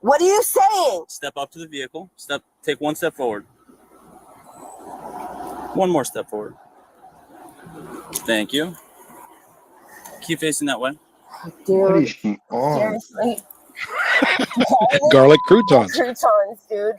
[SPEAKER 8] What are you saying?
[SPEAKER 10] Step up to the vehicle. Take 1 step forward. 1 more step forward. Thank you. Keep facing that way.
[SPEAKER 8] Dude.
[SPEAKER 15] What is she on?
[SPEAKER 8] Seriously.
[SPEAKER 4] Garlic croutons.
[SPEAKER 8] Croutons, dude.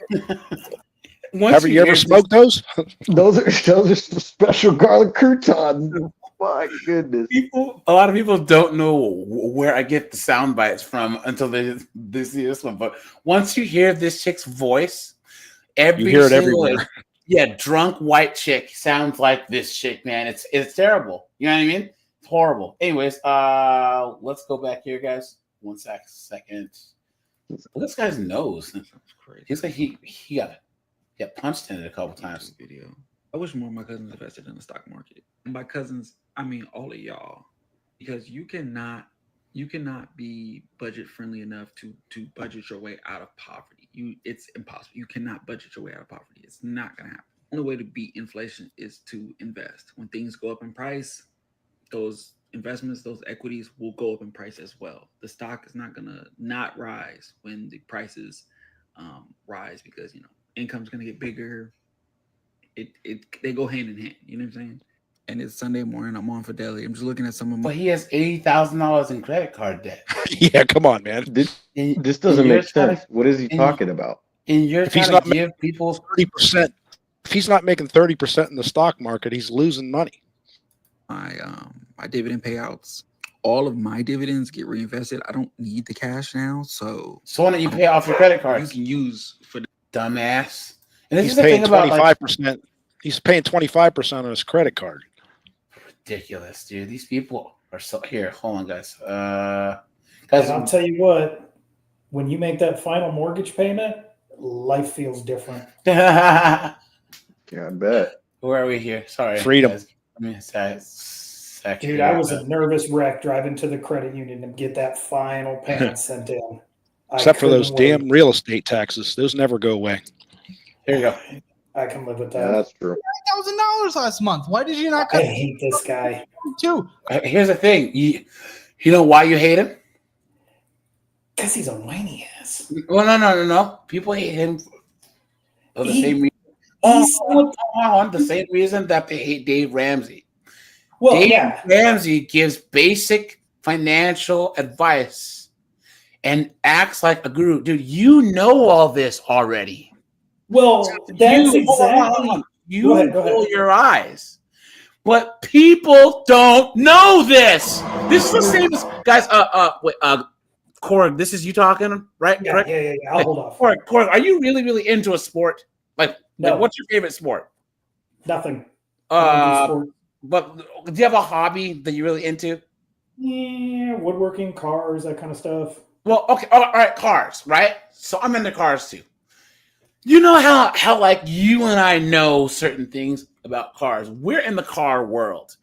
[SPEAKER 4] Have you ever smoked those?
[SPEAKER 15] Those are special garlic croutons. My goodness.
[SPEAKER 1] A lot of people don't know where I get the sound bites from until they see this one. But once you hear this chick's voice,
[SPEAKER 4] You hear it everywhere.
[SPEAKER 1] Drunk white chick sounds like this chick, man. It's terrible. You know what I mean? It's horrible. Anyways, let's go back here, guys. 1 second. Look at this guy's nose. He's like he got punched in it a couple times.
[SPEAKER 12] Video. I wish more of my cousins invested in the stock market. And by cousins, I mean all of y'all, because you cannot be budget friendly enough to budget your way out of poverty. It's impossible. You cannot budget your way out of poverty. It's not gonna happen. The only way to beat inflation is to invest. When things go up in price, those investments, those equities will go up in price as well. The stock is not gonna not rise when the prices rise, because income's gonna get bigger. They go hand in hand. You know what I'm saying? And it's Sunday morning. I'm on Fidelity. I'm just looking at some of my.
[SPEAKER 1] But he has $80,000 in credit card debt.
[SPEAKER 4] Yeah, come on, man.
[SPEAKER 15] This doesn't make sense. What is he talking about?
[SPEAKER 1] And you're
[SPEAKER 4] If he's
[SPEAKER 1] trying
[SPEAKER 4] not
[SPEAKER 1] to give people
[SPEAKER 4] 30%, if he's not making 30% in the stock market, he's losing money.
[SPEAKER 12] My dividend payouts. All of my dividends get reinvested. I don't need the cash now, so
[SPEAKER 1] why don't you pay off your credit cards?
[SPEAKER 12] You can use for
[SPEAKER 1] dumbass. And this
[SPEAKER 4] He's
[SPEAKER 1] is the
[SPEAKER 4] paying
[SPEAKER 1] thing about
[SPEAKER 4] 25%. He's paying 25% on his credit card.
[SPEAKER 1] Ridiculous, dude. These people are so here. Hold on, guys.
[SPEAKER 9] And I'll tell you what, when you make that final mortgage payment, life feels different.
[SPEAKER 15] Yeah, I bet.
[SPEAKER 1] Where are we here? Sorry.
[SPEAKER 4] Freedom.
[SPEAKER 1] Guys. Give me a second.
[SPEAKER 9] Dude, I was a nervous wreck driving to the credit union and get that final payment sent in.
[SPEAKER 4] Except for those damn real estate taxes. Those never go away.
[SPEAKER 1] Here you go.
[SPEAKER 9] I can live with that.
[SPEAKER 15] Yeah, that's true.
[SPEAKER 13] $9,000 last month. Why did you not
[SPEAKER 9] I hate this guy.
[SPEAKER 13] too?
[SPEAKER 1] Here's the thing. You know why you hate him?
[SPEAKER 9] Because he's a whiny ass.
[SPEAKER 1] Well, no. People hate him for the same reason. The same reason that they hate Dave Ramsey.
[SPEAKER 9] Well,
[SPEAKER 1] Dave Ramsey gives basic financial advice and acts like a guru. Dude, you know all this already.
[SPEAKER 9] Well, that's exactly.
[SPEAKER 1] You roll your eyes. But people don't know this. This is the same as guys. Korg, this is you talking, right?
[SPEAKER 9] Yeah,
[SPEAKER 1] Correct?
[SPEAKER 9] yeah. I'll hold off.
[SPEAKER 1] Korg, are you really into a sport? Like
[SPEAKER 9] No.
[SPEAKER 1] what's your favorite sport?
[SPEAKER 9] Nothing. I don't do sports.
[SPEAKER 1] But do you have a hobby that you're really into?
[SPEAKER 9] Yeah, woodworking, cars, that kind of stuff.
[SPEAKER 1] Well, okay, all right, cars, right? So I'm into cars too. You know how like you and I know certain things about cars. We're in the car world.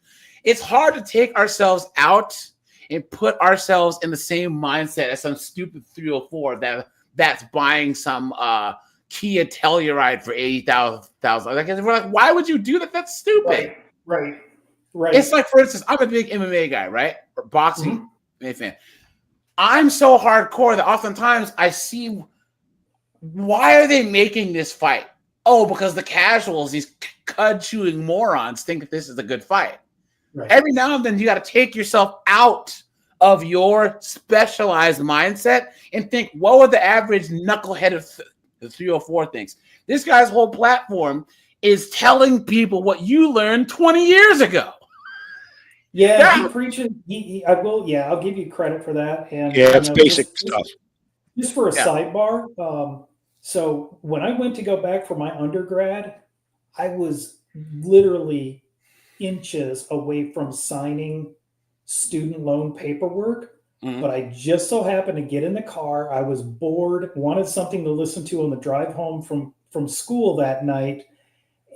[SPEAKER 1] It's hard to take ourselves out and put ourselves in the same mindset as some stupid 304 that's buying some Kia Telluride for $80,000. Like, we're like, why would you do that? That's stupid.
[SPEAKER 9] Right.
[SPEAKER 1] It's like, for instance, I'm a big MMA guy, right? Or boxing fan. I'm so hardcore that oftentimes I see, why are they making this fight? Oh, because the casuals, these cud-chewing morons, think that this is a good fight. Right. Every now and then, you got to take yourself out of your specialized mindset and think, what would the average knuckleheaded 304 thinks? This guy's whole platform is telling people what you learned 20 years ago.
[SPEAKER 9] Yeah, he preaching. I will. Yeah, I'll give you credit for that. And
[SPEAKER 4] it's basic stuff.
[SPEAKER 9] Just for a sidebar. So when I went to go back for my undergrad, I was literally inches away from signing student loan paperwork. But I just so happened to get in the car. I was bored, wanted something to listen to on the drive home from school that night.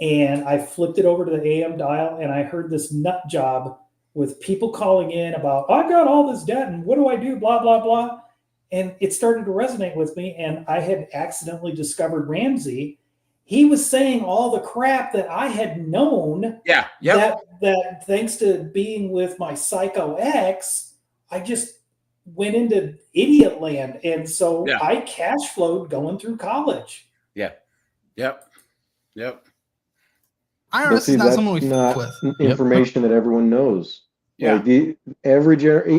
[SPEAKER 9] And I flipped it over to the AM dial and I heard this nut job with people calling in about, I've got all this debt and what do I do? Blah, blah, blah. And it started to resonate with me. And I had accidentally discovered Ramsey. He was saying all the crap that I had known.
[SPEAKER 1] Yeah.
[SPEAKER 9] That thanks to being with my psycho ex, I just went into idiot land. And so I cash flowed going through college.
[SPEAKER 1] Yeah. Yep.
[SPEAKER 15] But see, that's not information that everyone knows. Yeah. Like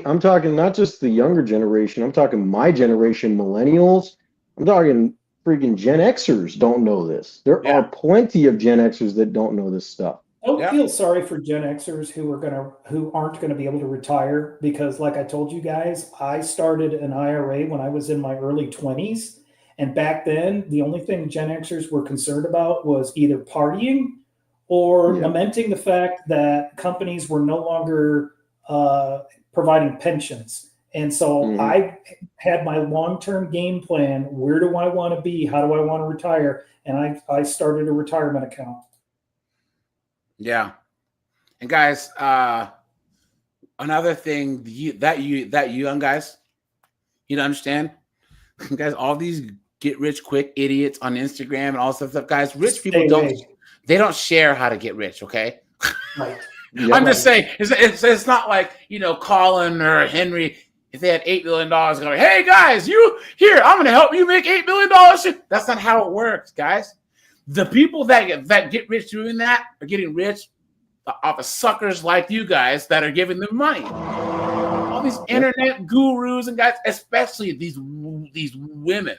[SPEAKER 15] I'm talking not just the younger generation. I'm talking my generation, millennials. I'm talking freaking Gen Xers don't know this. There are plenty of Gen Xers that don't know this stuff.
[SPEAKER 9] Don't feel sorry for Gen Xers who aren't gonna be able to retire, because like I told you guys, I started an IRA when I was in my early 20s. And back then, the only thing Gen Xers were concerned about was either partying or lamenting the fact that companies were no longer providing pensions. And so I had my long-term game plan. Where do I want to be? How do I want to retire? And I started a retirement account.
[SPEAKER 1] Yeah. And guys, another thing that you young guys, you don't understand, guys, all these get rich quick idiots on Instagram and all stuff, guys, rich people they don't share how to get rich. Okay.
[SPEAKER 9] Right.
[SPEAKER 1] I'm just saying, it's not like, Colin or Henry, if they had $8 million, going, hey guys, I'm going to help you make $8 million. That's not how it works, guys. The people that get rich doing that are getting rich off of suckers like you guys that are giving them money. All these internet gurus and guys, especially these women,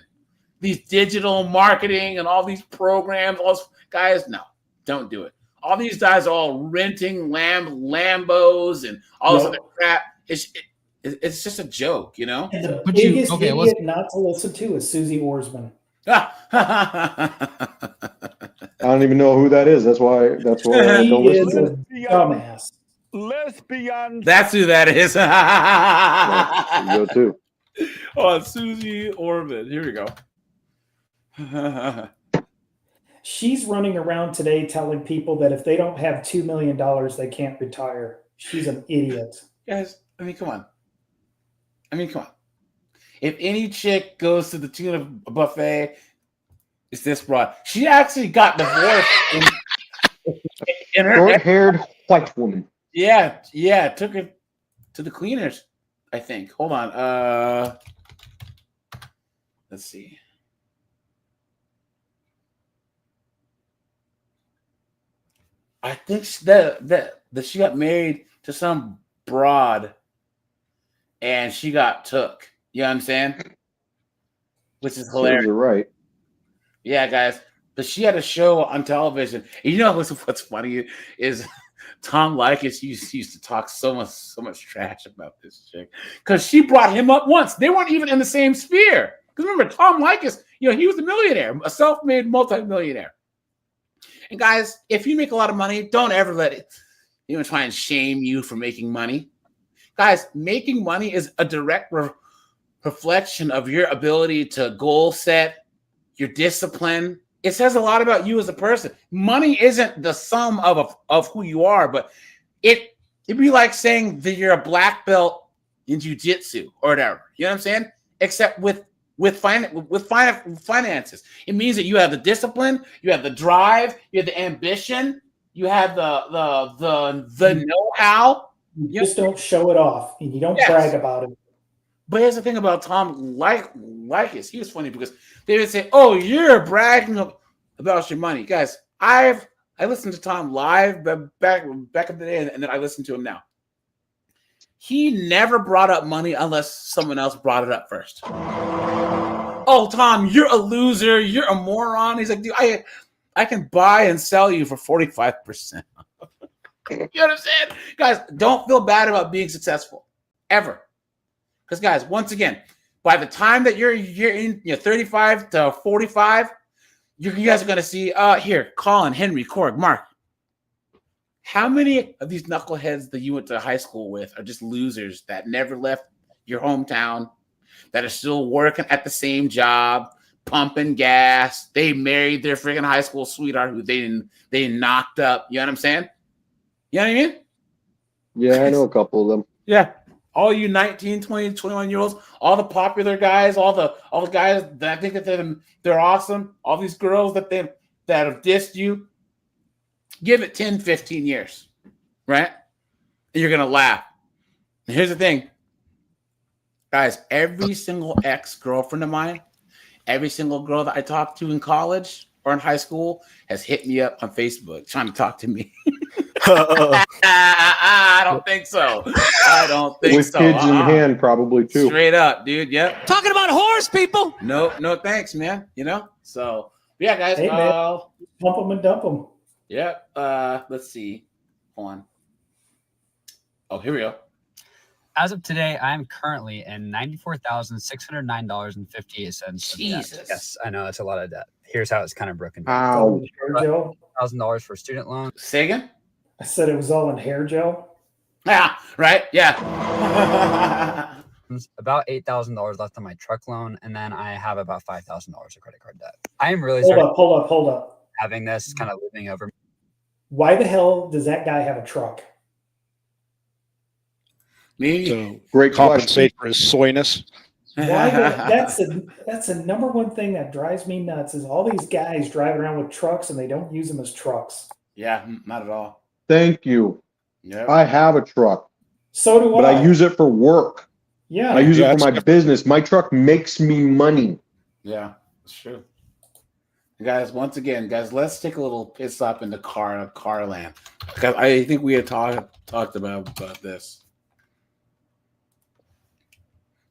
[SPEAKER 1] these digital marketing and all these programs, all those guys, no, don't do it. All these guys are all renting Lambos and all this other crap. It's just a joke,
[SPEAKER 9] And the biggest idiot not to listen to is Susie Orsman.
[SPEAKER 15] I don't even know who that is. That's why I don't listen to her.
[SPEAKER 9] Dumbass.
[SPEAKER 6] Lesbian.
[SPEAKER 1] That's who that is.
[SPEAKER 15] There you go too.
[SPEAKER 1] Oh, Susie Orman. Here we go.
[SPEAKER 9] She's running around today telling people that if they don't have $2 million, they can't retire. She's an idiot.
[SPEAKER 1] Guys, come on. If any chick goes to the tuna buffet, it's this broad. She actually got divorced in her
[SPEAKER 15] short-haired white woman.
[SPEAKER 1] Yeah, took her to the cleaners, I think. Hold on. Let's see. I think that she got married to some broad and she got took. You know what I'm saying? Which is hilarious.
[SPEAKER 15] You're right.
[SPEAKER 1] Yeah, guys. But she had a show on television. You know what's funny is Tom Likas used to talk so much trash about this chick because she brought him up once. They weren't even in the same sphere. Because remember, Tom Likas, he was a millionaire, a self-made multi-millionaire. And guys, if you make a lot of money, don't ever let it try and shame you for making money. Guys, making money is a direct reflection of your ability to goal set, your discipline. It says a lot about you as a person. Money isn't the sum of who you are, but it'd be like saying that you're a black belt in jiu-jitsu or whatever. You know what I'm saying? Except with finances. It means that you have the discipline, you have the drive, you have the ambition, you have the know-how.
[SPEAKER 9] You just don't show it off, and you don't brag about it.
[SPEAKER 1] But here's the thing about Tom Likas. He was funny because they would say, "Oh, you're bragging about your money." Guys, I listened to Tom live back in the day, and then I listen to him now. He never brought up money unless someone else brought it up first. Oh, Tom, you're a loser. You're a moron. He's like, dude, I can buy and sell you for 45%. You understand? Guys, don't feel bad about being successful. Ever. Because, guys, once again, by the time that you're in 35 to 45, you guys are going to see, here, Colin, Henry, Korg, Mark. How many of these knuckleheads that you went to high school with are just losers that never left your hometown, that are still working at the same job, pumping gas? They married their freaking high school sweetheart who they knocked up. You know what I'm saying? You know what I mean?
[SPEAKER 15] Yeah, I know a couple of them.
[SPEAKER 1] Yeah. All you 19, 20, 21-year-olds, all the popular guys, all the guys that I think that they're awesome, all these girls that have dissed you, give it 10, 15 years, right? And you're going to laugh. And here's the thing. Guys, every single ex-girlfriend of mine, every single girl that I talked to in college or in high school has hit me up on Facebook trying to talk to me. I don't think so. I don't think
[SPEAKER 15] With
[SPEAKER 1] so.
[SPEAKER 15] kids in hand, probably too.
[SPEAKER 1] Straight up, dude. Yep.
[SPEAKER 3] Talking about horse people.
[SPEAKER 1] No, thanks, man. So yeah, guys.
[SPEAKER 9] Hey, man. Pump them and dump them.
[SPEAKER 1] Yep. Let's see. Hold on. Oh, here we go.
[SPEAKER 2] As of today, I am currently in $94,609.58.
[SPEAKER 1] Jesus.
[SPEAKER 2] Yes, I know it's a lot of debt. Here's how it's kind of broken.
[SPEAKER 15] Ow.
[SPEAKER 2] $1,000 for student loans.
[SPEAKER 1] Say again?
[SPEAKER 9] I said it was all in hair gel.
[SPEAKER 1] Yeah, right. Yeah.
[SPEAKER 2] About $8,000 left on my truck loan, and then I have about $5,000 of credit card debt. I am really
[SPEAKER 9] Hold up.
[SPEAKER 2] having this kind of looming over me.
[SPEAKER 9] Why the hell does that guy have a truck?
[SPEAKER 1] Me?
[SPEAKER 4] So
[SPEAKER 15] Great
[SPEAKER 4] compensate for his soyness.
[SPEAKER 9] Why? That's the number one thing that drives me nuts is all these guys driving around with trucks and they don't use them as trucks.
[SPEAKER 1] Yeah, not at all.
[SPEAKER 15] Thank you.
[SPEAKER 1] Yep.
[SPEAKER 15] I have a truck.
[SPEAKER 9] So do
[SPEAKER 15] but I use it for work.
[SPEAKER 9] Yeah.
[SPEAKER 15] I use it for my business. My truck makes me money.
[SPEAKER 1] Yeah, it's true. Guys, once again, let's take a little piss up into car land. Because I think we had talked about this.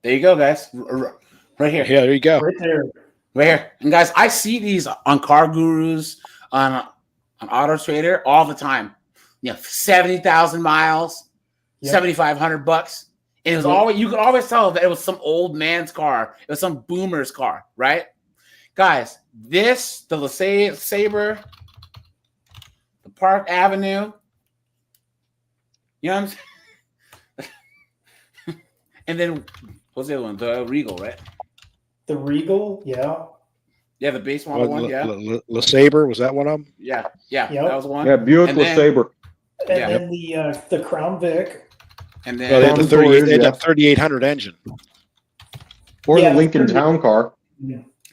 [SPEAKER 1] There you go, guys. Right here.
[SPEAKER 4] Yeah, there you go.
[SPEAKER 9] Right there.
[SPEAKER 1] Right here. And guys, I see these on Car Gurus, on Auto Trader all the time. 70,000 miles, $7,500. And it was always, you could always tell that it was some old man's car. It was some boomer's car, right? Guys, the LeSabre, the Park Avenue, you know what I'm saying? And then what's the other one? The Regal, right?
[SPEAKER 9] The Regal, yeah.
[SPEAKER 1] Yeah, the base model one, yeah.
[SPEAKER 4] LeSabre, was that one of them?
[SPEAKER 1] Yeah,
[SPEAKER 9] Yep.
[SPEAKER 1] that was one.
[SPEAKER 15] Yeah, Buick LeSabre.
[SPEAKER 9] And then the Crown Vic.
[SPEAKER 1] And then
[SPEAKER 4] they had the 3800 engine.
[SPEAKER 15] Or the Lincoln Town Car.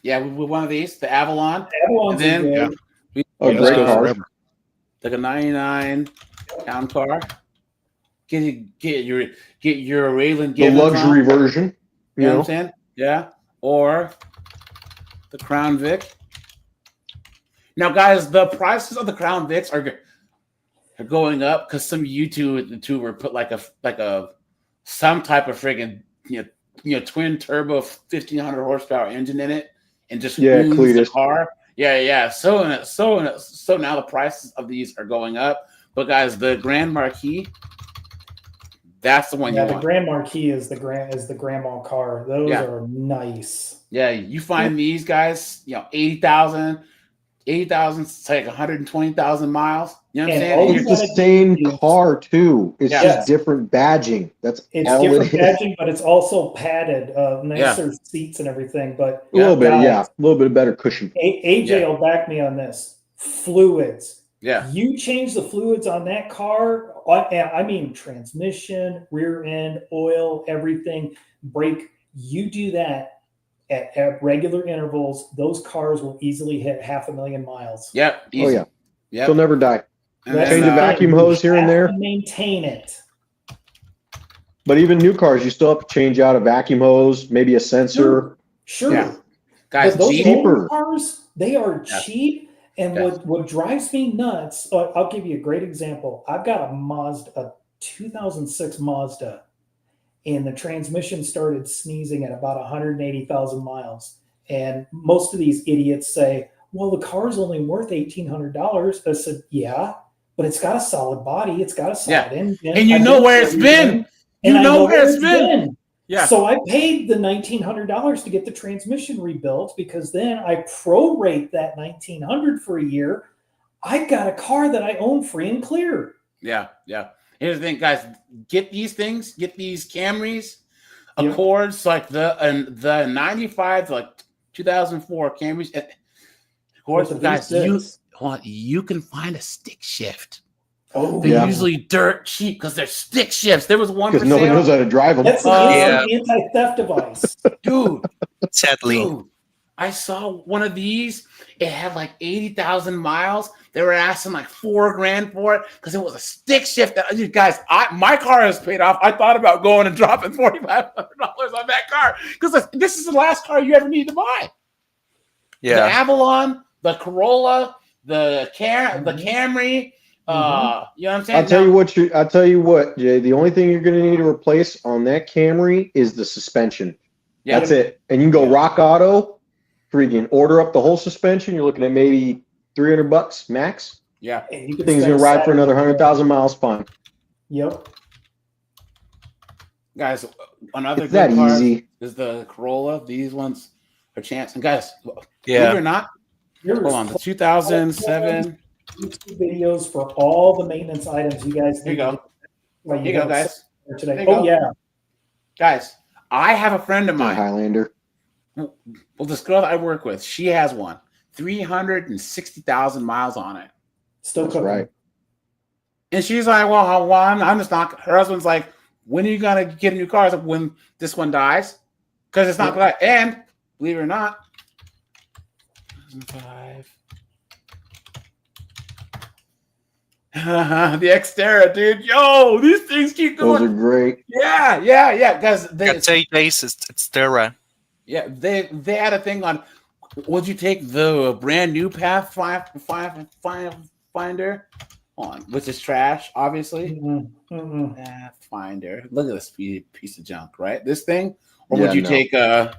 [SPEAKER 1] Yeah, with one of these, the Avalon.
[SPEAKER 9] Avalon's
[SPEAKER 1] and then
[SPEAKER 15] great car.
[SPEAKER 1] Like a 99 town car. Get your Raylan.
[SPEAKER 15] The luxury version.
[SPEAKER 1] You know what I'm saying? Yeah. Or the Crown Vic. Now, guys, the prices of the Crown Vics are going up because some YouTuber put like some type of friggin' twin turbo 1500 horsepower engine in it and just ruins the car. Yeah. So now the prices of these are going up. But guys, the Grand Marquis, that's the one
[SPEAKER 9] Yeah,
[SPEAKER 1] you
[SPEAKER 9] the
[SPEAKER 1] want.
[SPEAKER 9] Grand Marquis is the grandma car. Those are nice.
[SPEAKER 1] Yeah, you find these guys, 80,000, it's like 120,000 miles. You know what I'm saying?
[SPEAKER 15] It's the same car too. It's just different badging. That's
[SPEAKER 9] It's
[SPEAKER 15] all
[SPEAKER 9] different
[SPEAKER 15] it is.
[SPEAKER 9] badging, but it's also padded, nicer seats and everything. But
[SPEAKER 15] A little bit,
[SPEAKER 9] guys,
[SPEAKER 15] a little bit better cushion.
[SPEAKER 9] AJ will back me on this. Fluids.
[SPEAKER 1] Yeah.
[SPEAKER 9] You change the fluids on that car. I mean, transmission, rear end, oil, everything, brake. You do that at regular intervals. Those cars will easily hit 500,000 miles.
[SPEAKER 1] Yep.
[SPEAKER 15] Oh yeah.
[SPEAKER 1] Yep.
[SPEAKER 15] They'll never die.
[SPEAKER 9] That's
[SPEAKER 15] Change a
[SPEAKER 9] the
[SPEAKER 15] vacuum
[SPEAKER 9] thing.
[SPEAKER 15] hose
[SPEAKER 9] You
[SPEAKER 15] here and
[SPEAKER 9] have
[SPEAKER 15] there.
[SPEAKER 9] to maintain it.
[SPEAKER 15] But even new cars, you still have to change out a vacuum hose, maybe a sensor.
[SPEAKER 9] Sure.
[SPEAKER 1] Yeah. Guys,
[SPEAKER 9] but those
[SPEAKER 15] cheaper.
[SPEAKER 9] older cars, they are cheap. And what drives me nuts, I'll give you a great example. I've got a 2006 Mazda, and the transmission started sneezing at about 180,000 miles. And most of these idiots say, well, the car's only worth $1,800. I said, yeah, but it's got a solid body. It's got a solid engine.
[SPEAKER 1] And you know where it's been.
[SPEAKER 9] And I know
[SPEAKER 1] where it's been. Yeah.
[SPEAKER 9] So I paid the $1,900 to get the transmission rebuilt, because then I prorate that $1,900 for a year. I got a car that I own free and clear.
[SPEAKER 1] Yeah. Here's the thing, guys. Get these things. Get these Camrys, Accords, like the 95, like 2004 Camrys. Accords, guys. You can find a stick shift.
[SPEAKER 9] Oh,
[SPEAKER 1] they're usually dirt cheap because they're stick shifts. There was one for
[SPEAKER 15] because nobody
[SPEAKER 1] sale.
[SPEAKER 15] knows how to drive them.
[SPEAKER 9] That's an anti-theft device,
[SPEAKER 1] dude.
[SPEAKER 16] Sadly,
[SPEAKER 1] dude, I saw one of these. It had like 80,000 miles. They were asking like $4,000 for it because it was a stick shift. Guys, my car is paid off. I thought about going and dropping $4,500 on that car because this is the last car you ever need to buy.
[SPEAKER 16] Yeah,
[SPEAKER 1] the Avalon, the Corolla, the Camry. You know what I'm saying?
[SPEAKER 15] I'll tell you what, Jay. The only thing you're going to need to replace on that Camry is the suspension.
[SPEAKER 1] Yeah.
[SPEAKER 15] That's it. And you can go Rock Auto, freaking order up the whole suspension. You're looking at maybe $300 max.
[SPEAKER 1] Yeah.
[SPEAKER 9] And you can
[SPEAKER 15] Thing's going to ride for another 100,000 miles fine.
[SPEAKER 9] Yep.
[SPEAKER 1] Guys, another
[SPEAKER 15] It's that
[SPEAKER 1] good car
[SPEAKER 15] easy.
[SPEAKER 1] is the Corolla. These ones are chance. And guys,
[SPEAKER 16] Yeah.
[SPEAKER 1] believe it or not, hold on, the 2007.
[SPEAKER 9] YouTube videos for all the maintenance items you guys
[SPEAKER 1] Here you
[SPEAKER 9] need.
[SPEAKER 1] go.
[SPEAKER 9] Well,
[SPEAKER 1] Here you go, guys.
[SPEAKER 9] Today.
[SPEAKER 1] Here you
[SPEAKER 9] Oh
[SPEAKER 1] go.
[SPEAKER 9] yeah.
[SPEAKER 1] Guys, I have a friend of mine.
[SPEAKER 15] Highlander.
[SPEAKER 1] Well, this girl that I work with, she has one. 360,000 miles on it.
[SPEAKER 9] Still
[SPEAKER 15] That's
[SPEAKER 9] cooking.
[SPEAKER 15] right.
[SPEAKER 1] And she's like, well, I'm just not. Her husband's like, when are you going to get a new car? I was like, when this one dies. Because it's not going to. And believe it or not, 2005. The Xterra, dude. Yo, these things keep going.
[SPEAKER 15] Those are great.
[SPEAKER 1] Yeah. Guys,
[SPEAKER 16] got 8 days. It's Terra.
[SPEAKER 1] Yeah, they had a thing on. Would you take the brand new Pathfinder on, which is trash, obviously? Pathfinder. Look at this piece of junk, right? This thing, or would you take a?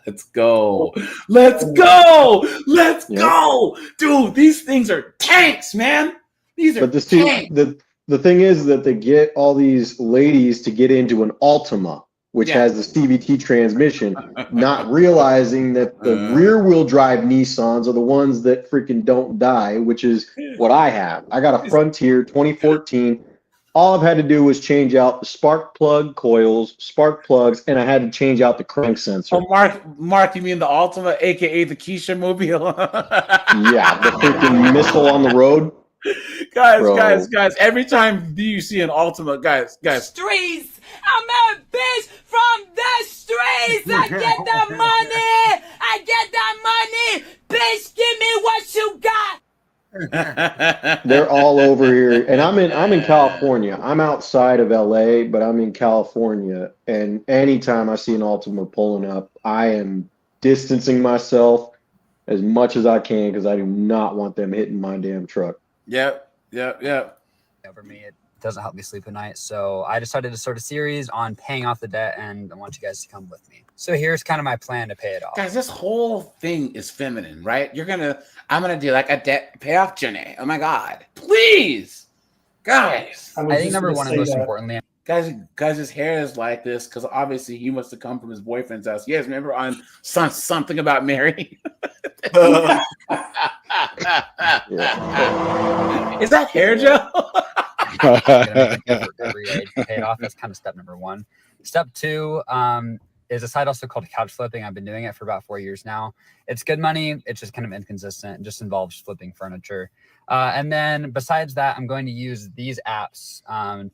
[SPEAKER 1] Let's go. Let's go. Let's go. Dude, these things are tanks, man. These are tanks.
[SPEAKER 15] The thing is that they get all these ladies to get into an Altima, which has the CVT transmission, not realizing that the rear wheel drive Nissans are the ones that freaking don't die, which is what I have. I got a Frontier 2014. All I've had to do was change out the spark plug coils, spark plugs, and I had to change out the crank sensor.
[SPEAKER 1] Oh, Mark, you mean the Altima, aka the Keisha Mobile?
[SPEAKER 15] Yeah, the freaking missile on the road.
[SPEAKER 1] Guys, every time you see an Altima, guys.
[SPEAKER 5] Streets! I'm a bitch from the streets! I get that money! Bitch, give me what you got!
[SPEAKER 15] They're all over here, and I'm in California. I'm outside of LA, but I'm in California, and anytime I see an Altima pulling up, I am distancing myself as much as I can because I do not want them hitting my damn truck.
[SPEAKER 1] Yep.
[SPEAKER 2] Over me, doesn't help me sleep at night. So I decided to start a series on paying off the debt, and I want you guys to come with me. So here's kind of my plan to pay it off.
[SPEAKER 1] Guys, this whole thing is feminine, right? I'm gonna do like a debt payoff journey. Oh my God, please, guys.
[SPEAKER 2] I think number one and most importantly,
[SPEAKER 1] guys, his hair is like this because obviously he must have come from his boyfriend's house. Yes, remember on something about Mary? Is that hair gel?
[SPEAKER 2] Every age to pay it off. That's kind of step number one. Step two is a site also called couch flipping. I've been doing it for about 4 years now. It's good money. It's just kind of inconsistent. It just involves flipping furniture. And then besides that, I'm going to use these apps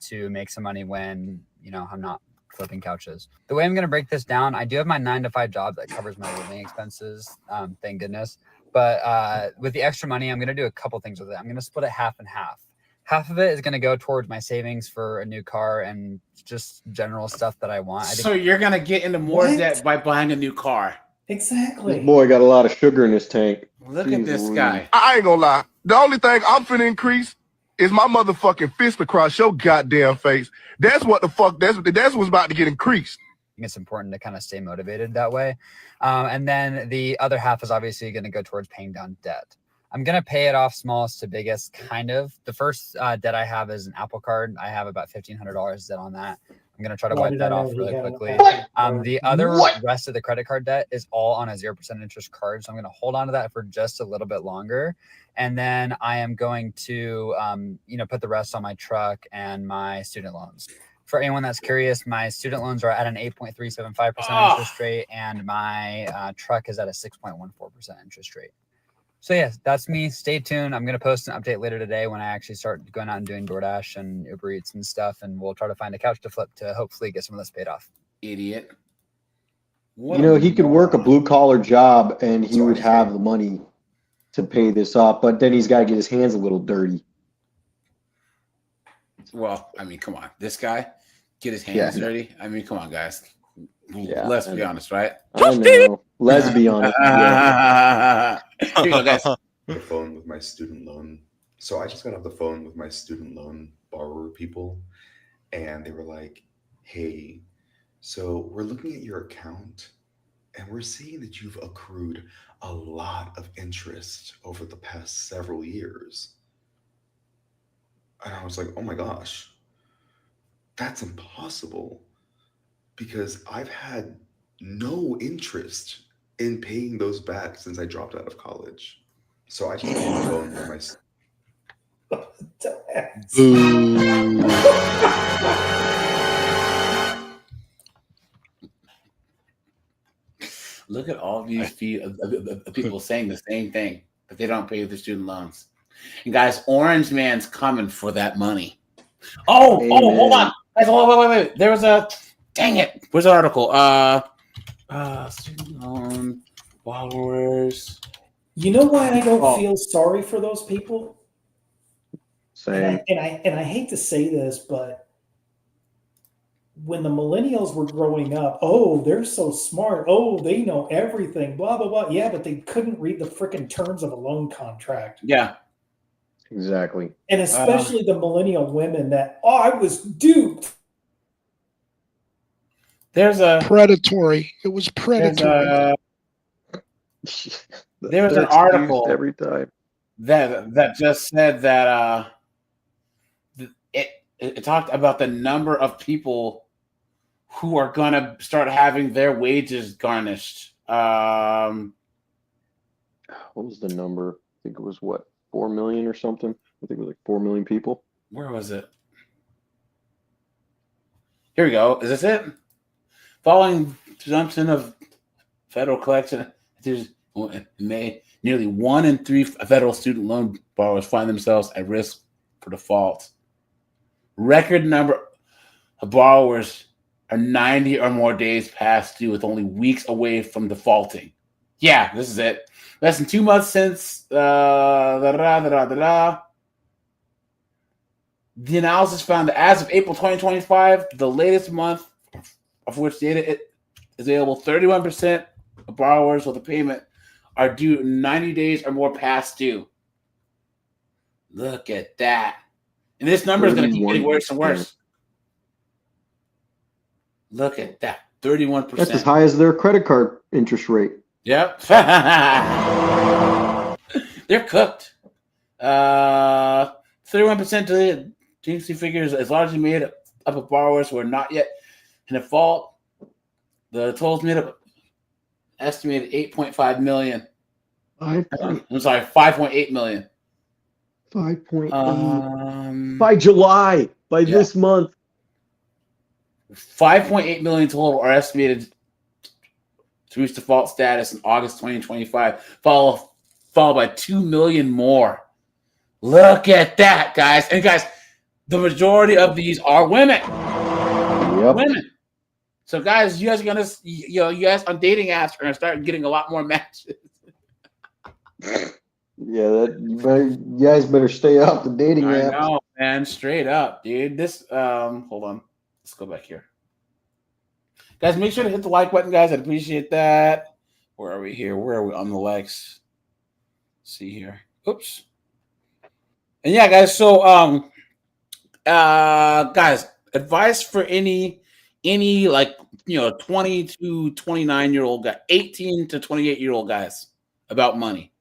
[SPEAKER 2] to make some money when, I'm not flipping couches. The way I'm going to break this down, I do have my 9-to-5 job that covers my living expenses. Thank goodness. But with the extra money, I'm going to do a couple things with it. I'm going to split it half and half. Half of it is going to go towards my savings for a new car and just general stuff that I want.
[SPEAKER 1] So you're going to get into more debt by buying a new car.
[SPEAKER 9] Exactly.
[SPEAKER 15] This boy got a lot of sugar in his tank.
[SPEAKER 1] Look at this guy.
[SPEAKER 17] I ain't gonna lie. The only thing I'm finna increase is my motherfucking fist across your goddamn face. That's what the fuck. That's what's about to get increased.
[SPEAKER 2] It's important to kind of stay motivated that way. And then the other half is obviously going to go towards paying down debt. I'm going to pay it off smallest to biggest, kind of. The first debt I have is an Apple Card. I have about $1,500 debt on that. I'm going to try to wipe that off really quickly. The other rest of the credit card debt is all on a 0% interest card. So I'm going to hold on to that for just a little bit longer. And then I am going to, put the rest on my truck and my student loans. For anyone that's curious, my student loans are at an 8.375% interest rate, and my truck is at a 6.14% interest rate. So yes, that's me. Stay tuned. I'm going to post an update later today when I actually start going out and doing DoorDash and Uber Eats and stuff. And we'll try to find a couch to flip to hopefully get some of this paid off.
[SPEAKER 1] Idiot.
[SPEAKER 15] He could work a blue collar job and he would have the money to pay this off, but then he's got to get his hands a little dirty.
[SPEAKER 1] Well, I mean, come on. This guy get his hands dirty. I mean, come on, guys. Let's be honest, right?
[SPEAKER 15] I know. Let's be honest.
[SPEAKER 1] Here you go, guys.
[SPEAKER 18] The phone with my student loan. So I just got off the phone with my student loan borrower people, and they were like, hey, so we're looking at your account and we're seeing that you've accrued a lot of interest over the past several years. And I was like, oh my gosh, that's impossible, because I've had no interest in paying those back since I dropped out of college. So I just got on the phone with my
[SPEAKER 1] Look at all these people saying the same thing, that they don't pay their student loans. And guys, Orange Man's coming for that money. Hold on. Guys, wait. There was a, dang it. Where's the article? Student loan borrowers.
[SPEAKER 9] You know why I don't feel sorry for those people?
[SPEAKER 15] Same.
[SPEAKER 9] And I hate to say this, but when the millennials were growing up, they're so smart. They know everything, blah, blah, blah. Yeah, but they couldn't read the freaking terms of a loan contract.
[SPEAKER 1] Yeah.
[SPEAKER 15] Exactly.
[SPEAKER 9] And especially the millennial women that, I was duped.
[SPEAKER 1] There's a
[SPEAKER 4] predatory. It was predatory.
[SPEAKER 1] There's an article
[SPEAKER 15] every time
[SPEAKER 1] that just said that it talked about the number of people who are gonna start having their wages garnished.
[SPEAKER 15] What was the number? I think it was 4 million or something. I think it was like 4 million people.
[SPEAKER 1] Where was it? Here we go. Is this it? Following presumption of federal collection, in May, nearly 1 in 3 federal student loan borrowers find themselves at risk for default. Record number of borrowers are 90 or more days past due, with only weeks away from defaulting. Yeah, this is it. Less than 2 months since the analysis found that as of April 2025, the latest month of which data is available, 31% of borrowers with a payment are due 90 days or more past due. Look at that. And this number is going to keep getting
[SPEAKER 15] 31%.
[SPEAKER 1] worse and worse. Look at that, 31%.
[SPEAKER 15] That's as high as their credit card interest rate.
[SPEAKER 1] Yep. They're cooked. 31% to the agency figures is largely made up of borrowers who are not yet in default. The totals made up estimated 8.5 million. I'm sorry, 5.8 million.
[SPEAKER 15] 5.8 by July, this month.
[SPEAKER 1] 5.8 million total are estimated to reach default status in August 2025, followed by 2 million more. Look at that, guys. And guys, the majority of these are women.
[SPEAKER 15] Yep.
[SPEAKER 1] Women. So guys, you guys are gonna, you guys on dating apps are gonna start getting a lot more matches.
[SPEAKER 15] Yeah, you guys better stay off the dating apps.
[SPEAKER 1] I know, man. Straight up, dude. This hold on. Let's go back here. Guys, make sure to hit the like button, guys. I'd appreciate that. Where are we here? Where are we on the likes? Let's see here. Oops. And yeah, guys, so guys, advice for any 20 to 29-year-old guy, 18 to 28-year-old guys about money.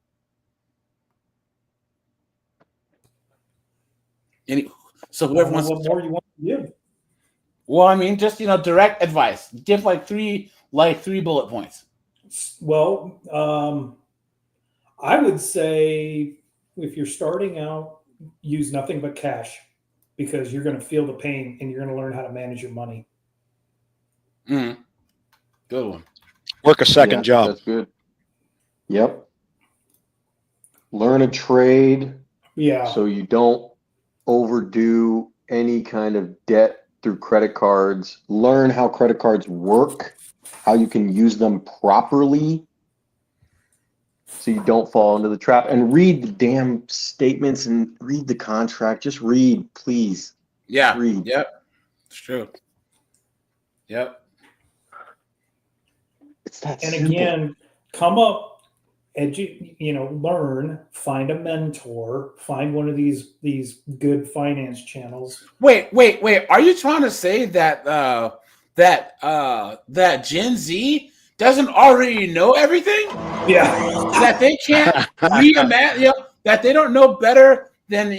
[SPEAKER 1] So whoever wants
[SPEAKER 9] what more you want to give?
[SPEAKER 1] Well, I mean, just direct advice. Give like three bullet points.
[SPEAKER 9] Well, I would say if you're starting out, use nothing but cash because you're going to feel the pain and you're going to learn how to manage your money.
[SPEAKER 1] Mm-hmm. Good one.
[SPEAKER 4] Work a second job.
[SPEAKER 15] That's good. Yep. Learn a trade.
[SPEAKER 9] Yeah.
[SPEAKER 15] So you don't overdo any kind of debt through credit cards. Learn how credit cards work, how you can use them properly so you don't fall into the trap. And read the damn statements and read the contract. Just read, please.
[SPEAKER 1] Yeah.
[SPEAKER 15] Read.
[SPEAKER 1] Yep. It's true. Yep.
[SPEAKER 15] It's that
[SPEAKER 9] And
[SPEAKER 15] simple.
[SPEAKER 9] again, come up, learn, find a mentor, find one of these good finance channels.
[SPEAKER 1] Wait. Are you trying to say that that Gen Z doesn't already know everything?
[SPEAKER 9] Yeah.
[SPEAKER 1] That they can't reimagine, that they don't know better than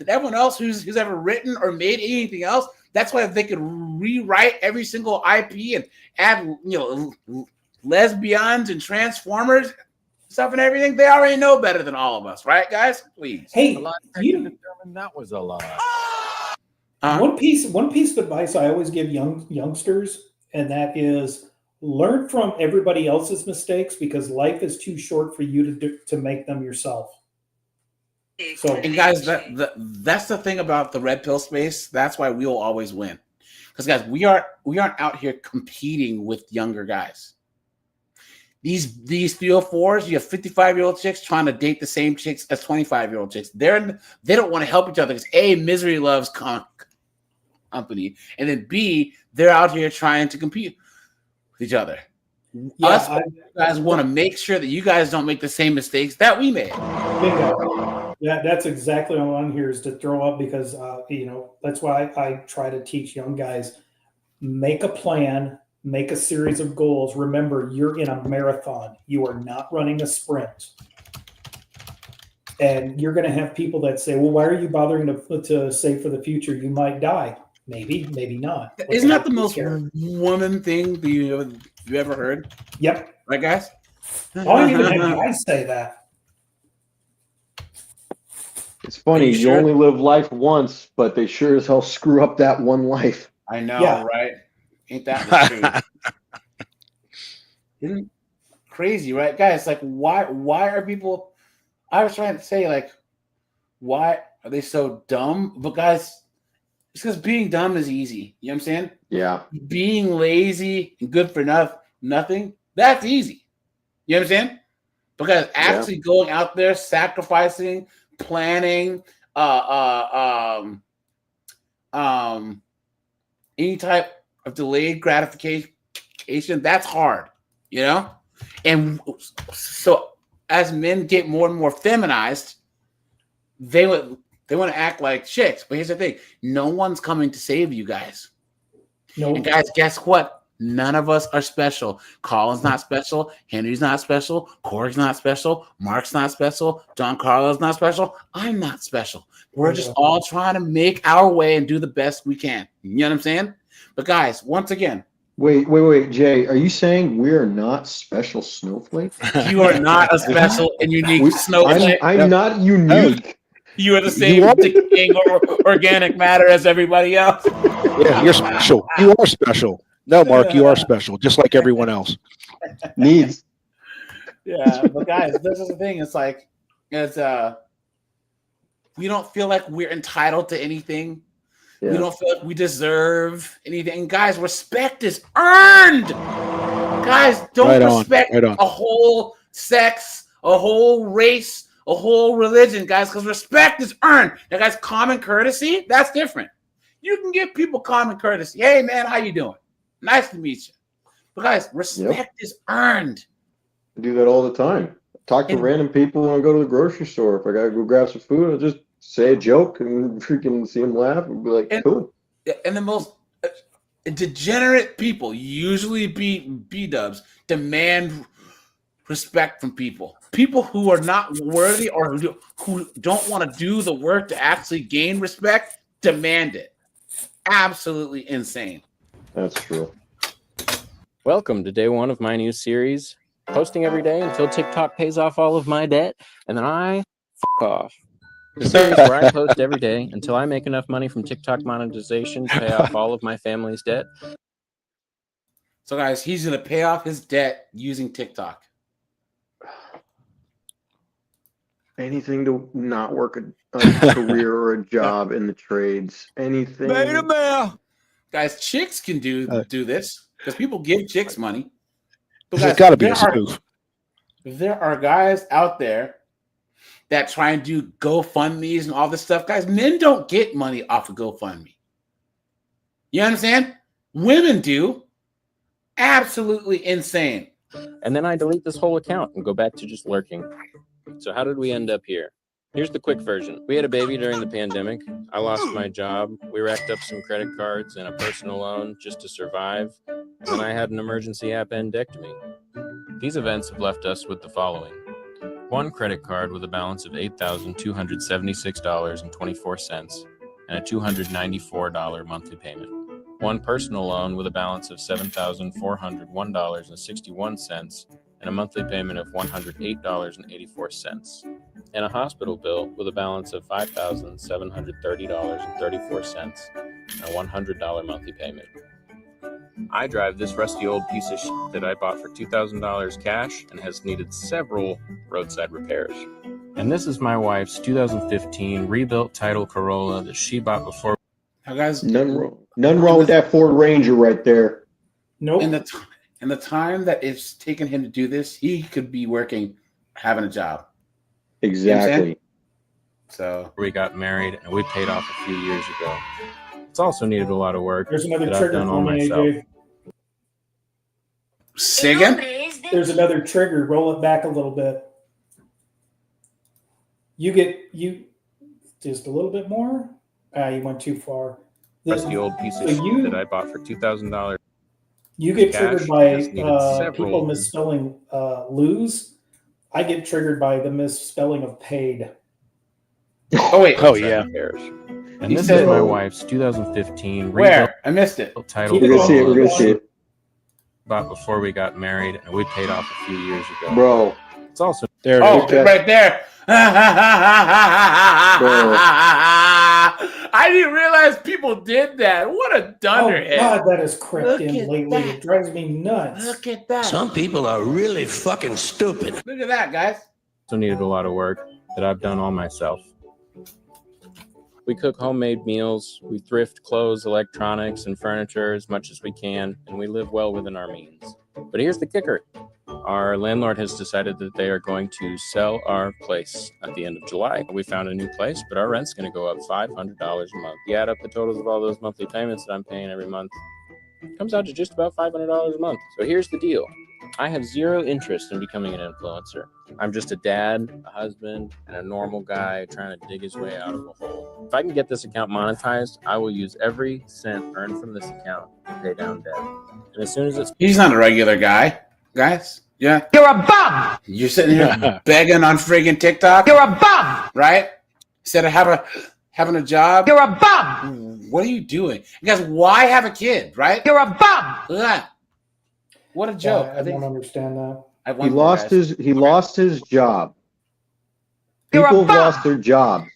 [SPEAKER 1] everyone else who's ever written or made anything else. That's why they could rewrite every single IP and add lesbians and transformers stuff and everything. They already know better than all of us, right, guys? Please.
[SPEAKER 9] Hey,
[SPEAKER 6] determined that was a lie.
[SPEAKER 9] One piece of advice I always give youngsters, and that is learn from everybody else's mistakes because life is too short for you to make them yourself. So,
[SPEAKER 1] and guys, that's the thing about the red pill space. That's why we will always win, because guys, we aren't out here competing with younger guys. These 304s, you have 55-year-old chicks trying to date the same chicks as 25-year-old chicks. They don't want to help each other because A, misery loves company, and then B, they're out here trying to compete with each other.
[SPEAKER 9] Yeah,
[SPEAKER 1] Guys want to make sure that you guys don't make the same mistakes that we made.
[SPEAKER 9] Bingo. Yeah, that's exactly what I'm on here is to throw up because that's why I try to teach young guys, make a plan, make a series of goals. Remember, you're in a marathon. You are not running a sprint. And you're going to have people that say, well, why are you bothering to save for the future? You might die. Maybe, maybe not.
[SPEAKER 1] Isn't that the most woman thing that you ever heard?
[SPEAKER 9] Yep.
[SPEAKER 1] Right, guys?
[SPEAKER 9] I even had guys say that.
[SPEAKER 15] It's funny, you only live life once, but they sure as hell screw up that one life.
[SPEAKER 1] I know, right? Ain't that the truth? Isn't crazy, right? Guys, like why are people, I was trying to say, like, why are they so dumb? But guys, it's because being dumb is easy. You know what I'm saying?
[SPEAKER 15] Yeah.
[SPEAKER 1] Being lazy and good for nothing, that's easy. You know what I'm saying? Because actually going out there, sacrificing, planning, any type of delayed gratification, that's hard, And so as men get more and more feminized, they They want to act like chicks. But here's the thing. No one's coming to save you guys.
[SPEAKER 9] No.
[SPEAKER 1] And guys, guess what? None of us are special. Colin's not special. Henry's not special. Corey's not special. Mark's not special. John Carlo's not special. I'm not special. We're just all trying to make our way and do the best we can. You know what I'm saying? But guys, once again.
[SPEAKER 15] Wait, Jay, are you saying we're not special snowflakes?
[SPEAKER 1] You are not a special and unique snowflake.
[SPEAKER 15] I'm not unique.
[SPEAKER 1] You are the same decaying organic matter as everybody else.
[SPEAKER 4] Yeah, you're special. You are special. No, Mark, you are special, just like everyone else.
[SPEAKER 15] Needs.
[SPEAKER 1] Yeah, but guys, this is the thing. It's like, we don't feel like we're entitled to anything.
[SPEAKER 15] Yeah.
[SPEAKER 1] We don't feel like we deserve anything. Guys, respect is earned. Guys, don't respect a whole sex, a whole race, a whole religion, guys, because respect is earned. Now, guys, common courtesy, that's different. You can give people common courtesy. Hey, man, how you doing? Nice to meet you. But guys, respect is earned.
[SPEAKER 15] I do that all the time. Talk to random people when I go to the grocery store. If I gotta go grab some food, I'll just say a joke and freaking see them laugh and be like, cool.
[SPEAKER 1] And the most degenerate people, usually B-dubs, demand respect from people. People who are not worthy or who don't want to do the work to actually gain respect, demand it. Absolutely insane.
[SPEAKER 15] That's true.
[SPEAKER 19] Welcome to day one of my new series, posting every day until TikTok pays off all of my debt, and then I f*** off. The series where I post every day until I make enough money from TikTok monetization to pay off all of my family's debt.
[SPEAKER 1] So guys, he's going to pay off his debt using TikTok.
[SPEAKER 15] Anything to not work a career or a job in the trades. Anything.
[SPEAKER 1] Guys, chicks can do this because people give chicks money. But
[SPEAKER 4] There's
[SPEAKER 1] guys,
[SPEAKER 4] got to be a spoof.
[SPEAKER 1] There are guys out there that try and do GoFundMe's and all this stuff. Guys, men don't get money off of GoFundMe. You understand? Women do. Absolutely insane.
[SPEAKER 19] And then I delete this whole account and go back to just lurking. So how did we end up here? Here's the quick version. We had a baby during the pandemic. I lost my job. We racked up some credit cards and a personal loan just to survive. And then I had an emergency appendectomy. These events have left us with the following. One credit card with a balance of $8,276.24 and a $294 monthly payment. One personal loan with a balance of $7,401.61 and a monthly payment of $108.84, and a hospital bill with a balance of $5,730.34 and a $100 monthly payment. I drive this rusty old piece of shit that I bought for $2,000 cash and has needed several roadside repairs. And this is my wife's 2015 rebuilt title Corolla that she bought before.
[SPEAKER 1] Now, guys,
[SPEAKER 15] None wrong with that Ford Ranger right there.
[SPEAKER 9] Nope.
[SPEAKER 1] In the time that it's taken him to do this, he could be working, having a job.
[SPEAKER 15] Exactly.
[SPEAKER 1] You know so
[SPEAKER 19] we got married and we paid off a few years ago. It's also needed a lot of work.
[SPEAKER 9] There's another
[SPEAKER 19] that I've
[SPEAKER 9] trigger
[SPEAKER 19] done
[SPEAKER 9] for
[SPEAKER 19] all
[SPEAKER 9] me,
[SPEAKER 19] myself.
[SPEAKER 9] AJ.
[SPEAKER 1] Say again?
[SPEAKER 9] There's another trigger. Roll it back a little bit. You just a little bit more. You went too far.
[SPEAKER 19] Rusty old piece of shit that I bought for $2,000.
[SPEAKER 9] You get triggered by
[SPEAKER 19] several
[SPEAKER 9] people misspelling lose. I get triggered by the misspelling of paid.
[SPEAKER 1] Oh wait.
[SPEAKER 4] Oh yeah.
[SPEAKER 19] And this is my wife's 2015
[SPEAKER 1] Where? I missed it.
[SPEAKER 19] Title.
[SPEAKER 15] We're gonna see it. We're gonna see it.
[SPEAKER 19] Bought before we got married, and we paid off a few years ago.
[SPEAKER 15] Bro.
[SPEAKER 19] It's also
[SPEAKER 4] there.
[SPEAKER 1] Oh, right there. I didn't realize people did that. What a dunderhead.
[SPEAKER 9] Oh God, that has crept in lately. It drives me nuts.
[SPEAKER 1] Look at that.
[SPEAKER 14] Some people are really fucking stupid.
[SPEAKER 1] Look at that, guys.
[SPEAKER 19] also needed a lot of work that I've done all myself. We cook homemade meals, we thrift clothes, electronics, and furniture as much as we can, and we live well within our means. But here's the kicker. Our landlord has decided that they are going to sell our place at the end of July. We found a new place, but our rent's going to go up $500 a month. You add up the totals of all those monthly payments that I'm paying every month, it comes out to just about $500 a month. So here's the deal. I have zero interest in becoming an influencer. I'm just a dad, a husband, and a normal guy trying to dig his way out of a hole. If I can get this account monetized, I will use every cent earned from this account to pay down debt. And as soon as it's...
[SPEAKER 1] He's not a regular guy, guys. Yeah.
[SPEAKER 3] You're a bum!
[SPEAKER 1] You're sitting here begging on friggin' TikTok.
[SPEAKER 3] You're a bum!
[SPEAKER 1] Right? Instead of having a job.
[SPEAKER 3] You're a bum!
[SPEAKER 1] What are you doing? Guys, why have a kid, right?
[SPEAKER 3] You're a bum!
[SPEAKER 1] Look at that. What a joke.
[SPEAKER 9] I don't understand that.
[SPEAKER 15] He lost his job. People have lost their jobs.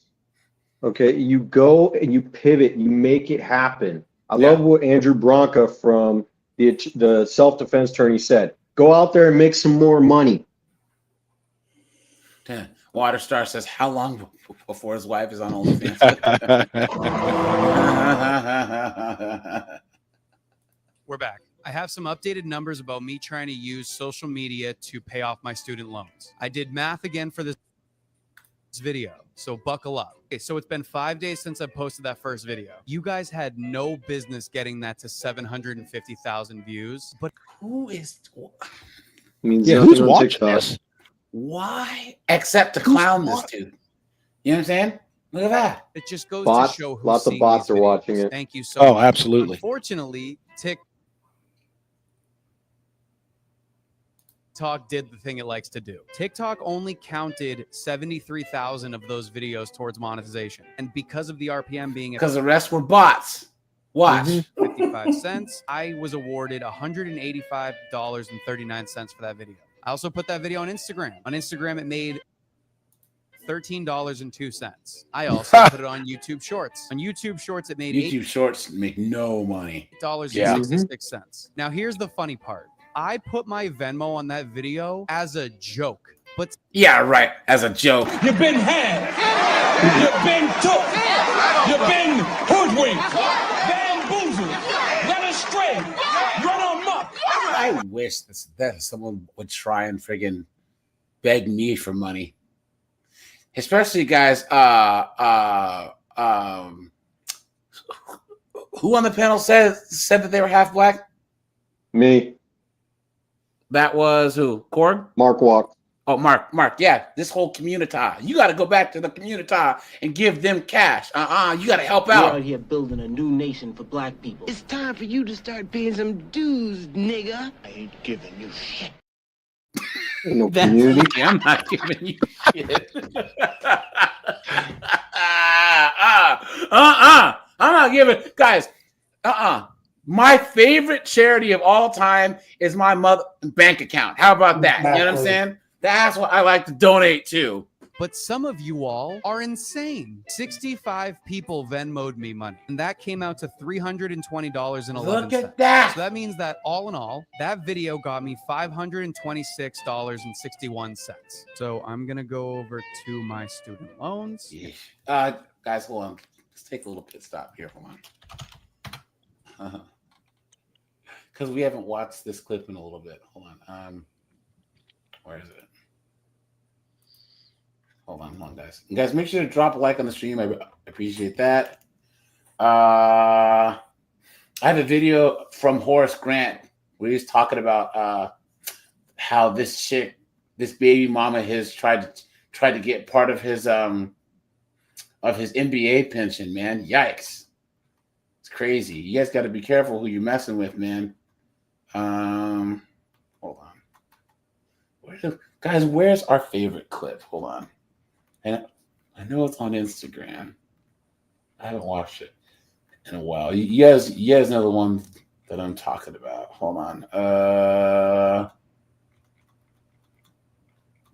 [SPEAKER 15] Okay, you go and you pivot, you make it happen. I love what Andrew Branca from the self-defense attorney said. Go out there and make some more money.
[SPEAKER 1] Waterstar says, how long before his wife is on OnlyFans?
[SPEAKER 20] We're back. I have some updated numbers about me trying to use social media to pay off my student loans. I did math again for this video, so buckle up. Okay, so it's been 5 days since I posted that first video. You guys had no business getting that to 750,000 views, but
[SPEAKER 1] who is...
[SPEAKER 15] Who's watching this?
[SPEAKER 1] Why? Except to clown this dude. You know what I'm saying? Look at that.
[SPEAKER 20] It just goes
[SPEAKER 15] Bots,
[SPEAKER 20] to show who's
[SPEAKER 15] lots of
[SPEAKER 20] seeing
[SPEAKER 15] bots
[SPEAKER 20] these
[SPEAKER 15] are
[SPEAKER 20] videos.
[SPEAKER 15] watching it.
[SPEAKER 20] Thank you so
[SPEAKER 4] Oh,
[SPEAKER 20] much.
[SPEAKER 4] absolutely.
[SPEAKER 20] Unfortunately, TikTok did the thing it likes to do. TikTok only counted 73,000 of those videos towards monetization. And because of the RPM being...
[SPEAKER 1] Because the rest were bots. Watch.
[SPEAKER 20] 55 cents. I was awarded $185.39 for that video. I also put that video on Instagram. On Instagram, it made $13.02. I also put it on YouTube Shorts. On YouTube Shorts, it made
[SPEAKER 1] YouTube Shorts make no money.
[SPEAKER 20] $8.66. Now, here's the funny part. I put my Venmo on that video as a joke. But
[SPEAKER 1] yeah, right. As a joke.
[SPEAKER 5] You've been had. You've been took. You've been hoodwinked. Bamboozled. Led astray. Run amok.
[SPEAKER 1] I wish that someone would try and friggin' beg me for money. Especially guys, who on the panel said that they were half black?
[SPEAKER 15] Me.
[SPEAKER 1] That was who? Korg?
[SPEAKER 15] Mark Walk.
[SPEAKER 1] Oh, Mark. Yeah, this whole community. You got to go back to the community and give them cash. You got to help out.
[SPEAKER 21] We're out here building a new nation for black people. It's time for you to start paying some dues, nigga. I ain't giving you shit.
[SPEAKER 15] Ain't no community.
[SPEAKER 1] I'm not giving you shit. I'm not giving, guys. My favorite charity of all time is my mother bank account. How about that? You know what I'm saying? That's what I like to donate to.
[SPEAKER 20] But some of you all are insane. 65 people Venmo'd me money, and that came out to $320.11.
[SPEAKER 1] Look at that.
[SPEAKER 20] So that means that all in all, that video got me $526.61. So I'm going to go over to my student loans.
[SPEAKER 1] Guys, hold on. Let's take a little pit stop here. Hold on. Because we haven't watched this clip in a little bit. Hold on. Where is it? Hold on, guys. You guys, make sure to drop a like on the stream. I appreciate that. I have a video from Horace Grant where he's talking about how this baby mama has tried to get part of his NBA pension. Man, yikes! It's crazy. You guys got to be careful who you're messing with, man. Hold on. Guys, where's our favorite clip? Hold on. And I know it's on Instagram. I haven't watched it in a while. You guys know the one that I'm talking about. Hold on.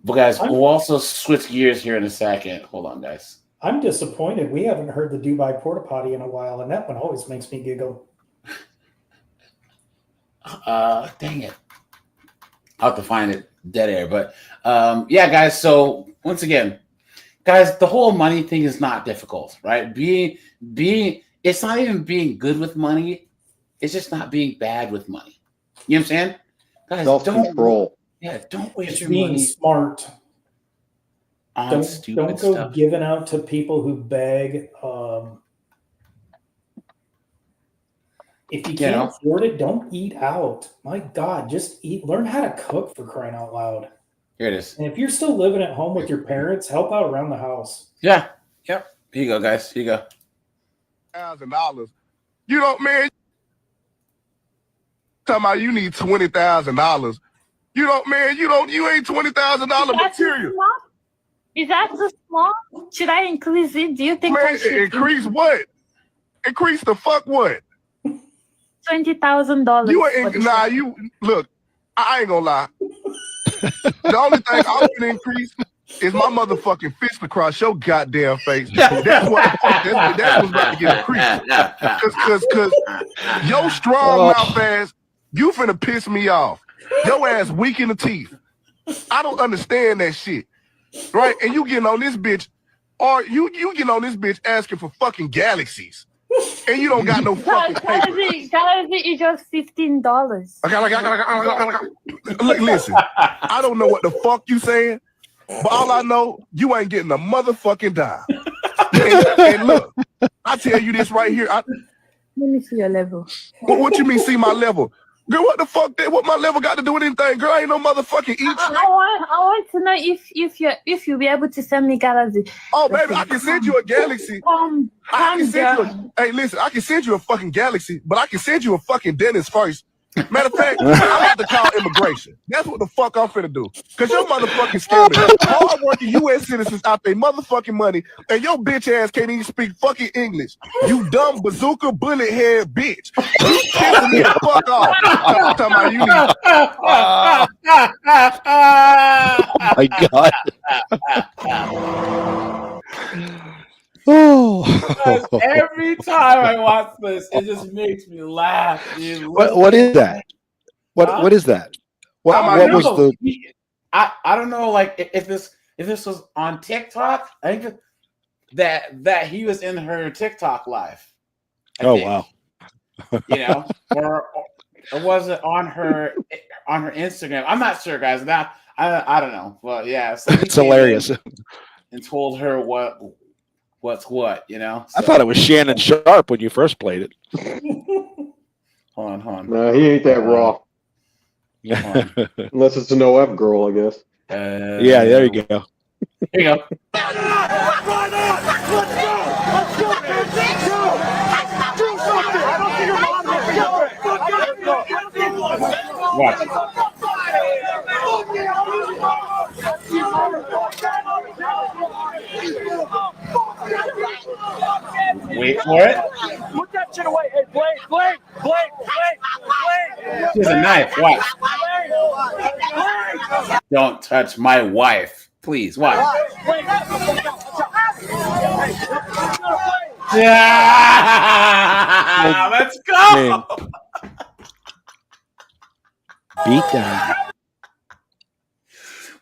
[SPEAKER 1] But guys, we'll also switch gears here in a second. Hold on, guys.
[SPEAKER 9] I'm disappointed. We haven't heard the Dubai porta potty in a while, and that one always makes me giggle.
[SPEAKER 1] Dang it. I'll have to find it dead air. But yeah, guys. So once again, guys, the whole money thing is not difficult, right? It's not even being good with money. It's just not being bad with money. You know what I'm saying? Guys,
[SPEAKER 15] self-control.
[SPEAKER 1] Don't waste
[SPEAKER 9] It's
[SPEAKER 1] your
[SPEAKER 9] being
[SPEAKER 1] money
[SPEAKER 9] smart.
[SPEAKER 1] on stupid
[SPEAKER 9] Don't go
[SPEAKER 1] stuff.
[SPEAKER 9] giving out to people who beg. If you can't afford it, don't eat out. My God, just eat. Learn how to cook, for crying out loud.
[SPEAKER 1] Here it is.
[SPEAKER 9] And if you're still living at home with your parents, help out around the house.
[SPEAKER 1] Yeah. Yep. Here you go, guys. Here you go.
[SPEAKER 17] $1,000. You don't, man. Talking about you need $20,000. You don't, man. You ain't $20,000 material.
[SPEAKER 11] Is that too small? Should I increase it? Do you think I
[SPEAKER 17] Man,
[SPEAKER 11] should
[SPEAKER 17] increase what? Increase the fuck what?
[SPEAKER 11] $20,000?
[SPEAKER 17] You ain't nah. You look. I ain't gonna lie. The only thing I'm gonna increase is my motherfucking fist across your goddamn face. That's what the fuck. That's what's about to get increased. Cause your strong mouth ass, you finna piss me off. Your ass weak in the teeth. I don't understand that shit. Right? And you getting on this bitch, or you getting on this bitch asking for fucking galaxies. And you don't got no fucking paper.
[SPEAKER 11] Galaxy is just $15.
[SPEAKER 17] Look, listen, I don't know what the fuck you saying, but all I know, you ain't getting a motherfucking dime. And look, I tell you this right here.
[SPEAKER 11] Let me see your level.
[SPEAKER 17] What you mean see my level? Girl, what the fuck? What my level got to do with anything? Girl, I ain't no motherfucking eat.
[SPEAKER 11] I want to know if you'll be able to send me Galaxy.
[SPEAKER 17] Oh, baby, I can send you a Galaxy. Hey, listen, I can send you a fucking Galaxy, but I can send you a fucking dentist first. Matter of fact, I'm about to call immigration. That's what the fuck I'm finna do. Cause your motherfucking scamming hard-working U.S. citizens out their motherfucking money, and your bitch ass can't even speak fucking English. You dumb bazooka bullet head bitch. You pissing me the fuck off. I'm talking about you need.
[SPEAKER 4] Oh my God. Oh.
[SPEAKER 1] Every time I watch this, it just makes me laugh. Dude.
[SPEAKER 4] What is that? What is that? What was the?
[SPEAKER 1] I don't know. Like if this was on TikTok, I think that he was in her TikTok live. I think.
[SPEAKER 4] Wow.
[SPEAKER 1] You know, or was it on her Instagram? I'm not sure, guys. Now I don't know. But yeah, so
[SPEAKER 4] it's hilarious.
[SPEAKER 1] And told her what's what, you know. So.
[SPEAKER 4] I thought it was Shannon Sharp when you first played it.
[SPEAKER 1] Hold on.
[SPEAKER 15] No, he ain't that raw. Unless it's an OF girl, I guess.
[SPEAKER 4] Yeah, there you go.
[SPEAKER 1] Here you go. Watch. Wait for it.
[SPEAKER 5] Put that shit away. Hey, Blake.
[SPEAKER 1] She has a knife. Watch. Don't touch my wife. Please, watch. Yeah! Let's go!
[SPEAKER 4] Beat down.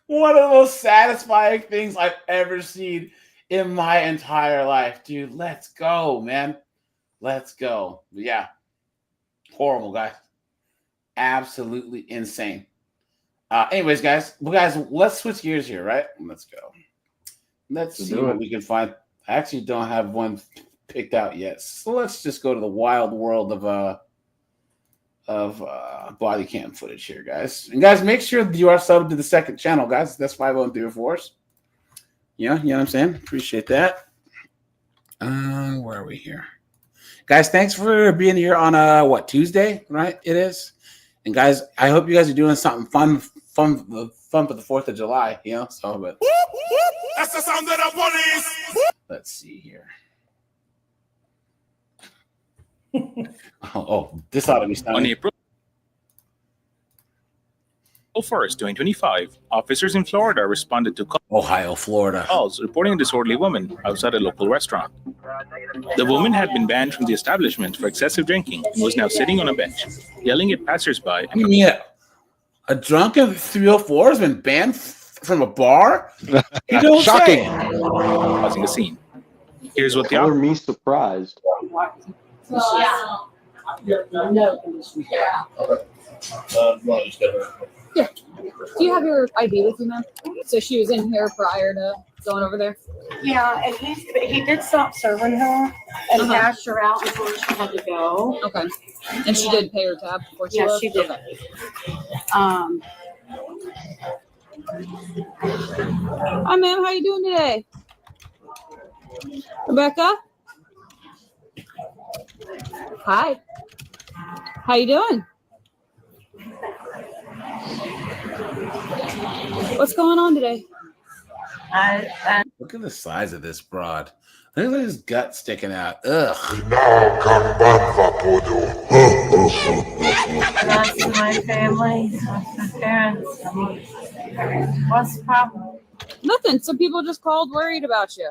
[SPEAKER 1] One of the most satisfying things I've ever seen in my entire life, dude. Let's go, man. Let's go. But yeah. Horrible, guys. Absolutely insane. Anyways, guys, let's switch gears here, right? Let's go. Let's see what we can find. I actually don't have one picked out yet. So let's just go to the wild world of body cam footage here, guys. And guys, make sure that you are subbed to the second channel, guys. That's 50304. Yeah, you know what I'm saying? Appreciate that. Where are we here? Guys, thanks for being here on Tuesday, right? It is. And guys, I hope you guys are doing something fun for the 4th of July, you know? So but
[SPEAKER 5] that's the sound of the police.
[SPEAKER 1] Let's see here. This ought to be stunning.
[SPEAKER 22] On April 1st, 2025, officers in Florida responded to
[SPEAKER 1] Florida
[SPEAKER 22] calls reporting a disorderly woman outside a local restaurant. The woman had been banned from the establishment for excessive drinking and was now sitting on a bench, yelling at passersby.
[SPEAKER 1] You mean a drunken 304 has been banned from a bar? You don't
[SPEAKER 4] Shocking.
[SPEAKER 22] Causing a scene. Here's what
[SPEAKER 15] Color me surprised.
[SPEAKER 23] Yeah. Do you have your ID with you, ma'am? So she was in here prior to going over there?
[SPEAKER 7] Yeah, and he did stop serving her and cashed her out before she had to go.
[SPEAKER 10] Okay. And she did pay her tab before she
[SPEAKER 7] Yeah,
[SPEAKER 10] left?
[SPEAKER 7] she did.
[SPEAKER 10] Okay. Hi, ma'am. How you doing today? Rebecca? Hi. How you doing? What's going on today?
[SPEAKER 1] Look at the size of this broad. Look at his gut sticking out. Ugh.
[SPEAKER 23] That's my family. That's my parents. What's the problem?
[SPEAKER 10] Nothing. Some people just called worried about you.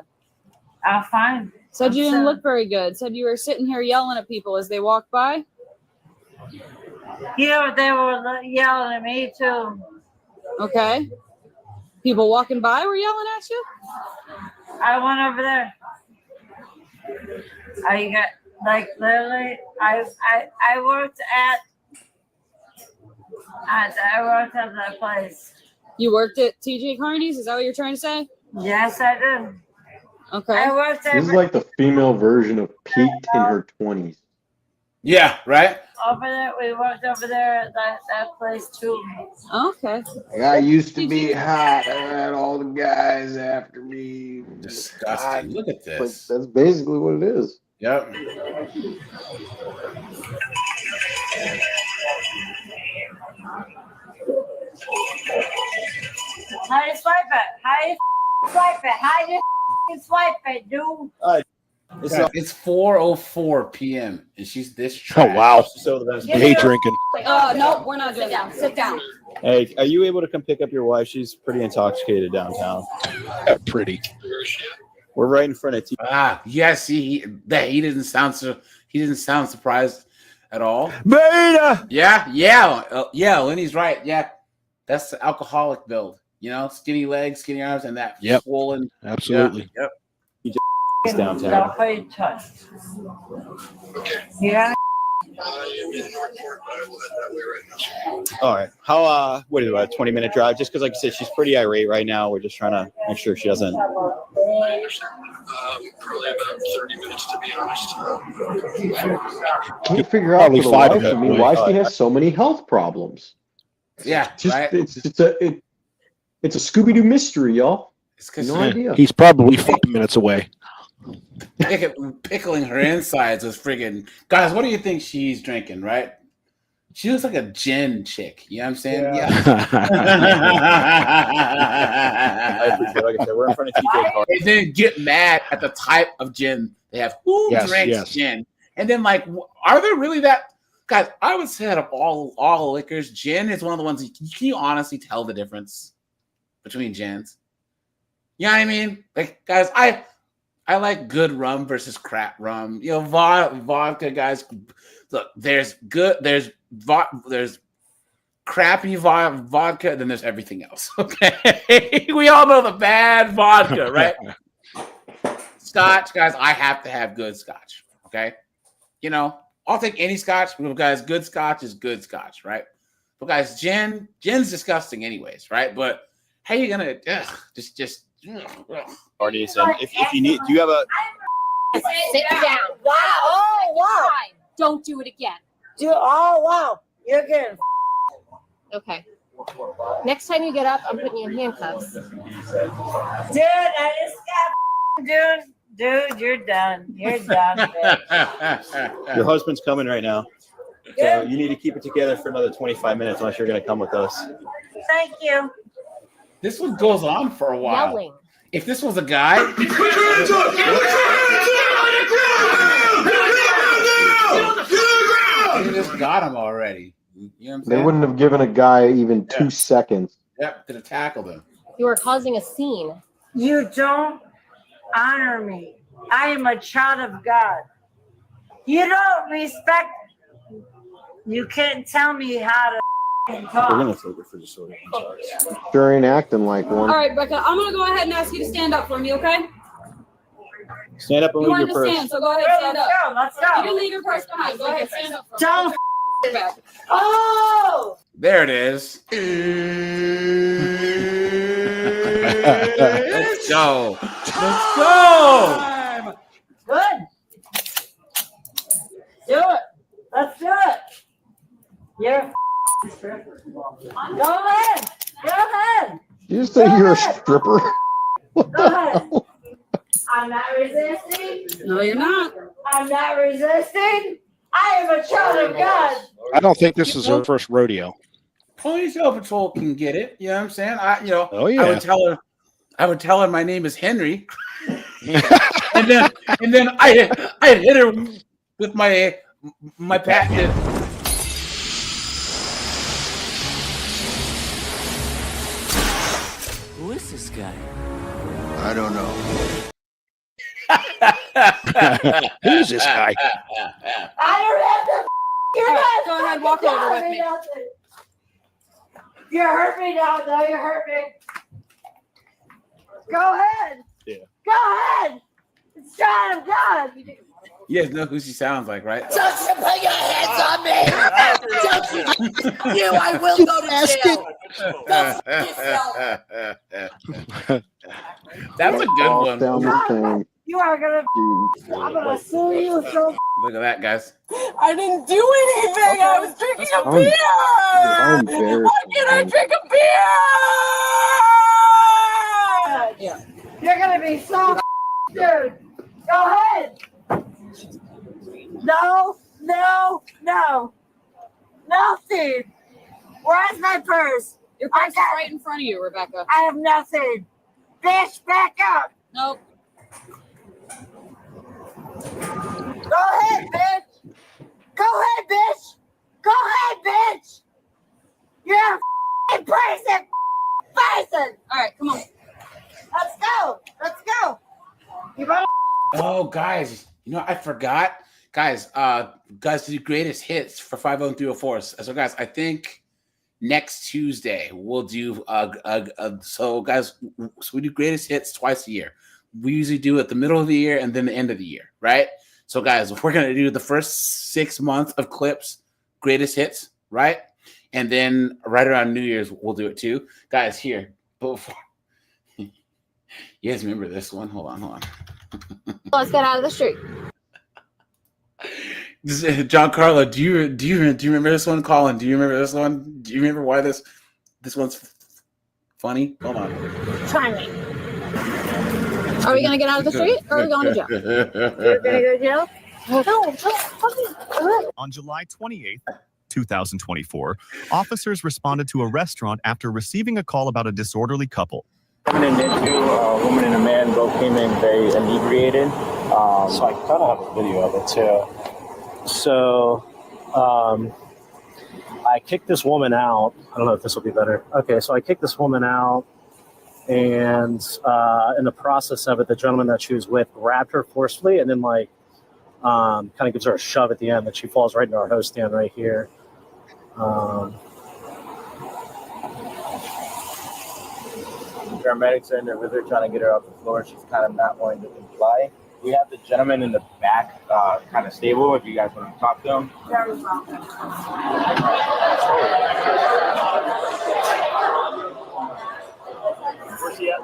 [SPEAKER 23] Fine.
[SPEAKER 10] Said you didn't look very good. Said you were sitting here yelling at people as they walked by.
[SPEAKER 23] Yeah, they were yelling at me too.
[SPEAKER 10] Okay. People walking by were yelling at you?
[SPEAKER 23] I went over there. I got like literally. I worked at that place.
[SPEAKER 10] You worked at TJ Carney's? Is that what you're trying to say?
[SPEAKER 23] Yes, I did.
[SPEAKER 10] Okay.
[SPEAKER 23] I worked
[SPEAKER 15] This is like the female version of peaked in her 20s.
[SPEAKER 1] Yeah, right?
[SPEAKER 23] over there. We worked over there at that place too.
[SPEAKER 10] Okay.
[SPEAKER 15] I used to be hot. I had all the guys after me.
[SPEAKER 1] Disgusting. Look at this.
[SPEAKER 15] But that's basically what it is.
[SPEAKER 1] Yep.
[SPEAKER 23] How you swipe it? How you swipe it? How you swipe it, dude?
[SPEAKER 1] It's 4:04 p.m. and she's this
[SPEAKER 4] Oh
[SPEAKER 1] trash.
[SPEAKER 4] wow!
[SPEAKER 1] So
[SPEAKER 4] I hate drinking.
[SPEAKER 10] No, we're not doing that. Sit down.
[SPEAKER 24] Hey, are you able to come pick up your wife? She's pretty intoxicated downtown.
[SPEAKER 4] Pretty.
[SPEAKER 24] We're right in front of TV.
[SPEAKER 1] Yes, he didn't sound surprised at all.
[SPEAKER 4] Beta.
[SPEAKER 1] Yeah, Lenny's right. Yeah, that's the alcoholic build. You know, skinny legs, skinny arms, and that swollen.
[SPEAKER 4] Absolutely.
[SPEAKER 1] Yep.
[SPEAKER 24] Downtown.
[SPEAKER 23] Don't put your touch. Yeah.
[SPEAKER 24] All right. How? What is it? A 20-minute drive? Just because, like you said, she's pretty irate right now. We're just trying to make sure she doesn't.
[SPEAKER 25] Probably about 30 minutes, to be honest.
[SPEAKER 15] Can you figure out for the
[SPEAKER 4] Probably
[SPEAKER 15] life of me why she has so many health problems?
[SPEAKER 1] Yeah,
[SPEAKER 15] right. It's a Scooby-Doo mystery, y'all. No idea.
[SPEAKER 4] He's probably 5 minutes away.
[SPEAKER 1] Pickling her insides was friggin' guys. What do you think she's drinking? Right? She looks like a gin chick. You know what I'm saying? Yeah.
[SPEAKER 24] I appreciate it. Like I said, we're in front of TJ Carter.
[SPEAKER 1] And then get mad at the type of gin they have. Who drinks gin? And then like, are there really that? Guys, I would say out of all liquors, gin is one of the ones. Can you honestly tell the difference between gins? You know what I mean? Like, guys, I like good rum versus crap rum. You know, vodka, guys. Look, there's crappy vodka, then there's everything else. Okay, we all know the bad vodka, right? Scotch, guys. I have to have good scotch. Okay, you know, I'll take any scotch. But guys, good scotch is good scotch, right? But guys, gin's disgusting, anyways, right? But how you gonna just
[SPEAKER 24] Arnie said, if you need, do you have a?
[SPEAKER 8] Sit down. Wow. Oh, wow.
[SPEAKER 11] Don't do it again.
[SPEAKER 8] Oh, wow. You're good.
[SPEAKER 11] Okay. Next time you get up, I'm putting you in handcuffs.
[SPEAKER 23] Dude, I just got dude, you're done. You're done, bitch.
[SPEAKER 24] Your husband's coming right now. So you need to keep it together for another 25 minutes unless you're going to come with us.
[SPEAKER 23] Thank you.
[SPEAKER 1] This one goes on for a while.
[SPEAKER 11] Yelling.
[SPEAKER 1] If this was a guy, they just got him already. You know what I'm
[SPEAKER 15] They
[SPEAKER 1] saying?
[SPEAKER 15] wouldn't have given a guy even 2 seconds.
[SPEAKER 1] Yep, could have tackled him.
[SPEAKER 11] You are causing a scene.
[SPEAKER 23] You don't honor me. I am a child of God. You don't respect. You can't tell me how to talk.
[SPEAKER 24] We're going to take it for the soda.
[SPEAKER 15] Sure ain't acting like one.
[SPEAKER 10] All right, Becca, I'm going to go ahead and ask you to stand up for me, okay?
[SPEAKER 24] Stand up and
[SPEAKER 10] You
[SPEAKER 24] leave
[SPEAKER 10] wanted
[SPEAKER 24] your
[SPEAKER 10] to
[SPEAKER 24] purse.
[SPEAKER 10] stand, so go ahead, stand up.
[SPEAKER 23] Let's go.
[SPEAKER 10] You can leave your purse behind. Go ahead, stand up for me.
[SPEAKER 23] Don't
[SPEAKER 8] Oh!
[SPEAKER 1] There it is. Let's go. Let's go.
[SPEAKER 23] Good. Do it. Let's do it. You're a stripper. Go ahead. Go ahead.
[SPEAKER 15] You say you're a stripper?
[SPEAKER 23] Go ahead. I'm not resisting.
[SPEAKER 10] No, you're not.
[SPEAKER 23] I'm not resisting. I am a child of God.
[SPEAKER 4] I don't think this is her first rodeo.
[SPEAKER 1] Ponytail Patrol can get it. You know what I'm saying?
[SPEAKER 4] Oh, yeah.
[SPEAKER 1] I would tell her my name is Henry. and then I hit her with my patented.
[SPEAKER 2] Who is this guy?
[SPEAKER 14] I don't know.
[SPEAKER 4] Who's this guy?
[SPEAKER 23] I don't have to. You're not.
[SPEAKER 10] Go ahead, walk over with me.
[SPEAKER 23] Nothing. You hurt me now, though. You hurt me. Go ahead.
[SPEAKER 4] Yeah.
[SPEAKER 23] Go ahead. It's child of God.
[SPEAKER 1] You guys know who she sounds like, right?
[SPEAKER 2] Don't you put your hands on me! Don't you! I will go to jail.
[SPEAKER 1] That's a good one.
[SPEAKER 23] You are gonna. I'm gonna sue you so.
[SPEAKER 1] Look at that, guys.
[SPEAKER 2] I didn't do anything. I was drinking a beer.
[SPEAKER 15] How embarrassing.
[SPEAKER 2] Why can't I drink a beer?
[SPEAKER 23] Yeah. You're gonna be so. Dude, go ahead. No, Steve. Where's my purse?
[SPEAKER 10] Your purse is right in front of you, Rebecca.
[SPEAKER 23] I have nothing. Bitch, back up.
[SPEAKER 10] Nope.
[SPEAKER 23] Go ahead, bitch. Go ahead, bitch. Go ahead, bitch. You're a f***ing person. Person.
[SPEAKER 10] All right, come on.
[SPEAKER 23] Let's go. Let's go. You better.
[SPEAKER 1] Oh, guys, I forgot. Guys, the greatest hits for 50304. So, guys, I think next Tuesday we'll do so we do greatest hits twice a year. We usually do it at the middle of the year and then the end of the year, right? So, guys, we're gonna do the first 6 months of clips, greatest hits, right? And then right around New Year's we'll do it too, guys. Here, before you guys remember this one? Hold on.
[SPEAKER 10] Let's get out of the street.
[SPEAKER 1] John Carlo, do you remember this one? Colin, do you remember this one? Do you remember why this one's funny? Hold on.
[SPEAKER 10] Try me. Are we gonna get out of the street or are we going to jail?
[SPEAKER 23] You're gonna go to jail? No.
[SPEAKER 12] On July 28th, 2024, officers responded to a restaurant after receiving a call about a disorderly couple.
[SPEAKER 24] A woman and a man both came in very inebriated. So I kind of have a video of it too. So I kicked this woman out. I don't know if this will be better. Okay, so I kicked this woman out, and in the process of it, the gentleman that she was with grabbed her forcefully and then kind of gives her a shove at the end that she falls right into our hose stand right here. Paramedics are in there with her trying to get her off the floor. She's kind of not wanting to comply. We have the gentleman in the back kind of stable if you guys want to talk to him. Where's he at?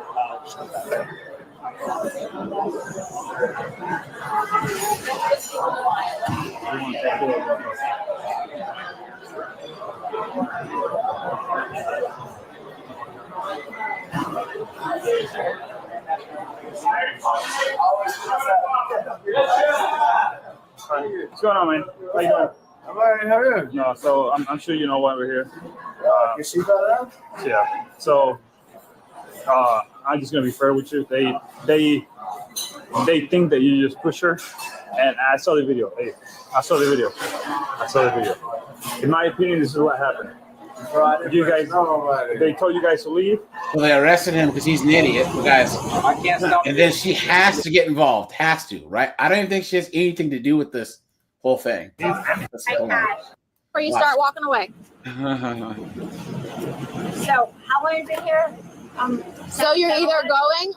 [SPEAKER 24] What's going on, man? How you doing? I'm all right. How are you? No, so I'm sure you know why we're here. You see that? Yeah. So I'm just gonna be fair with you. They think that you just push her, and I saw the video. Hey, I saw the video. In my opinion, this is what happened. You guys, they told you guys to leave.
[SPEAKER 1] Well, they arrested him because he's an idiot, guys.
[SPEAKER 24] I can't stop.
[SPEAKER 1] And then she has to get involved. Has to, right? I don't even think she has anything to do with this whole thing.
[SPEAKER 10] Before you start walking away.
[SPEAKER 23] So, how long have you been here?
[SPEAKER 10] So you're either going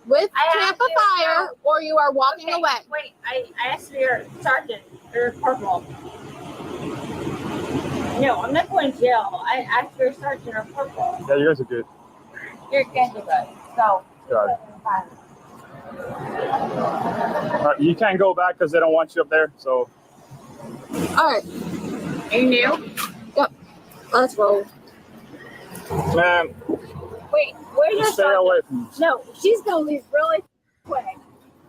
[SPEAKER 10] with Tampa Fire or you are walking away.
[SPEAKER 23] Wait, I asked for your sergeant or corporal. No, I'm not going to jail. I asked for your sergeant or corporal.
[SPEAKER 24] Yeah, you guys are good.
[SPEAKER 23] You're good. Go.
[SPEAKER 24] Got it. You can't go back because they don't want you up there. So.
[SPEAKER 10] All right. Are you new? Yep. Let's roll.
[SPEAKER 24] Man,
[SPEAKER 23] Wait, where's your
[SPEAKER 24] stay away from me.
[SPEAKER 23] No, she's gonna leave really quick.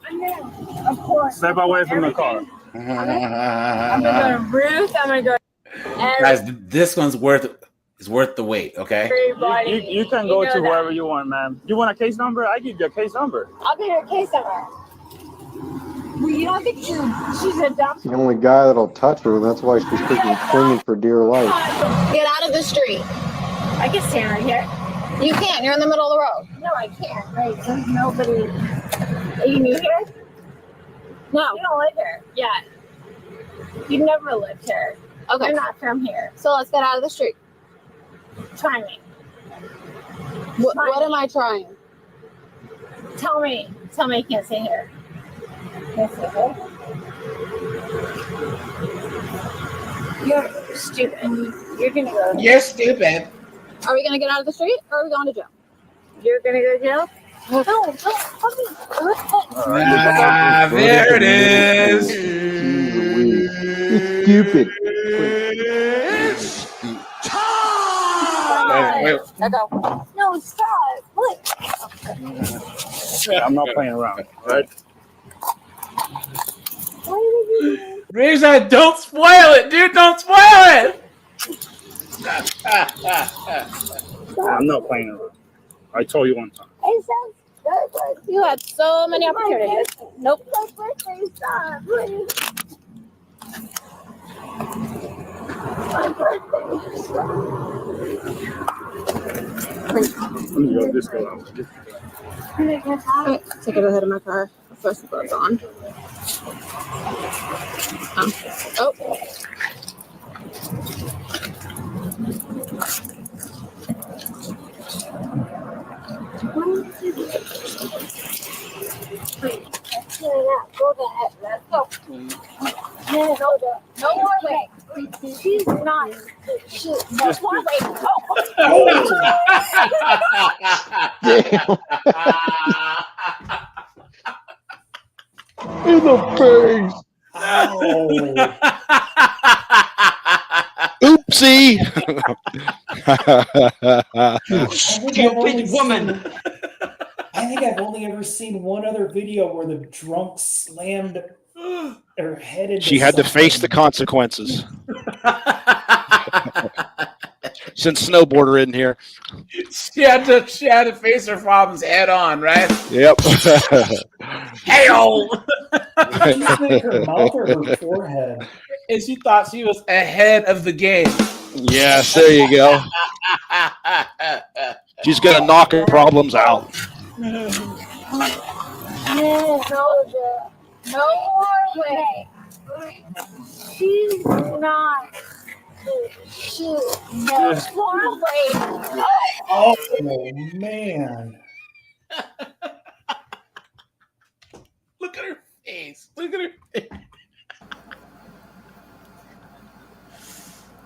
[SPEAKER 23] I'm new. Of course.
[SPEAKER 24] Step away from the car.
[SPEAKER 23] I'm gonna go to Ruth. I'm gonna go.
[SPEAKER 1] Guys, this one's worth the wait. Okay.
[SPEAKER 23] Everybody.
[SPEAKER 24] You can go
[SPEAKER 23] know
[SPEAKER 24] to
[SPEAKER 23] that.
[SPEAKER 24] wherever you want, man. You want a case number? I give you a case number.
[SPEAKER 23] I'll give you a case number. Well, you don't think she's a dumb.
[SPEAKER 15] The only guy that'll touch her. That's why she's freaking clinging for dear life.
[SPEAKER 10] Get out of the street.
[SPEAKER 23] I can stand right here.
[SPEAKER 10] You can't. You're in the middle of the road.
[SPEAKER 23] No, I can't. Right? There's nobody. Are you new here?
[SPEAKER 10] No.
[SPEAKER 23] You don't live here. Yeah. You've never lived here.
[SPEAKER 10] Okay.
[SPEAKER 23] You're not from here.
[SPEAKER 10] So let's get out of the street.
[SPEAKER 23] Try me.
[SPEAKER 10] What am I trying?
[SPEAKER 23] Tell me. Tell me you can't stay here. Can't stay here. You're stupid. You're gonna go.
[SPEAKER 1] You're stupid.
[SPEAKER 10] Are we gonna get out of the street or are we going to jail?
[SPEAKER 23] You're gonna go to jail? No, don't
[SPEAKER 1] There it is.
[SPEAKER 15] You're stupid.
[SPEAKER 1] Wait.
[SPEAKER 23] No, stop. Look.
[SPEAKER 24] I'm not playing around, right?
[SPEAKER 1] Razor, don't spoil it, dude. Don't spoil it.
[SPEAKER 24] I'm not playing around. I told you one time.
[SPEAKER 23] It sounds good.
[SPEAKER 10] You had so many opportunities. Nope.
[SPEAKER 23] My birthday, stop, please. My birthday, stop.
[SPEAKER 24] Let me go this go out.
[SPEAKER 10] Right, take it ahead of my car. First the gloves on. Oh.
[SPEAKER 23] Go ahead. Let's go. No more way. She's not. Just one way.
[SPEAKER 15] In the face.
[SPEAKER 4] Oopsie.
[SPEAKER 9] You stupid woman. I think I've only ever seen one other video where the drunk slammed her head into
[SPEAKER 4] She had to
[SPEAKER 9] something.
[SPEAKER 4] face the consequences. Since snowboarder in here.
[SPEAKER 1] She had to face her problems head on, right?
[SPEAKER 4] Yep.
[SPEAKER 1] Hey-o!
[SPEAKER 9] Did she make her mouth or her forehead?
[SPEAKER 1] And she thought she was ahead of the game.
[SPEAKER 4] Yes, there you go. She's gonna knock her problems out.
[SPEAKER 23] No more way. She's not. She's more way.
[SPEAKER 9] Oh man.
[SPEAKER 1] Look at her face. Look at her face.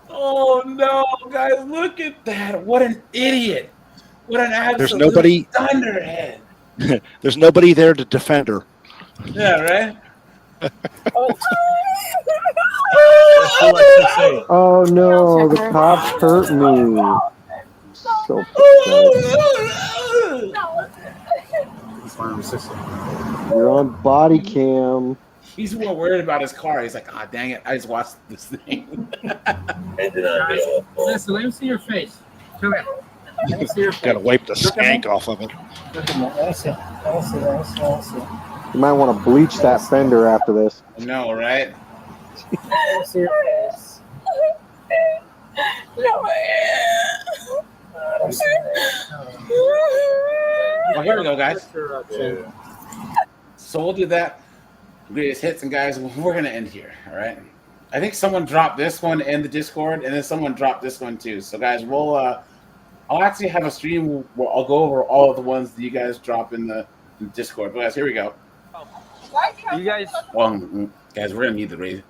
[SPEAKER 1] Oh no, guys, look at that. What an idiot. What an absolute
[SPEAKER 4] There's nobody
[SPEAKER 1] thunderhead.
[SPEAKER 4] There's nobody there to defend her.
[SPEAKER 1] Yeah, right?
[SPEAKER 15] Oh no, the cops hurt me. So pathetic. You're on body cam.
[SPEAKER 1] He's more worried about his car. He's like, ah, dang it, I just watched this thing.
[SPEAKER 3] Listen, let me see your face. Come here. Let me see your face.
[SPEAKER 4] Gotta wipe the skank off of it.
[SPEAKER 3] Look at me. Let me see. Let me see. Let me see. Let me see.
[SPEAKER 15] You might want to bleach that fender after this.
[SPEAKER 1] No, right?
[SPEAKER 3] Let me see your face.
[SPEAKER 1] Well, here we go, guys. So we'll do that. Greatest hits, and guys, we're gonna end here. All right. I think someone dropped this one in the Discord, and then someone dropped this one too. So, guys, we'll I'll actually have a stream where I'll go over all of the ones that you guys drop in the Discord. But guys, here we go.
[SPEAKER 3] You guys.
[SPEAKER 1] Well, guys, we're gonna need the raise.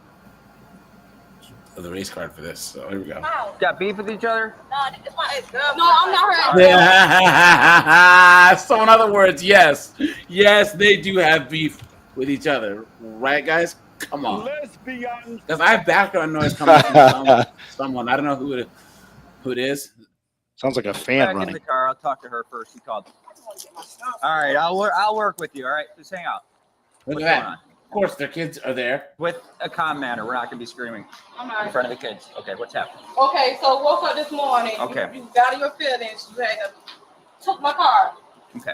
[SPEAKER 1] of the race card for this. So here we go.
[SPEAKER 6] Got beef with each other?
[SPEAKER 7] No, I'm not her.
[SPEAKER 1] Yeah. So in other words, yes, they do have beef with each other, right, guys? Come on. Because I have background noise coming from someone. I don't know who it is.
[SPEAKER 4] Sounds like a fan
[SPEAKER 6] Back
[SPEAKER 4] running.
[SPEAKER 6] in the car. I'll talk to her first. She called. All right, I'll work with you. All right, just hang out.
[SPEAKER 1] Look
[SPEAKER 6] What's
[SPEAKER 1] at that.
[SPEAKER 6] going on?
[SPEAKER 1] Of course, their kids are there.
[SPEAKER 6] With a calm manner. We're not gonna be screaming in front of the kids. Okay, what's happening?
[SPEAKER 7] Okay, so woke up this morning.
[SPEAKER 6] Okay.
[SPEAKER 7] You got in your feelings. You had took my car.
[SPEAKER 6] Okay.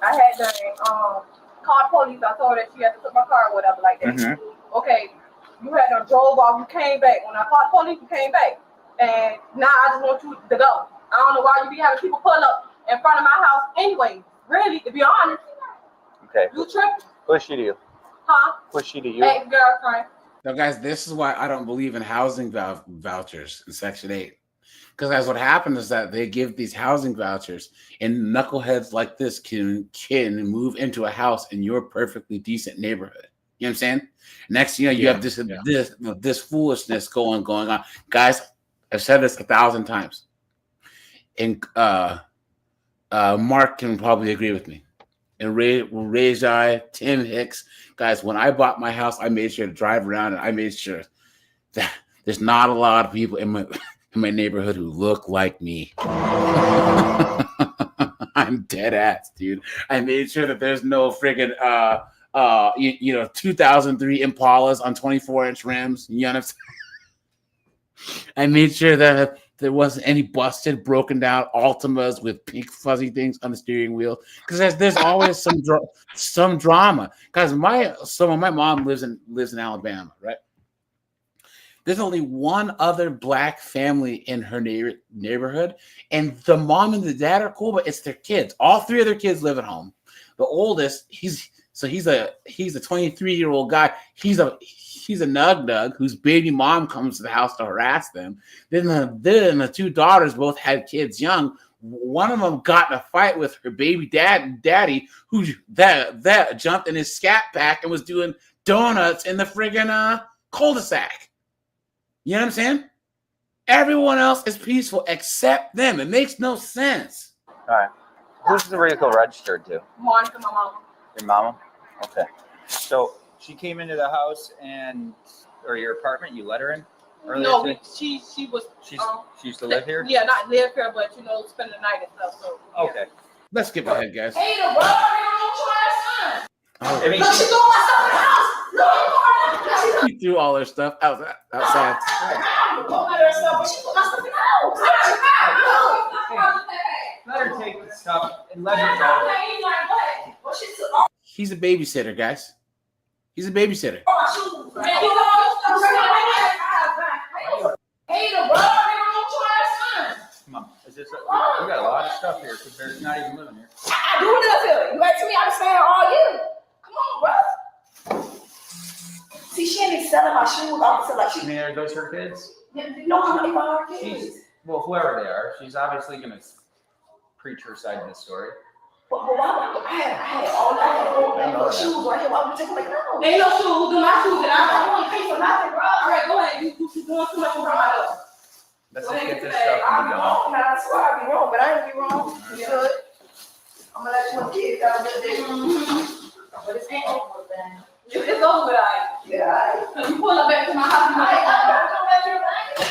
[SPEAKER 7] I had to call police. I told her she had to took my car or whatever like that.
[SPEAKER 6] Mm-hmm.
[SPEAKER 7] Okay, you had to drove off. You came back. When I called police, you came back. And now I just want you to go. I don't know why you be having people pull up in front of my house anyway. Really, to be honest.
[SPEAKER 6] Okay.
[SPEAKER 7] You tripping?
[SPEAKER 6] What's she to you?
[SPEAKER 7] Huh?
[SPEAKER 6] What's she to you?
[SPEAKER 7] Ex-girlfriend.
[SPEAKER 1] Now, guys, this is why I don't believe in housing vouchers in Section 8. Because guys, what happened is that they give these housing vouchers, and knuckleheads like this can move into a house in your perfectly decent neighborhood. You know what I'm saying? Next thing you know, you have this foolishness going on. Guys, I've said this 1,000 times. And Mark can probably agree with me. And Ray, Tim Hicks, guys, when I bought my house, I made sure to drive around and I made sure that there's not a lot of people in my neighborhood who look like me. I'm dead ass, dude. I made sure that there's no friggin' 2003 Impalas on 24-inch rims. You know what I'm saying? I made sure that there wasn't any busted, broken down Altimas with pink fuzzy things on the steering wheel, because there's always some drama. Guys, my mom lives in Alabama, right? There's only one other black family in her neighborhood, and the mom and the dad are cool, but it's their kids. All three of their kids live at home. The oldest, he's a 23-year-old guy. He's a nug whose baby mom comes to the house to harass them. Then the two daughters both had kids young. One of them got in a fight with her baby daddy, who that jumped in his scat pack and was doing donuts in the friggin' cul-de-sac. You know what I'm saying? Everyone else is peaceful except them. It makes no sense.
[SPEAKER 6] All right. Who's the vehicle registered to?
[SPEAKER 7] Monica, my mama.
[SPEAKER 6] Your mama? Okay. So she came into the house or your apartment. You let her in?
[SPEAKER 7] No, she was.
[SPEAKER 6] She used to live here.
[SPEAKER 7] Yeah, not live here, but spend the night and stuff. So. Yeah.
[SPEAKER 6] Okay.
[SPEAKER 1] Let's skip ahead, guys.
[SPEAKER 7] Hey, the bro, don't try
[SPEAKER 6] I mean,
[SPEAKER 7] she threw my stuff in the house.
[SPEAKER 1] She threw all her stuff outside.
[SPEAKER 7] Let her
[SPEAKER 6] take the stuff and let her go.
[SPEAKER 1] He's a babysitter, guys. He's a babysitter.
[SPEAKER 6] Come on. We got a lot of stuff here because they're not even living here.
[SPEAKER 7] I do live here. You asking me, I'm staying all you. Come on, bro. See, she ain't selling my shoes.
[SPEAKER 6] You mean are those her kids?
[SPEAKER 7] No, I'm not even her kids.
[SPEAKER 6] Well, whoever they are, she's obviously going to preach her side of the story.
[SPEAKER 7] But why? I had all shoes right here. Why would you take them like no? Ain't no shoes. Do my shoes, and I don't want to pay for nothing, bro. All right, go ahead. You doing too much for my house.
[SPEAKER 6] Let's just get this stuff and be
[SPEAKER 7] wrong. Now, I swear I'll be wrong, but I ain't be wrong. You should. I'm gonna let you kids out of this. But it's ain't over with, man. It's over with, Yeah. You pull up back to my house. I'm come back to your thing.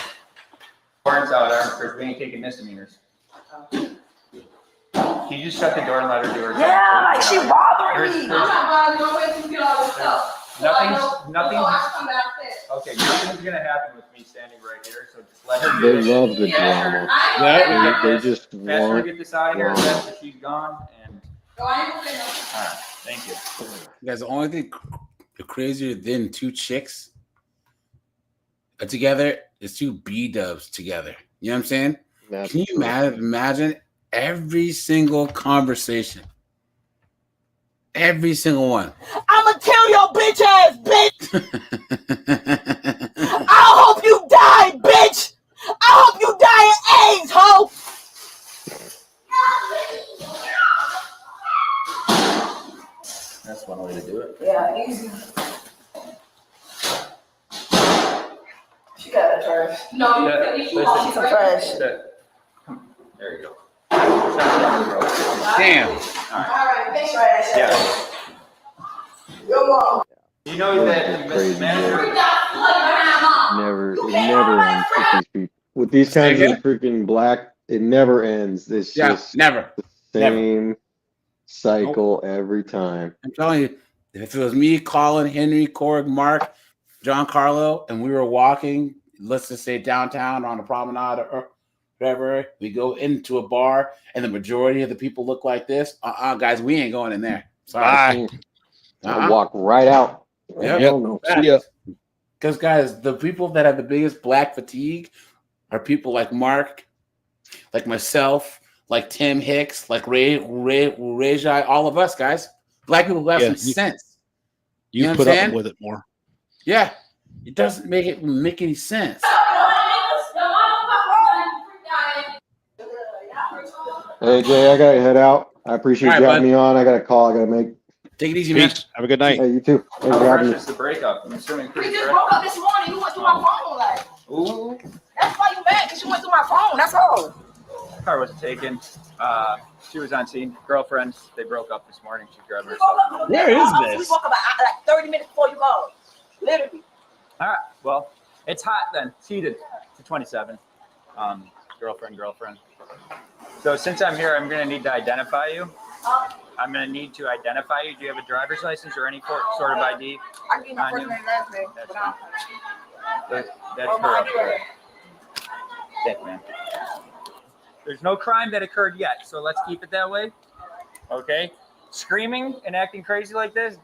[SPEAKER 6] Warrants out for being taken misdemeanors. Can you just shut the door and let her do her job?
[SPEAKER 7] Yeah, like she bothering me.
[SPEAKER 6] I'm
[SPEAKER 7] not bothering you. I'm waiting to get all this stuff.
[SPEAKER 6] Nothing's
[SPEAKER 7] Okay,
[SPEAKER 6] nothing's gonna happen with me standing right here, so just let her do
[SPEAKER 15] They
[SPEAKER 6] it.
[SPEAKER 15] love the drama. They just
[SPEAKER 6] Faster
[SPEAKER 15] want.
[SPEAKER 6] get this out of here, faster she's gone, and
[SPEAKER 7] I ain't gonna say no.
[SPEAKER 6] all right, thank you.
[SPEAKER 1] You guys, the only thing crazier than two chicks together is two B-dubs together. You know what I'm saying?
[SPEAKER 15] That's
[SPEAKER 1] Can you imagine every single conversation? Every single one.
[SPEAKER 2] I'ma kill your bitch ass, bitch! I hope you die, bitch! I hope you die of AIDS, ho!
[SPEAKER 6] That's one way to do it.
[SPEAKER 7] Yeah, easy. She got got the trash. No, you can leave. She's some trash.
[SPEAKER 6] There you go.
[SPEAKER 1] Damn.
[SPEAKER 7] All right, thanks, trash.
[SPEAKER 6] Yeah.
[SPEAKER 7] Your mom.
[SPEAKER 6] You know that
[SPEAKER 15] Crazy,
[SPEAKER 6] manager.
[SPEAKER 15] it never ends with these people. With these kinds of freaking black, it never ends. It's just
[SPEAKER 1] never.
[SPEAKER 15] the same cycle every time.
[SPEAKER 1] I'm telling you, if it was me, Colin, Henry, Korg, Mark, John Carlo, and we were walking, let's just say downtown on a promenade or whatever, we go into a bar and the majority of the people look like this. Guys, we ain't going in there. Sorry.
[SPEAKER 15] I walk right out.
[SPEAKER 1] Yep. Because guys, the people that have the biggest black fatigue are people like Mark, like myself, like Tim Hicks, like Ray Jai, all of us guys. Black people who have some sense.
[SPEAKER 4] You
[SPEAKER 1] know
[SPEAKER 4] put
[SPEAKER 1] what I'm
[SPEAKER 4] up
[SPEAKER 1] saying?
[SPEAKER 4] with it more.
[SPEAKER 1] Yeah. It doesn't make any sense.
[SPEAKER 15] Hey Jay, I gotta head out. I appreciate you having me on. I got a call I gotta make.
[SPEAKER 1] Take it easy, man.
[SPEAKER 4] Have a good night.
[SPEAKER 15] Hey, you too. Thanks
[SPEAKER 6] How
[SPEAKER 15] for having
[SPEAKER 6] fresh
[SPEAKER 15] me.
[SPEAKER 6] is the breakup? I'm assuming
[SPEAKER 7] We
[SPEAKER 6] pretty
[SPEAKER 7] just
[SPEAKER 6] fresh.
[SPEAKER 7] broke up this morning. You went through my phone, like.
[SPEAKER 6] Ooh.
[SPEAKER 7] That's why you mad, because you went through my phone. That's all.
[SPEAKER 6] Car was taken. She was on scene. Girlfriends. They broke up this morning. She's driving herself.
[SPEAKER 7] Where is this? We woke up like 30 minutes before you called. Literally.
[SPEAKER 6] All right. Well, it's hot then. It's heated to 27. Girlfriend. So since I'm here, I'm going to need to identify you. I'm going to need to identify you. Do you have a driver's license or any sort of ID?
[SPEAKER 7] I can give my first name and last name.
[SPEAKER 6] That's correct. Thank you, man. There's no crime that occurred yet, so let's keep it that way. Okay? Screaming and acting crazy like this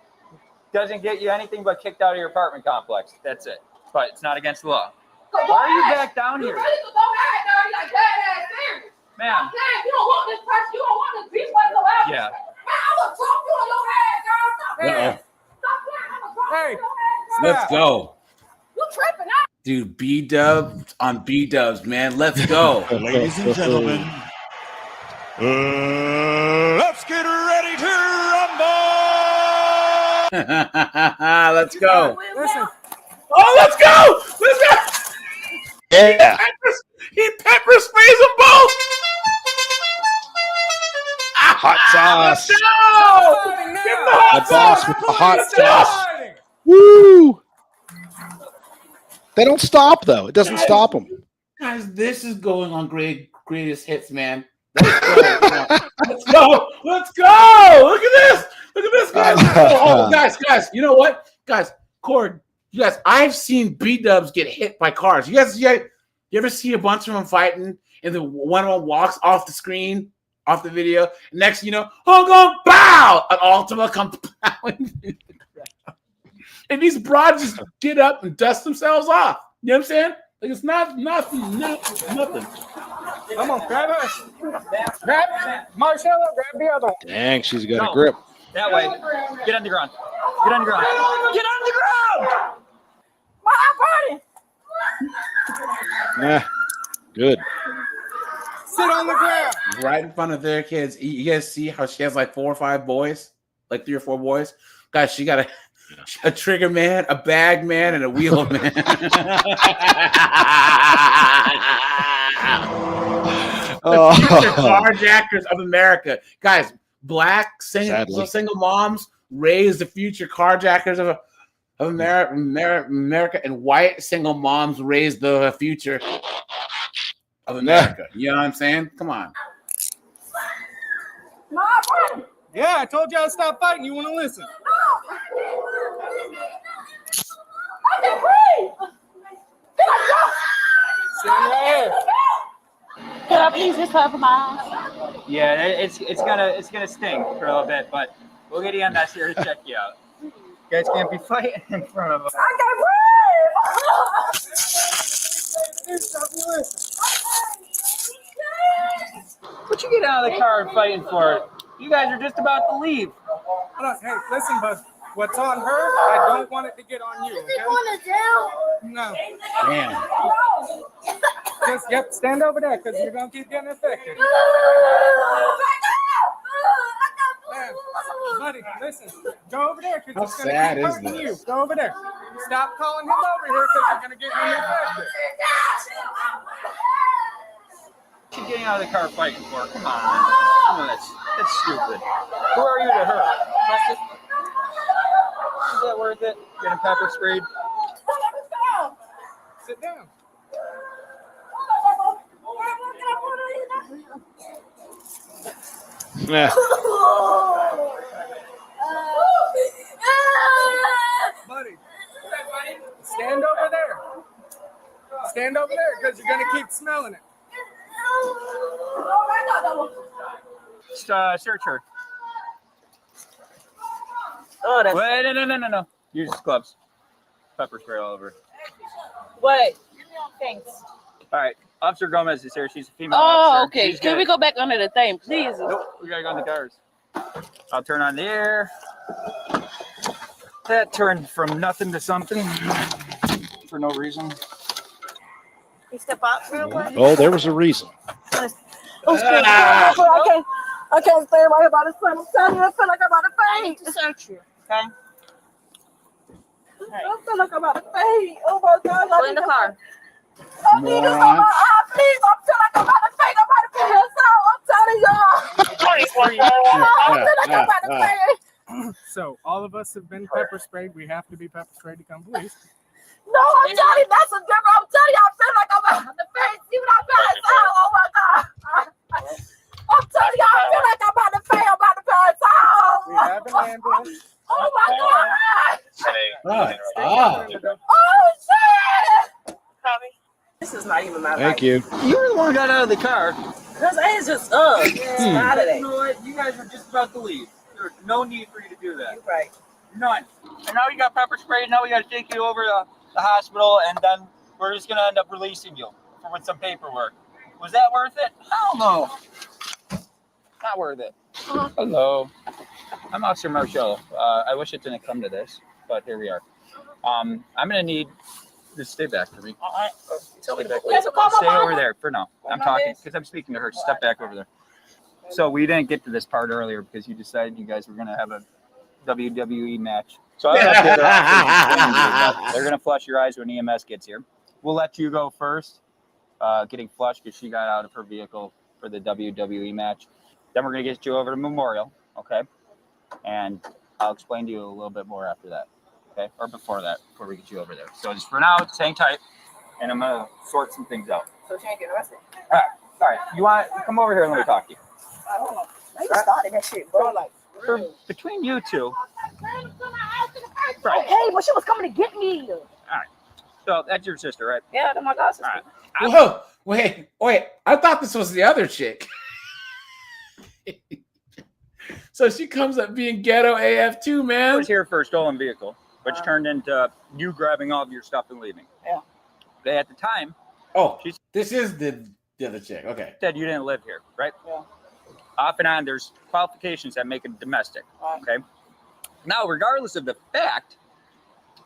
[SPEAKER 6] doesn't get you anything but kicked out of your apartment complex. That's it. But it's not against the law. Why are you back down here?
[SPEAKER 7] You ready to go ahead, dirty, like that, serious.
[SPEAKER 6] Ma'am.
[SPEAKER 7] You don't want this person. You don't want this beef like the last.
[SPEAKER 6] Yeah.
[SPEAKER 7] Man, I will talk you on your head, girl. Stop
[SPEAKER 1] Uh-oh.
[SPEAKER 7] Stop playing. I'm gonna talk you on your head, girl.
[SPEAKER 1] Let's go.
[SPEAKER 7] You tripping, huh?
[SPEAKER 1] Dude, B-Dub on B-Dubs, man. Let's go.
[SPEAKER 12] Ladies and gentlemen, let's get ready to rumble.
[SPEAKER 1] Let's go.
[SPEAKER 7] Listen.
[SPEAKER 1] Oh, let's go. Let's go.
[SPEAKER 4] Yeah.
[SPEAKER 1] He pepper sprays them both.
[SPEAKER 4] Hot sauce.
[SPEAKER 1] Let's go. Give him the hot
[SPEAKER 4] The boss
[SPEAKER 1] sauce.
[SPEAKER 4] with the hot
[SPEAKER 1] Let's
[SPEAKER 4] sauce.
[SPEAKER 1] go.
[SPEAKER 4] Woo! They don't stop though. It doesn't stop them.
[SPEAKER 1] Guys, this is going on greatest hits, man. Let's go. Let's go. Look at this. Look at this, guys. Oh, guys. You know what? Guys, Cord, you guys, I've seen B-Dubs get hit by cars. You ever see a bunch of them fighting and then one of them walks off the screen, off the video? Next, you know, Hong Kong, bow! An Ultima comes plowing through the crowd. And these broads just get up and dust themselves off. You know what I'm saying? Like it's nothing.
[SPEAKER 3] Come on, grab us. Grab Marcelo, grab the other.
[SPEAKER 4] Dang, she's got a grip.
[SPEAKER 6] That way. Get on the ground. Get on the ground. Get on the ground.
[SPEAKER 7] My party.
[SPEAKER 4] Nah, good.
[SPEAKER 3] Sit on the ground.
[SPEAKER 1] Right in front of their kids. You guys see how she has like 4 or 5 boys? Like 3 or 4 boys? Guys, she got a trigger man, a bag man, and a wheel man. The future carjackers of America. Guys, black single moms raise the future carjackers of America, and white single moms raise the future of America. You know what I'm saying? Come on.
[SPEAKER 7] My party.
[SPEAKER 3] Yeah, I told y'all to stop fighting. You want to listen?
[SPEAKER 7] I can breathe. Can I go?
[SPEAKER 3] Stand right here.
[SPEAKER 10] Can I please just cover my eyes?
[SPEAKER 6] Yeah, it's gonna sting for a little bit, but we'll get EMS here to check you out. You guys can't be fighting in front of us.
[SPEAKER 7] I can
[SPEAKER 6] What you get out of the car and fighting for? You guys are just about to leave.
[SPEAKER 3] Hey, listen, bud. What's on her, I don't want it to get on you. Okay? No.
[SPEAKER 1] Damn.
[SPEAKER 3] Just stand over there because you're gonna keep getting affected. Man, buddy, listen. Go over there because
[SPEAKER 1] How
[SPEAKER 3] it's gonna
[SPEAKER 1] sad
[SPEAKER 3] keep
[SPEAKER 1] is
[SPEAKER 3] hurting
[SPEAKER 1] this?
[SPEAKER 3] you. Go over there. Stop calling him over here because you're gonna get him infected.
[SPEAKER 6] She's getting out of the car fighting for her. Come on. Come on, that's stupid. Who are you to her? Is that worth it? Getting pepper sprayed?
[SPEAKER 3] Sit down.
[SPEAKER 4] Yeah.
[SPEAKER 3] Buddy, stand over there. Stand over there because you're gonna keep smelling it.
[SPEAKER 6] Search her.
[SPEAKER 2] Oh, that's.
[SPEAKER 6] Wait, no. Use gloves. Pepper spray all over.
[SPEAKER 2] Wait. Thanks.
[SPEAKER 6] All right. Officer Gomez is here. She's a female
[SPEAKER 2] Oh,
[SPEAKER 6] officer.
[SPEAKER 2] okay.
[SPEAKER 6] She's
[SPEAKER 2] Can
[SPEAKER 6] good.
[SPEAKER 2] we go back under the thing, please?
[SPEAKER 6] Nope. We gotta go on the cars. I'll turn on the air. That turned from nothing to something for no reason.
[SPEAKER 2] You step out real quick.
[SPEAKER 4] Oh, there was a reason.
[SPEAKER 2] I'm scared. I can't stay right about this time. I'm telling you, I feel like I'm about to faint. To search you, okay? I feel like I'm about to faint. Oh my God. Go in the car. I need this on my eye, please. I feel like I'm about to faint. I'm about to faint. I'm telling y'all. I feel like I'm about to faint.
[SPEAKER 3] So all of us have been pepper sprayed. We have to be pepper sprayed to come police.
[SPEAKER 2] No, I'm telling you, that's a different. I'm telling you, I feel like I'm about to faint. See what I'm trying to say? Oh my God. I'm telling you, I feel like I'm about to faint. I'm about to pass out.
[SPEAKER 3] We have an ambulance.
[SPEAKER 2] Oh my God.
[SPEAKER 1] Oh,
[SPEAKER 2] Oh shit. This is not even my
[SPEAKER 4] Thank you.
[SPEAKER 6] You were the one who got out of the car.
[SPEAKER 2] Because it's just out of
[SPEAKER 6] You know what? You guys were just about to leave. There's no need for you to do that.
[SPEAKER 2] You're right.
[SPEAKER 6] None. And now you got pepper sprayed. Now we got to take you over to the hospital, and then we're just going to end up releasing you with some paperwork. Was that worth it? Hell no. Not worth it. Hello. I'm Officer Marshall. I wish it didn't come to this, but here we are. I'm going to need to stay back for me.
[SPEAKER 2] All right.
[SPEAKER 6] Stay back Stay over there for now. I'm talking because I'm speaking to her. Step back over there. So we didn't get to this part earlier because you decided you guys were going to have a WWE match. So I don't know if the other officers they're going to flush your eyes when EMS gets here. We'll let you go first, getting flushed because she got out of her vehicle for the WWE match. Then we're going to get you over to Memorial, okay? And I'll explain to you a little bit more after that, okay? Or before that, before we get you over there. So just for now, just hang tight, and I'm going to sort some things out.
[SPEAKER 2] So she ain't getting arrested?
[SPEAKER 6] All right. You want to come over here and let me talk to you.
[SPEAKER 2] I don't know. I just started that shit, bro. Like,
[SPEAKER 6] Between you two.
[SPEAKER 2] right. Okay, but she was coming to get me.
[SPEAKER 6] All right. So that's your sister, right?
[SPEAKER 2] Yeah, that's my god sister.
[SPEAKER 6] All right.
[SPEAKER 1] whoa, wait! I thought this was the other chick. So she comes up being ghetto AF too, man.
[SPEAKER 6] I was here for a stolen vehicle, which turned into you grabbing all of your stuff and leaving.
[SPEAKER 2] Yeah.
[SPEAKER 6] But at the time,
[SPEAKER 1] this is the other chick. Okay.
[SPEAKER 6] Said you didn't live here, right?
[SPEAKER 2] Yeah.
[SPEAKER 6] Off and on, there's qualifications that make it domestic. Okay. Now, regardless of the fact,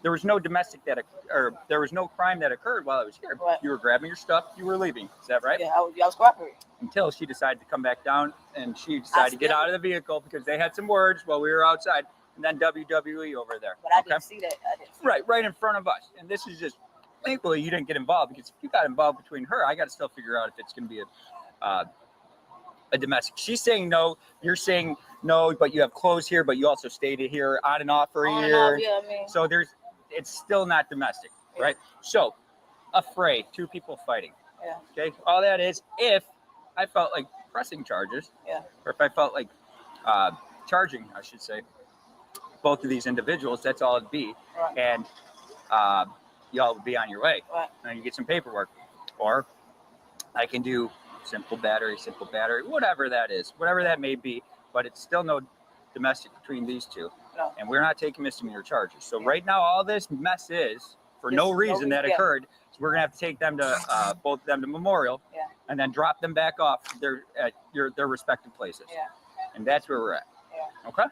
[SPEAKER 6] there was no domestic there was no crime that occurred while I was here.
[SPEAKER 2] Right.
[SPEAKER 6] You were grabbing your stuff, you were leaving. Is that right?
[SPEAKER 2] Yeah, I was cooperating.
[SPEAKER 6] Until she decided to come back down, and she decided to get out of the vehicle because they had some words while we were outside, and then WWE over there.
[SPEAKER 2] But I didn't see that.
[SPEAKER 6] Right in front of us. And this is just, thankfully, you didn't get involved, because if you got involved between her, I got to still figure out if it's going to be a domestic. She's saying no, you're saying no, but you have clothes here, but you also stayed here on and off for a year.
[SPEAKER 2] Yeah, I mean.
[SPEAKER 6] So it's still not domestic, right? So a fray, two people fighting.
[SPEAKER 2] Yeah.
[SPEAKER 6] Okay. All that is, if I felt like pressing charges, or if I felt like charging, I should say, both of these individuals, that's all it'd be.
[SPEAKER 2] Right.
[SPEAKER 6] And y'all would be on your way.
[SPEAKER 2] Right.
[SPEAKER 6] And you get some paperwork. Or I can do simple battery, whatever that is, whatever that may be, but it's still no domestic between these two.
[SPEAKER 2] No.
[SPEAKER 6] And we're not taking misdemeanor charges. So right now, all this mess is for no reason that occurred. So we're gonna have to take them to both of them to Memorial, and then drop them back off at their respective places.
[SPEAKER 2] Yeah.
[SPEAKER 6] And that's where we're at.
[SPEAKER 2] Yeah.
[SPEAKER 6] Okay.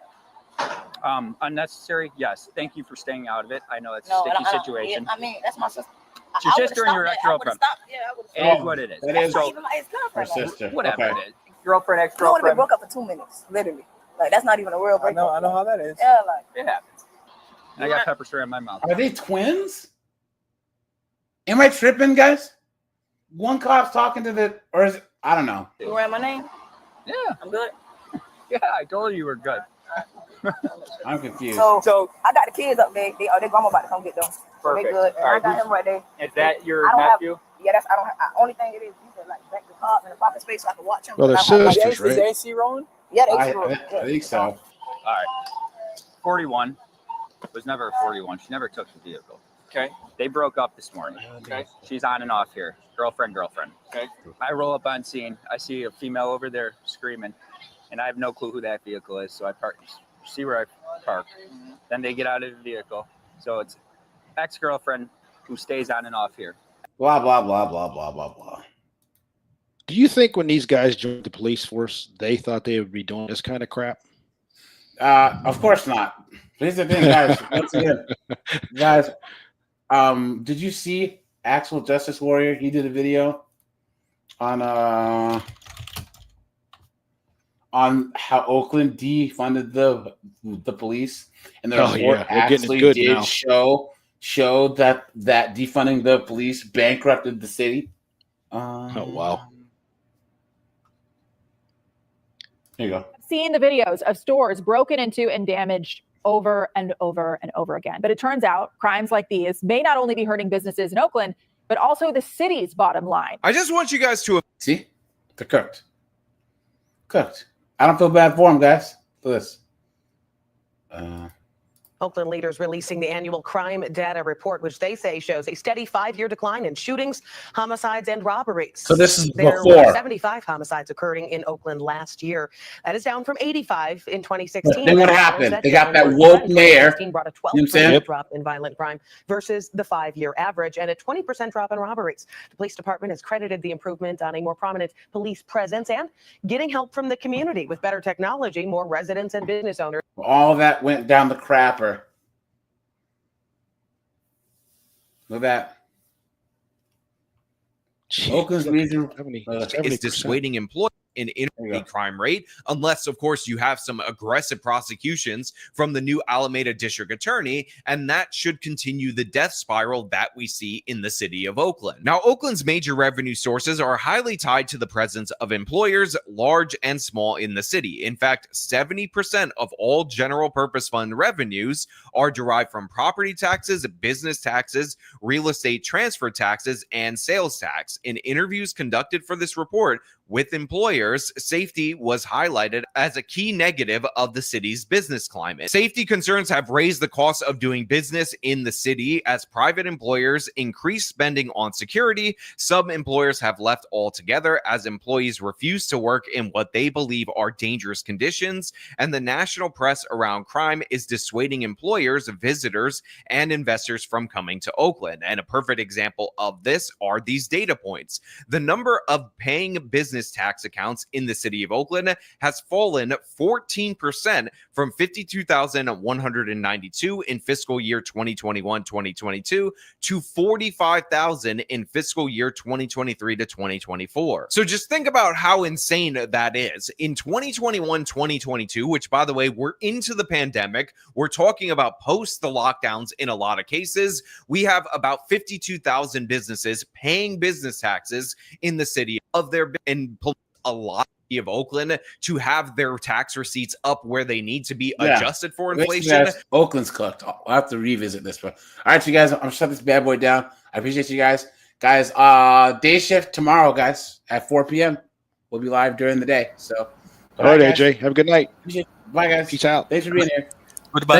[SPEAKER 6] Unnecessary, yes. Thank you for staying out of it. I know it's a sticky situation.
[SPEAKER 2] I mean, that's my sister.
[SPEAKER 6] It's your sister and your ex-girlfriend. It is what it is.
[SPEAKER 2] That is
[SPEAKER 6] so,
[SPEAKER 2] even my ex-girlfriend.
[SPEAKER 1] Her sister.
[SPEAKER 6] Whatever
[SPEAKER 1] Okay.
[SPEAKER 6] it is. Girlfriend,
[SPEAKER 2] We only been
[SPEAKER 6] ex-girlfriend.
[SPEAKER 2] broke up for 2 minutes, literally. Like, that's not even a real breakup.
[SPEAKER 3] I know how that is.
[SPEAKER 2] Yeah, like.
[SPEAKER 6] It happens. And I got pepper spray in my mouth.
[SPEAKER 1] Are they twins? Am I tripping, guys? One cop's talking to the, or is it, I don't know.
[SPEAKER 7] You ran my name?
[SPEAKER 6] Yeah.
[SPEAKER 7] I'm good.
[SPEAKER 6] Yeah, I told you were good.
[SPEAKER 1] I'm confused.
[SPEAKER 7] So I got the kids up there. Their grandma about to come get them. So they
[SPEAKER 6] Perfect.
[SPEAKER 7] good.
[SPEAKER 6] All right,
[SPEAKER 7] I got him right there.
[SPEAKER 6] Is that your
[SPEAKER 7] I don't
[SPEAKER 6] nephew?
[SPEAKER 7] Have, yeah, that's I don't have. Only thing it is, you can like back the car in the pocket space so I can watch him.
[SPEAKER 4] Well, they're sisters, right?
[SPEAKER 6] Is AC rolling?
[SPEAKER 7] Yeah, they
[SPEAKER 1] I think so.
[SPEAKER 6] All right. 41 was never a 41. She never took the vehicle.
[SPEAKER 3] Okay.
[SPEAKER 6] They broke up this morning.
[SPEAKER 3] Okay.
[SPEAKER 6] She's on and off here. Girlfriend.
[SPEAKER 3] Okay.
[SPEAKER 6] I roll up on scene. I see a female over there screaming, and I have no clue who that vehicle is. So I park. See where I park. Then they get out of the vehicle. So it's ex-girlfriend who stays on and off here.
[SPEAKER 1] Blah, blah, blah, blah, blah, blah, blah.
[SPEAKER 4] Do you think when these guys joined the police force, they thought they would be doing this kind of crap?
[SPEAKER 1] Of course not. Here's the thing, guys. Once again, guys, did you see Actual Justice Warrior? He did a video on how Oakland defunded the police, and the report actually did show that defunding the police bankrupted the city.
[SPEAKER 4] Oh wow!
[SPEAKER 1] There you go.
[SPEAKER 13] Seeing the videos of stores broken into and damaged over and over and over again. But it turns out crimes like these may not only be hurting businesses in Oakland, but also the city's bottom line.
[SPEAKER 16] I just want you guys to
[SPEAKER 1] see they're cooked. I don't feel bad for them, guys. For this.
[SPEAKER 18] Oakland leaders releasing the annual crime data report, which they say shows a steady 5-year decline in shootings, homicides, and robberies.
[SPEAKER 1] So this is
[SPEAKER 18] there
[SPEAKER 1] before.
[SPEAKER 18] were 75 homicides occurring in Oakland last year. That is down from 85 in 2016.
[SPEAKER 1] Then what happened? They got that woke mayor.
[SPEAKER 18] Brought a 12% drop in violent crime versus the 5-year average and a 20% drop in robberies. The police department has credited the improvement on a more prominent police presence and getting help from the community with better technology, more residents and business owners.
[SPEAKER 1] All that went down the crapper. Look at that. Oakland's reason
[SPEAKER 16] is dissuading employees in internet crime rate, unless, of course, you have some aggressive prosecutions from the new Alameda District Attorney, and that should continue the death spiral that we see in the city of Oakland. Now, Oakland's major revenue sources are highly tied to the presence of employers, large and small, in the city. In fact, 70% of all general purpose fund revenues are derived from property taxes, business taxes, real estate transfer taxes, and sales tax. In interviews conducted for this report with employers, safety was highlighted as a key negative of the city's business climate. Safety concerns have raised the cost of doing business in the city as private employers increase spending on security. Some employers have left altogether as employees refuse to work in what they believe are dangerous conditions, and the national press around crime is dissuading employers, visitors, and investors from coming to Oakland. And a perfect example of this are these data points. The number of paying business tax accounts in the city of Oakland has fallen 14% from 52,192 in fiscal year 2021-2022 to 45,000 in fiscal year 2023 to 2024. So just think about how insane that is. In 2021-2022, which, by the way, we're into the pandemic, we're talking about post the lockdowns in a lot of cases, we have about 52,000 businesses paying business taxes in the city of their, and a lot of Oakland to have their tax receipts up where they need to be adjusted for inflation.
[SPEAKER 1] Guys, Oakland's cooked. I'll have to revisit this one. All right, you guys, I'm shut this bad boy down. I appreciate you guys. Guys, day shift tomorrow, guys, at 4 p.m. We'll be live during the day. So,
[SPEAKER 4] all right, AJ, have a good night.
[SPEAKER 1] Bye, guys.
[SPEAKER 4] Peace out.
[SPEAKER 1] Thanks for being here.
[SPEAKER 16] Goodbye.